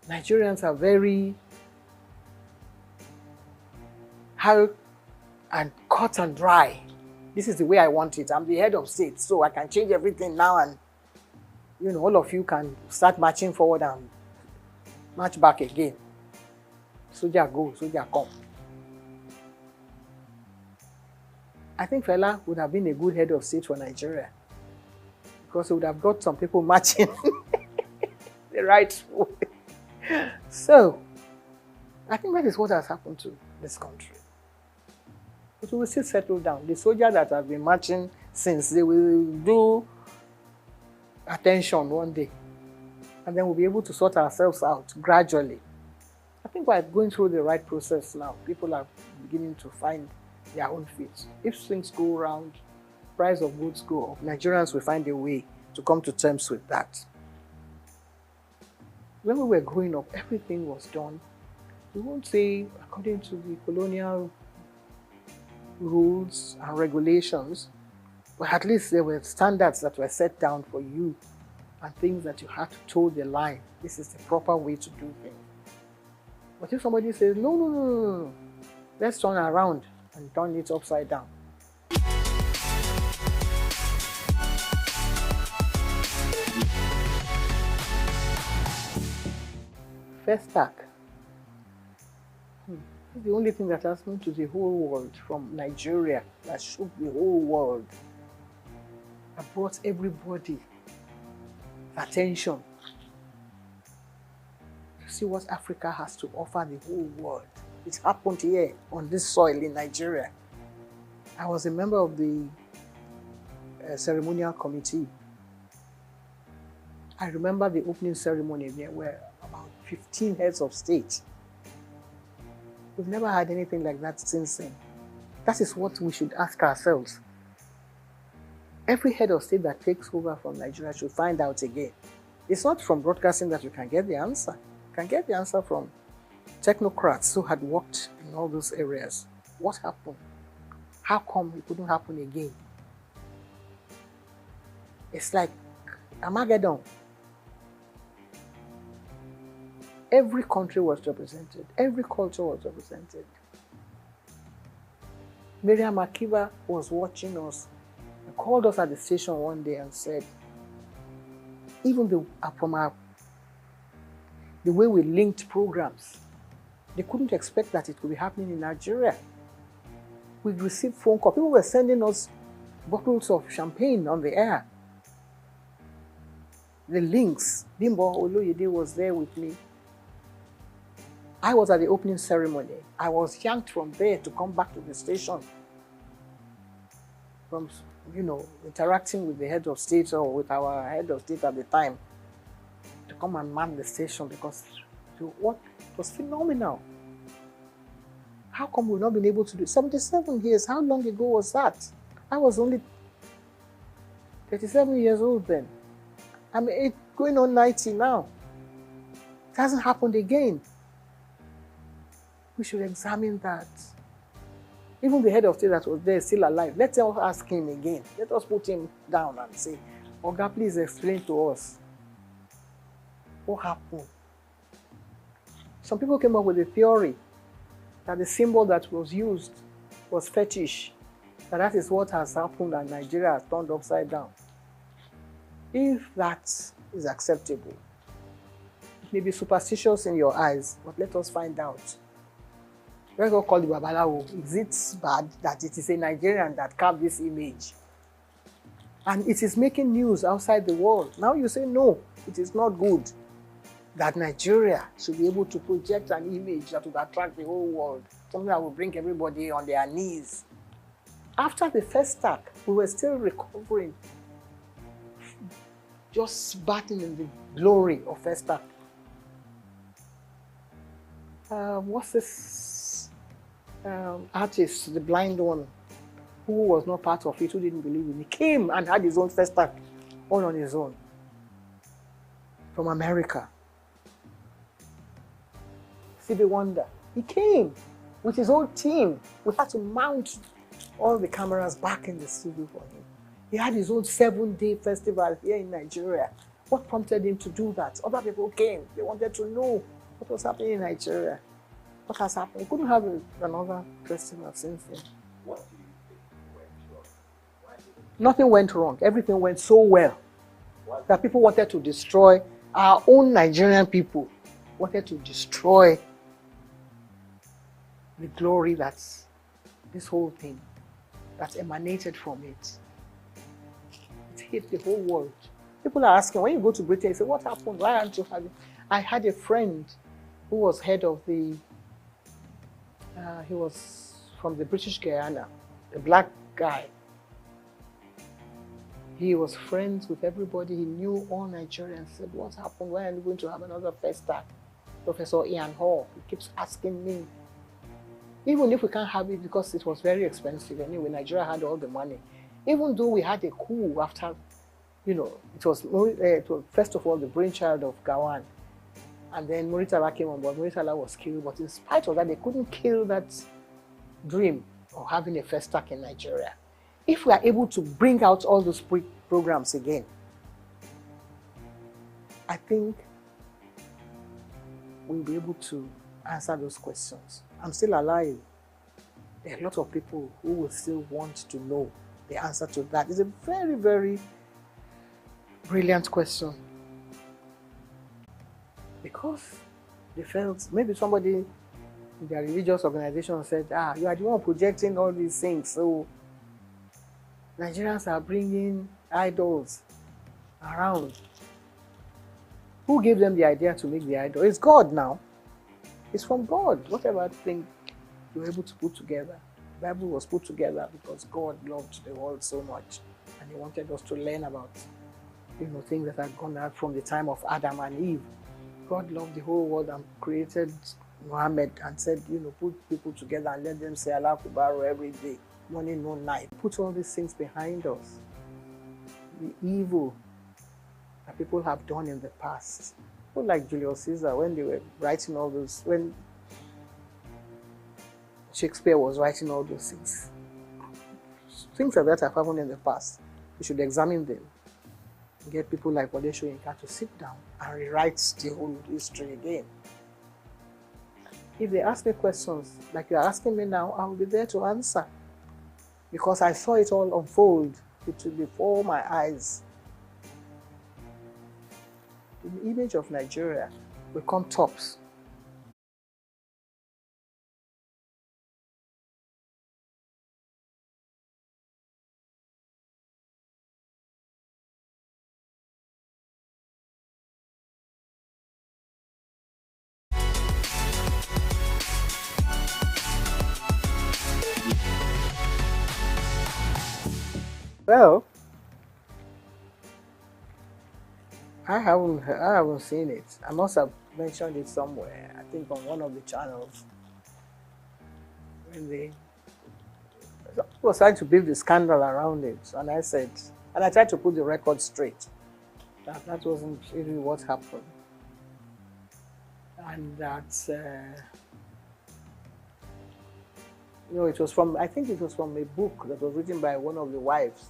Nigerians are very hard and cut and dry. This is the way I want it. I'm the head of state, so I can change everything now, and all of you can start marching forward and march back again. Soldier go, soldier come. I think Fela would have been a good head of state for Nigeria, because he would have got some people marching the right way. So, I think that is what has happened to this country. But we will still settle down. The soldiers that have been marching since, they will do attention one day. And then we'll be able to sort ourselves out gradually. I think we're going through the right process now. People are beginning to find their own feet. If things go around, price of goods go up, Nigerians will find a way to come to terms with that. When we were growing up, everything was done. We won't say according to the colonial rules and regulations, but at least there were standards that were set down for you and things that you had to toe the line. This is the proper way to do things. But if somebody says, no, let's turn around and turn it upside down. First stack. It's the only thing that has moved to the whole world from Nigeria, that shook the whole world, that brought everybody attention to see what Africa has to offer the whole world. It happened here on this soil in Nigeria. I was a member of the ceremonial committee. I remember the opening ceremony. There were about 15 heads of state. We've never had anything like that since then. That is what we should ask ourselves. Every head of state that takes over from Nigeria should find out again. It's not from broadcasting that you can get the answer. You can get the answer from technocrats who had worked in all those areas. What happened? How come it couldn't happen again? It's like Armageddon. Every country was represented. Every culture was represented. Miriam Akiva was watching us and called us at the station one day and said, even from the way we linked programs, they couldn't expect that it could be happening in Nigeria. We received phone calls. People were sending us bottles of champagne on the air. The links. Bimbo Oloyede was there with me. I was at the opening ceremony. I was yanked from there to come back to the station. From, interacting with the head of state or with our head of state at the time, to come and man the station, because it was phenomenal. How come we've not been able to do it? 77 years, how long ago was that? I was only 37 years old then. I'm going on 90 now. It hasn't happened again. We should examine that. Even the head of state that was there, still alive, let us ask him again. Let us put him down and say, Oga, please explain to us what happened. Some people came up with a theory that the symbol that was used was fetish, that is what has happened and Nigeria has turned upside down. If that is acceptable, it may be superstitious in your eyes, but let us find out. Let's not call the Babalawo. Is it bad that it is a Nigerian that carved this image? And it is making news outside the world. Now you say, no, it is not good that Nigeria should be able to project an image that would attract the whole world, something that will bring everybody on their knees. After the first attack, we were still recovering, just bathing in the glory of first attack. What's this? artist, the blind one, who was not part of it, who didn't believe in it, came and had his own festival all on his own from America. Stevie Wonder, he came with his whole team. We had to mount all the cameras back in the studio for him. He had his own 7-day festival here in Nigeria. What prompted him to do that? Other people came. They wanted to know what was happening in Nigeria. What has happened? We couldn't have another festival since then. What do you think went wrong? Nothing went wrong. Everything went so well that people wanted to destroy our own Nigerian people. Wanted to destroy the glory that's this whole thing that emanated from it. It hit the whole world. People are asking, when you go to Britain, you say, what happened? Why aren't you having? I had a friend who was head of the, he was from the British Guyana, a black guy. He was friends with everybody. He knew all Nigerians. Said, what happened? Why are you going to have another festa? Professor Ian Hall, he keeps asking me. Even if we can't have it because it was very expensive. Anyway, Nigeria had all the money. Even though we had a coup after, you know, it was first of all the brainchild of Gawan. And then Muritala came on board. Muritala was killed. But in spite of that, they couldn't kill that dream of having a festac in Nigeria. If we are able to bring out all those programs again, I think we'll be able to answer those questions. I'm still alive. There are a lot of people who will still want to know the answer to that. It's a very, very brilliant question. Because they felt, maybe somebody in their religious organization said, you are the one projecting all these things, so Nigerians are bringing idols around. Who gave them the idea to make the idol? It's God now. It's from God. Whatever thing you were able to put together. The Bible was put together because God loved the world so much, and He wanted us to learn about, things that had gone out from the time of Adam and Eve. God loved the whole world and created Muhammad and said, put people together and let them say Allah Akbar every day, morning, noon, night. Put all these things behind us. The evil that people have done in the past. People like Julius Caesar, when they were writing all those, when Shakespeare was writing all those things. Things like that have happened in the past. We should examine them. Get people like Wole Soyinka to sit down and rewrite the whole history again. If they ask me questions like you're asking me now, I will be there to answer. Because I saw it all unfold before my eyes. The image of Nigeria will come tops. Well, I haven't seen it. I must have mentioned it somewhere. I think on one of the channels. When they was trying to build the scandal around it, and I said, and I tried to put the record straight. That wasn't really what happened, and that it was from. I think it was from a book that was written by one of the wives.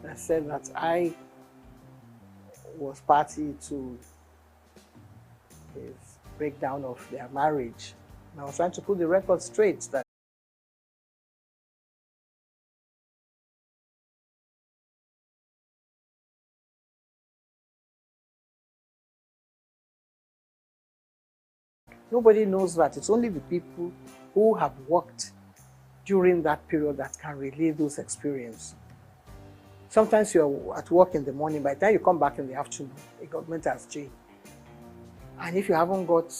That said that I was party to his breakdown of their marriage. And I was trying to put the record straight that nobody knows that. It's only the people who have worked during that period that can relate those experiences. Sometimes you're at work in the morning, by the time you come back in the afternoon, the government has changed. And if you haven't got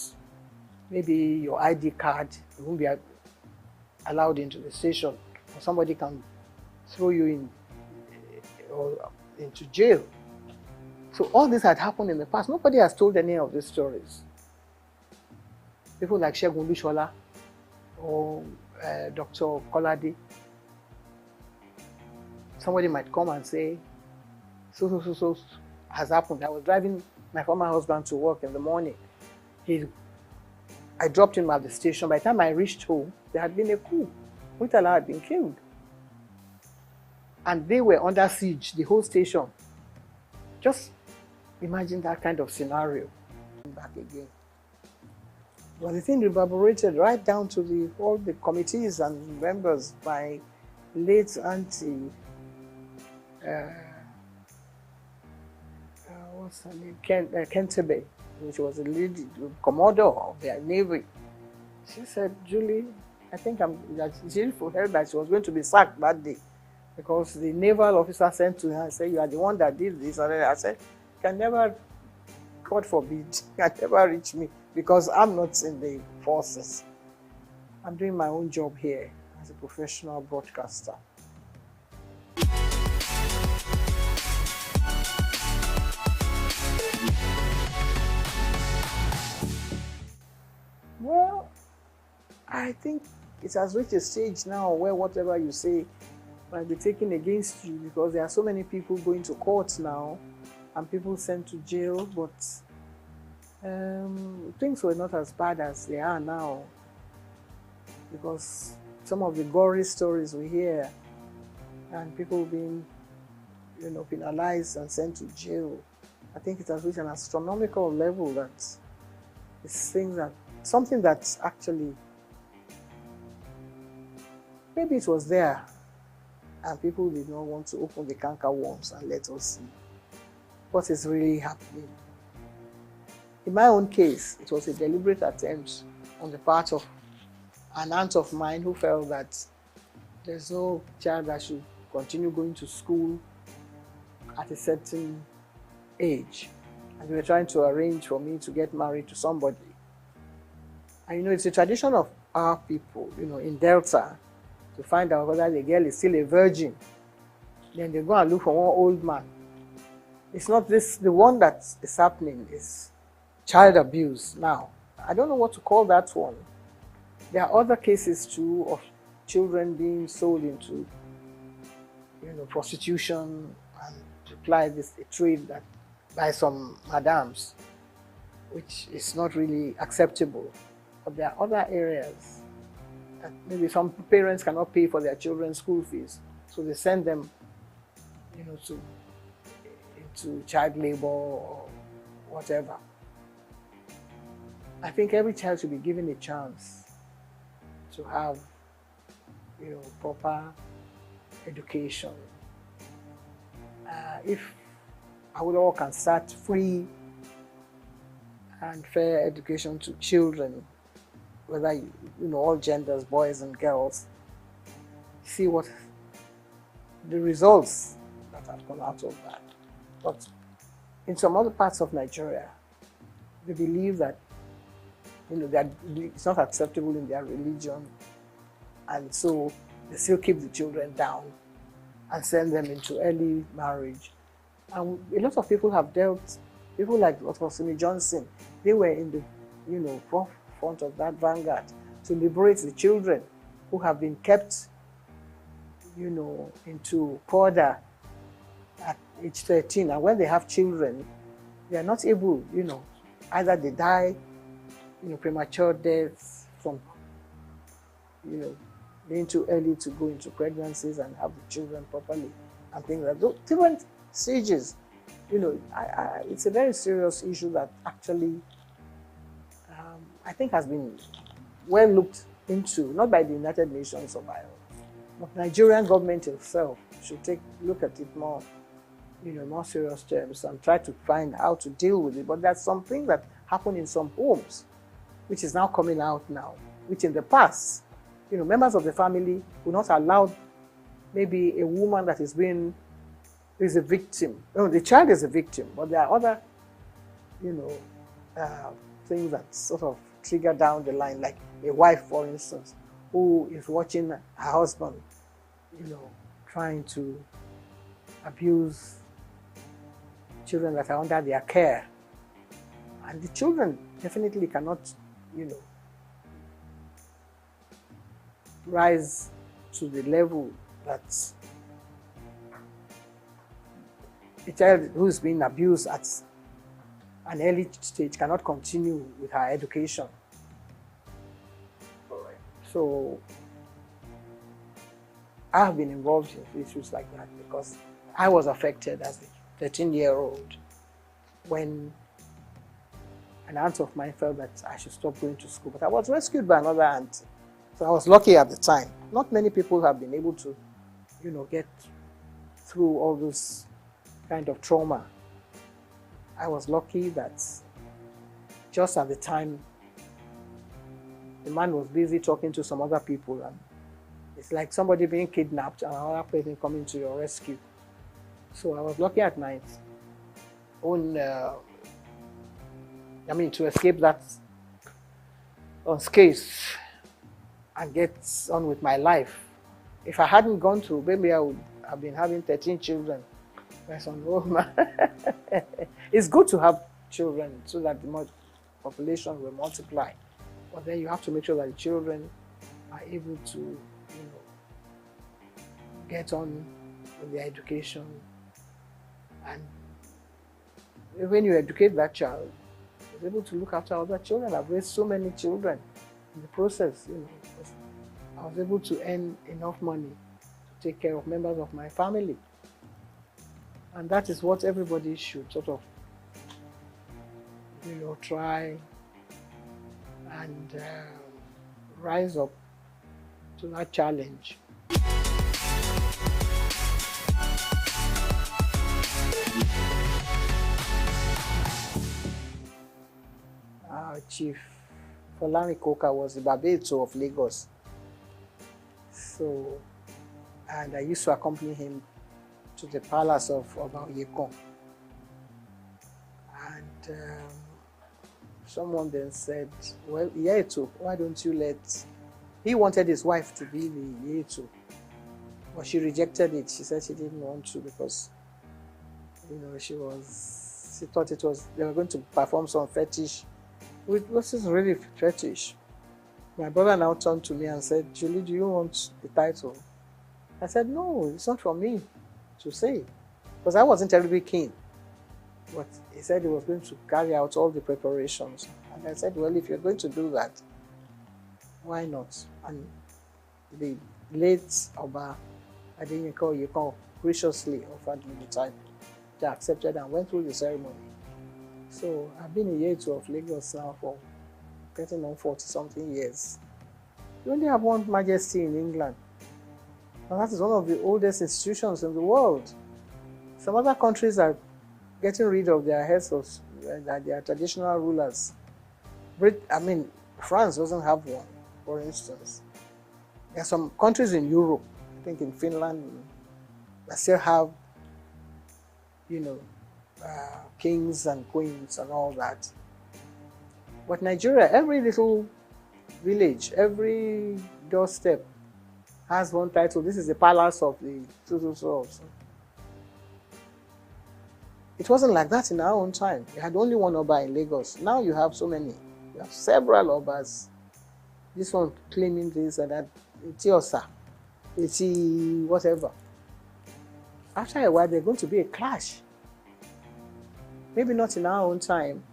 maybe your ID card, you won't be allowed into the station, or somebody can throw you in or into jail. So all this had happened in the past. Nobody has told any of these stories. People like Segun Lushola or Dr. Kolade, somebody might come and say, so has happened. I was driving my former husband to work in the morning. I dropped him at the station. By the time I reached home, there had been a coup. Murtala had been killed. And they were under siege, the whole station. Just imagine that kind of scenario. Back again. But the thing reverberated right down to all the committees and members. My late auntie, what's her name? Kentebe, which was a lead commodore of their navy. She said, Julie, I think she heard that she was going to be sacked that day because the naval officer sent to her and said, you are the one that did this. And I said, can never, God forbid, can never reach me because I'm not in the forces. I'm doing my own job here as a professional broadcaster. Well, I think it has reached a stage now where whatever you say might be taken against you because there are so many people going to court now and people sent to jail, but things were not as bad as they are now because some of the gory stories we hear and people being, penalized and sent to jail, I think it has reached an astronomical level that it's something that's actually, maybe it was there and people did not want to open the canker worms and let us see what is really happening. In my own case, it was a deliberate attempt on the part of an aunt of mine who felt that there's no child that should continue going to school at a certain age. And they were trying to arrange for me to get married to somebody. And it's a tradition of our people, in Delta, to find out whether the girl is still a virgin. Then they go and look for one old man. It's not this, the one that is happening is child abuse now. I don't know what to call that one. There are other cases too of children being sold into, prostitution and apply this a trade that by some madams, which is not really acceptable. But there are other areas that maybe some parents cannot pay for their children's school fees, so they send them, into child labor or whatever. I think every child should be given a chance to have, proper education. If Awolowo can start free and fair education to children, whether all genders, boys and girls, see what the results that have come out of that. But in some other parts of Nigeria, they believe that that it's not acceptable in their religion, and so they still keep the children down and send them into early marriage. And a lot of people have dealt, people like Simi Johnson, they were in the forefront of that vanguard to liberate the children who have been kept into Porda at age 13. And when they have children, they are not able, either they die, premature deaths from, being too early to go into pregnancies and have the children properly and things like that. Different stages, it's a very serious issue that actually I think has been well looked into, not by the United Nations or by, but Nigerian government itself should look at it more, more serious terms and try to find how to deal with it. But there's something that happened in some homes, which is now coming out now, which in the past, members of the family will not allow maybe a woman that is a victim. The child is a victim, but there are other, things that sort of trigger down the line, like a wife, for instance, who is watching her husband, trying to abuse children that are under their care. And the children definitely cannot, rise to the level that a child who is being abused at an early stage cannot continue with her education. So I have been involved in issues like that because I was affected as a 13-year-old when an aunt of mine felt that I should stop going to school. But I was rescued by another aunt. So I was lucky at the time. Not many people have been able to, get through all this kind of trauma. I was lucky that just at the time, the man was busy talking to some other people, and it's like somebody being kidnapped and another person coming to your rescue. So I was lucky at my own, to escape that unscathed and get on with my life. If I hadn't gone through, maybe I would have been having 13 children. It's good to have children so that the population will multiply. But then you have to make sure that the children are able to, get on with their education. And when you educate that child, he's able to look after other children. I've raised so many children in the process, I was able to earn enough money to take care of members of my family. And that is what everybody should sort of, try and rise up to that challenge. Chief Folami Koka was the Babeto of Lagos. So, and I used to accompany him to the palace of Yekon. And someone then said, well, Yeto, why don't you let... He wanted his wife to be the Yeto, but she rejected it. She said she didn't want to because, she thought they were going to perform some fetish. This is really fetish. My brother now turned to me and said, Julie, do you want the title? I said, no, it's not for me to say, because I wasn't terribly keen. But he said he was going to carry out all the preparations. And I said, well, if you're going to do that, why not? And the late Oba Adeyinkọ graciously offered me the title. I accepted and went through the ceremony. So I've been a Yeto of Lagos now for getting on 40-something years. We only have one majesty in England. And that is one of the oldest institutions in the world. Some other countries are getting rid of their heads of their traditional rulers. France doesn't have one, for instance. There are some countries in Europe, I think in Finland, that still have, kings and queens and all that. But Nigeria, every little village, every doorstep has one title. This is the palace of the so. It wasn't like that in our own time. You had only one Oba in Lagos. Now you have so many. You have several Obas. This one claiming this and that. Itiosa, Iti whatever. After a while, there's going to be a clash. Maybe not in our own time.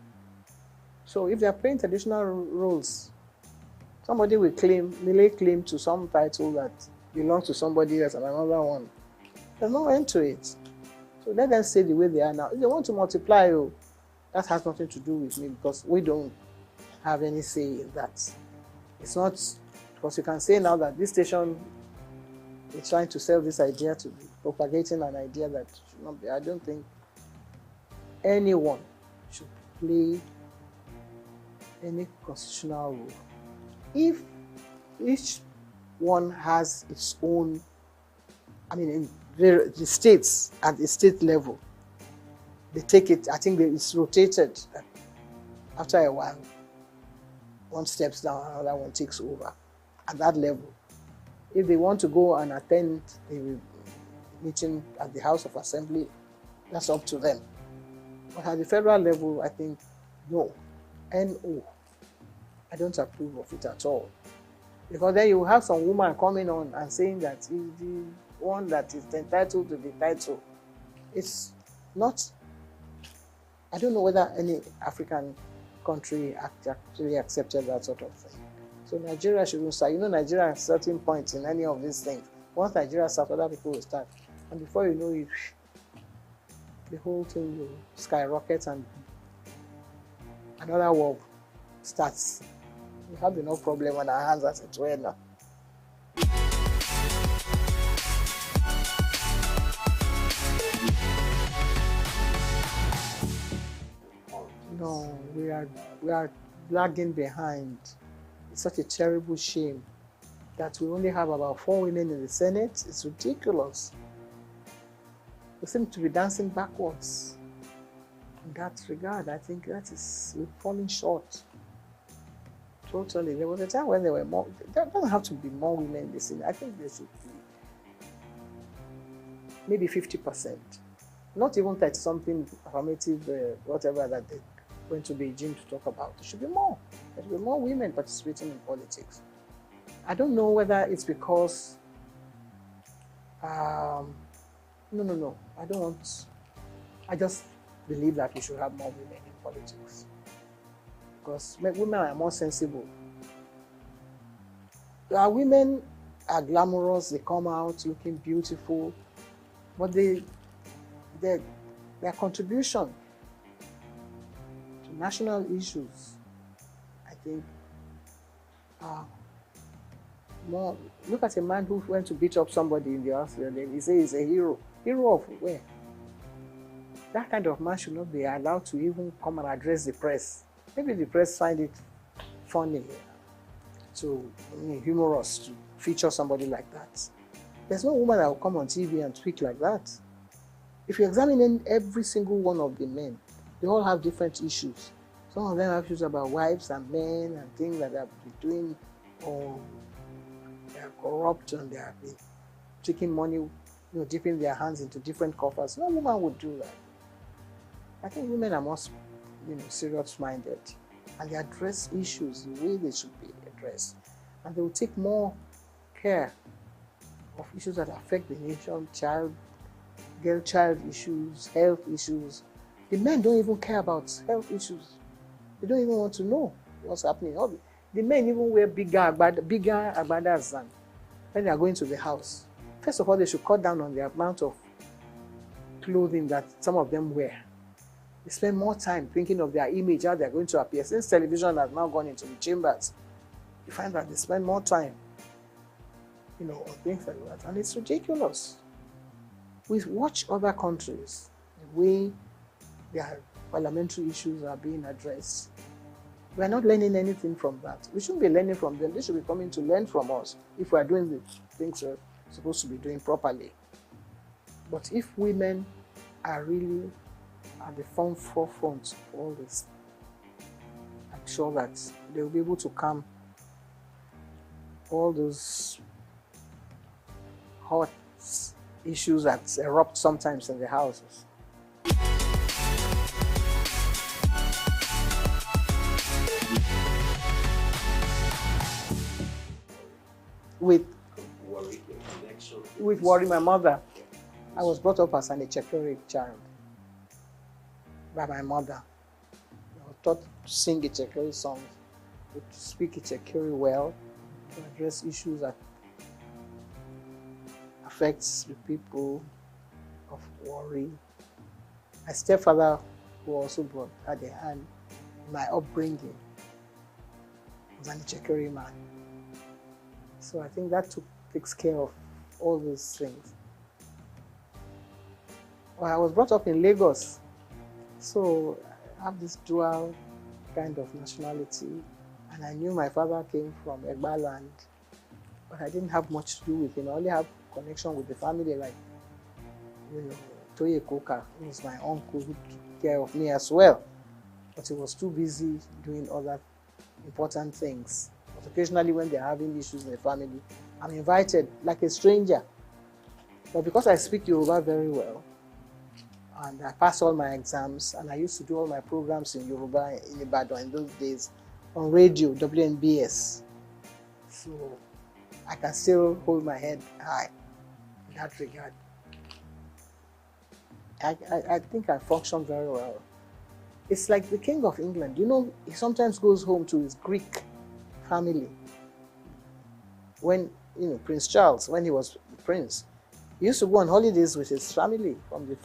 So if they are playing traditional roles, somebody will lay claim to some title that belongs to somebody else and another one. There's no end to it. So let them stay the way they are now. If they want to multiply, that has nothing to do with me because we don't have any say in that. It's not, because you can say now that this station is trying to sell this idea to be propagating an idea that should not be. I don't think anyone should play any constitutional role. If each one has its own, in the states at the state level, they take it, I think it's rotated. After a while, one steps down, another one takes over at that level. If they want to go and attend a meeting at the House of Assembly, that's up to them. But at the federal level, I think, no. No. I don't approve of it at all. Because then you have some woman coming on and saying that he's the one that is entitled to the title. It's not, I don't know whether any African country actually accepted that sort of thing. So Nigeria shouldn't start. Nigeria at certain points in any of these things. Once Nigeria starts, other people will start. And before you know it, the whole thing will skyrocket and another war starts. We have enough problem on our hands as it were now. No, we are lagging behind. It's such a terrible shame that we only have about 4 women in the Senate. It's ridiculous. We seem to be dancing backwards. In that regard, I think we're falling short. Totally. There was a time when there were more. There doesn't have to be more women in the Senate. I think there should be maybe 50%. Not even 30-something affirmative, whatever that they went to Beijing to talk about. There should be more. There should be more women participating in politics. I don't know whether it's because. No. I don't want. I just believe that we should have more women in politics. Because women are more sensible. Women are glamorous, they come out looking beautiful, but their contribution to national issues, I think, more. Look at a man who went to beat up somebody in the hospital, and he says he's a hero. Hero of where? That kind of man should not be allowed to even come and address the press. Maybe the press find it funny, humorous to feature somebody like that. There's no woman that will come on TV and speak like that. If you examine every single one of the men, they all have different issues. Some of them have issues about wives and men and things that they have been doing, or they are corrupt and they have been taking money, dipping their hands into different coffers. No woman would do that. I think women are more, serious-minded, and they address issues the way they should be addressed, and they will take more care of issues that affect the nation, girl-child issues, health issues. The men don't even care about health issues. They don't even want to know what's happening. The men even wear bigger agbadas than when they are going to the house. First of all, they should cut down on the amount of clothing that some of them wear. They spend more time thinking of their image, how they're going to appear. Since television has now gone into the chambers, you find that they spend more time, on things like that. And it's ridiculous. We watch other countries, the way their parliamentary issues are being addressed. We're not learning anything from that. We shouldn't be learning from them. They should be coming to learn from us if we're doing the things we're supposed to be doing properly. But if women are really at the forefront of all this, I'm sure that they will be able to calm all those hot issues that erupt sometimes in the houses. With worry, my mother. I was brought up as an Echekere child by my mother. I was taught to sing Echekere songs, to speak Echekere well, to address issues that affects the people of worry. My stepfather, who also had a hand in my upbringing, was an Echekere man. So I think that takes care of all those things. Well, I was brought up in Lagos, so I have this dual kind of nationality, and I knew my father came from Egba land, but I didn't have much to do with him. I only have connection with the family, like, Toye Koka, who was my uncle, who took care of me as well, but he was too busy doing other important things. But occasionally when they're having issues in the family, I'm invited like a stranger. But because I speak Yoruba very well, and I passed all my exams, and I used to do all my programs in Yoruba in Ibadan in those days on radio, WNBS. So I can still hold my head high in that regard. I think I function very well. It's like the King of England. You know, he sometimes goes home to his Greek family. When, Prince Charles, when he was prince, he used to go on holidays with his family from the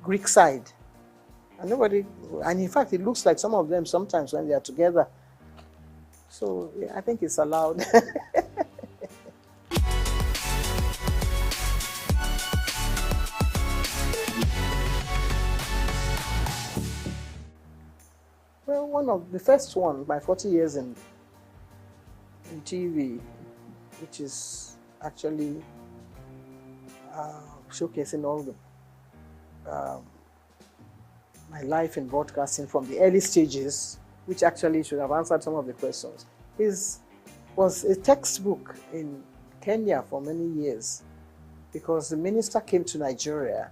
Greek side. And in fact, it looks like some of them sometimes when they are together. So yeah, I think it's allowed. Well, one of the first one, my 40 years in TV, which is actually showcasing all the my life in broadcasting from the early stages, which actually should have answered some of the questions, was a textbook in Kenya for many years, because the minister came to Nigeria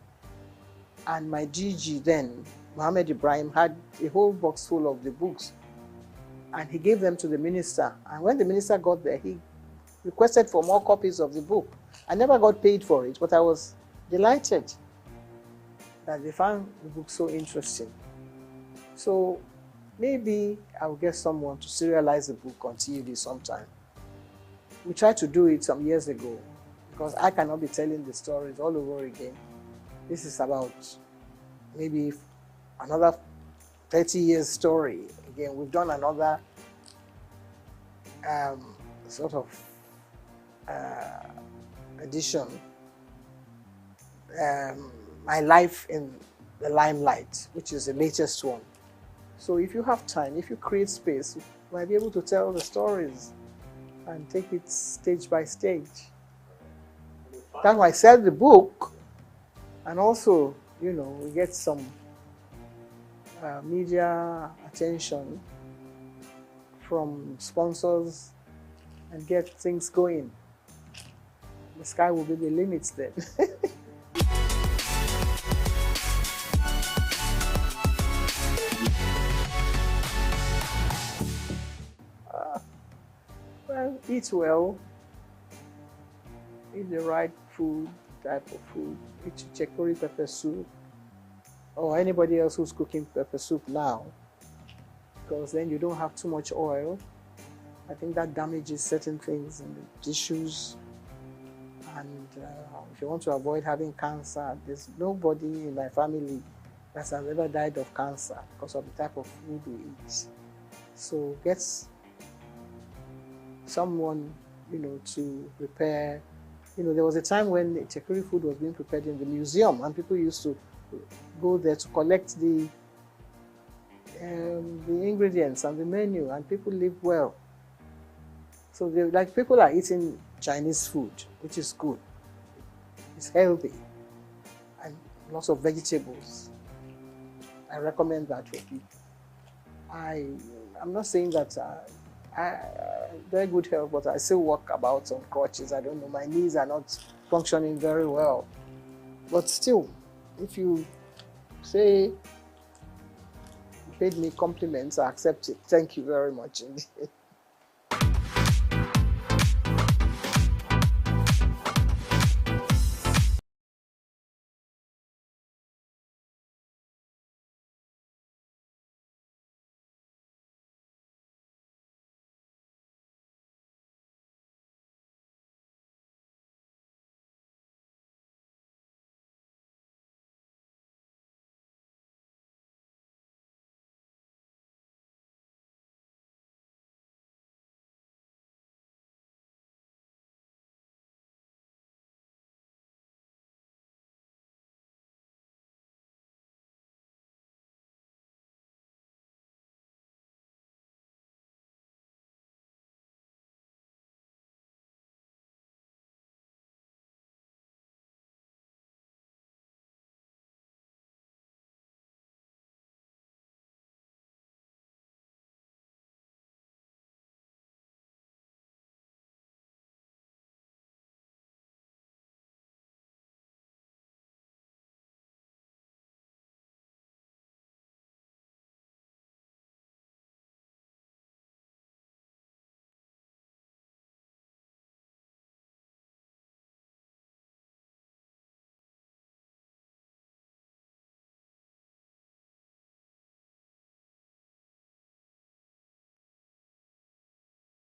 and my DG then, Mohammed Ibrahim, had a whole box full of the books and he gave them to the minister. And when the minister got there, he requested for more copies of the book. I never got paid for it, but I was delighted that they found the book so interesting. So maybe I'll get someone to serialize the book on TV sometime. We tried to do it some years ago because I cannot be telling the stories all over again. This is about maybe another 30 years story. Again, we've done another sort of edition. My Life in the Limelight, which is the latest one. So if you have time, if you create space, you might be able to tell the stories and take it stage by stage. That's why I sell the book, and also, we get some media attention from sponsors and get things going. The sky will be the limit then. Well, eat well, eat the right food, type of food, eat chicory pepper soup, or anybody else who's cooking pepper soup now, because then you don't have too much oil. I think that damages certain things in the tissues. And if you want to avoid having cancer, there's nobody in my family that has ever died of cancer because of the type of food we eat. So get someone, to prepare. There was a time when the chicory food was being prepared in the museum, and people used to go there to collect the ingredients and the menu, and people live well. So people are eating Chinese food, which is good. It's healthy and lots of vegetables. I recommend that for people. I'm not saying that very good health, but I still walk about on crutches. I don't know, my knees are not functioning very well. But still, if you say you paid me compliments, I accept it. Thank you very much indeed.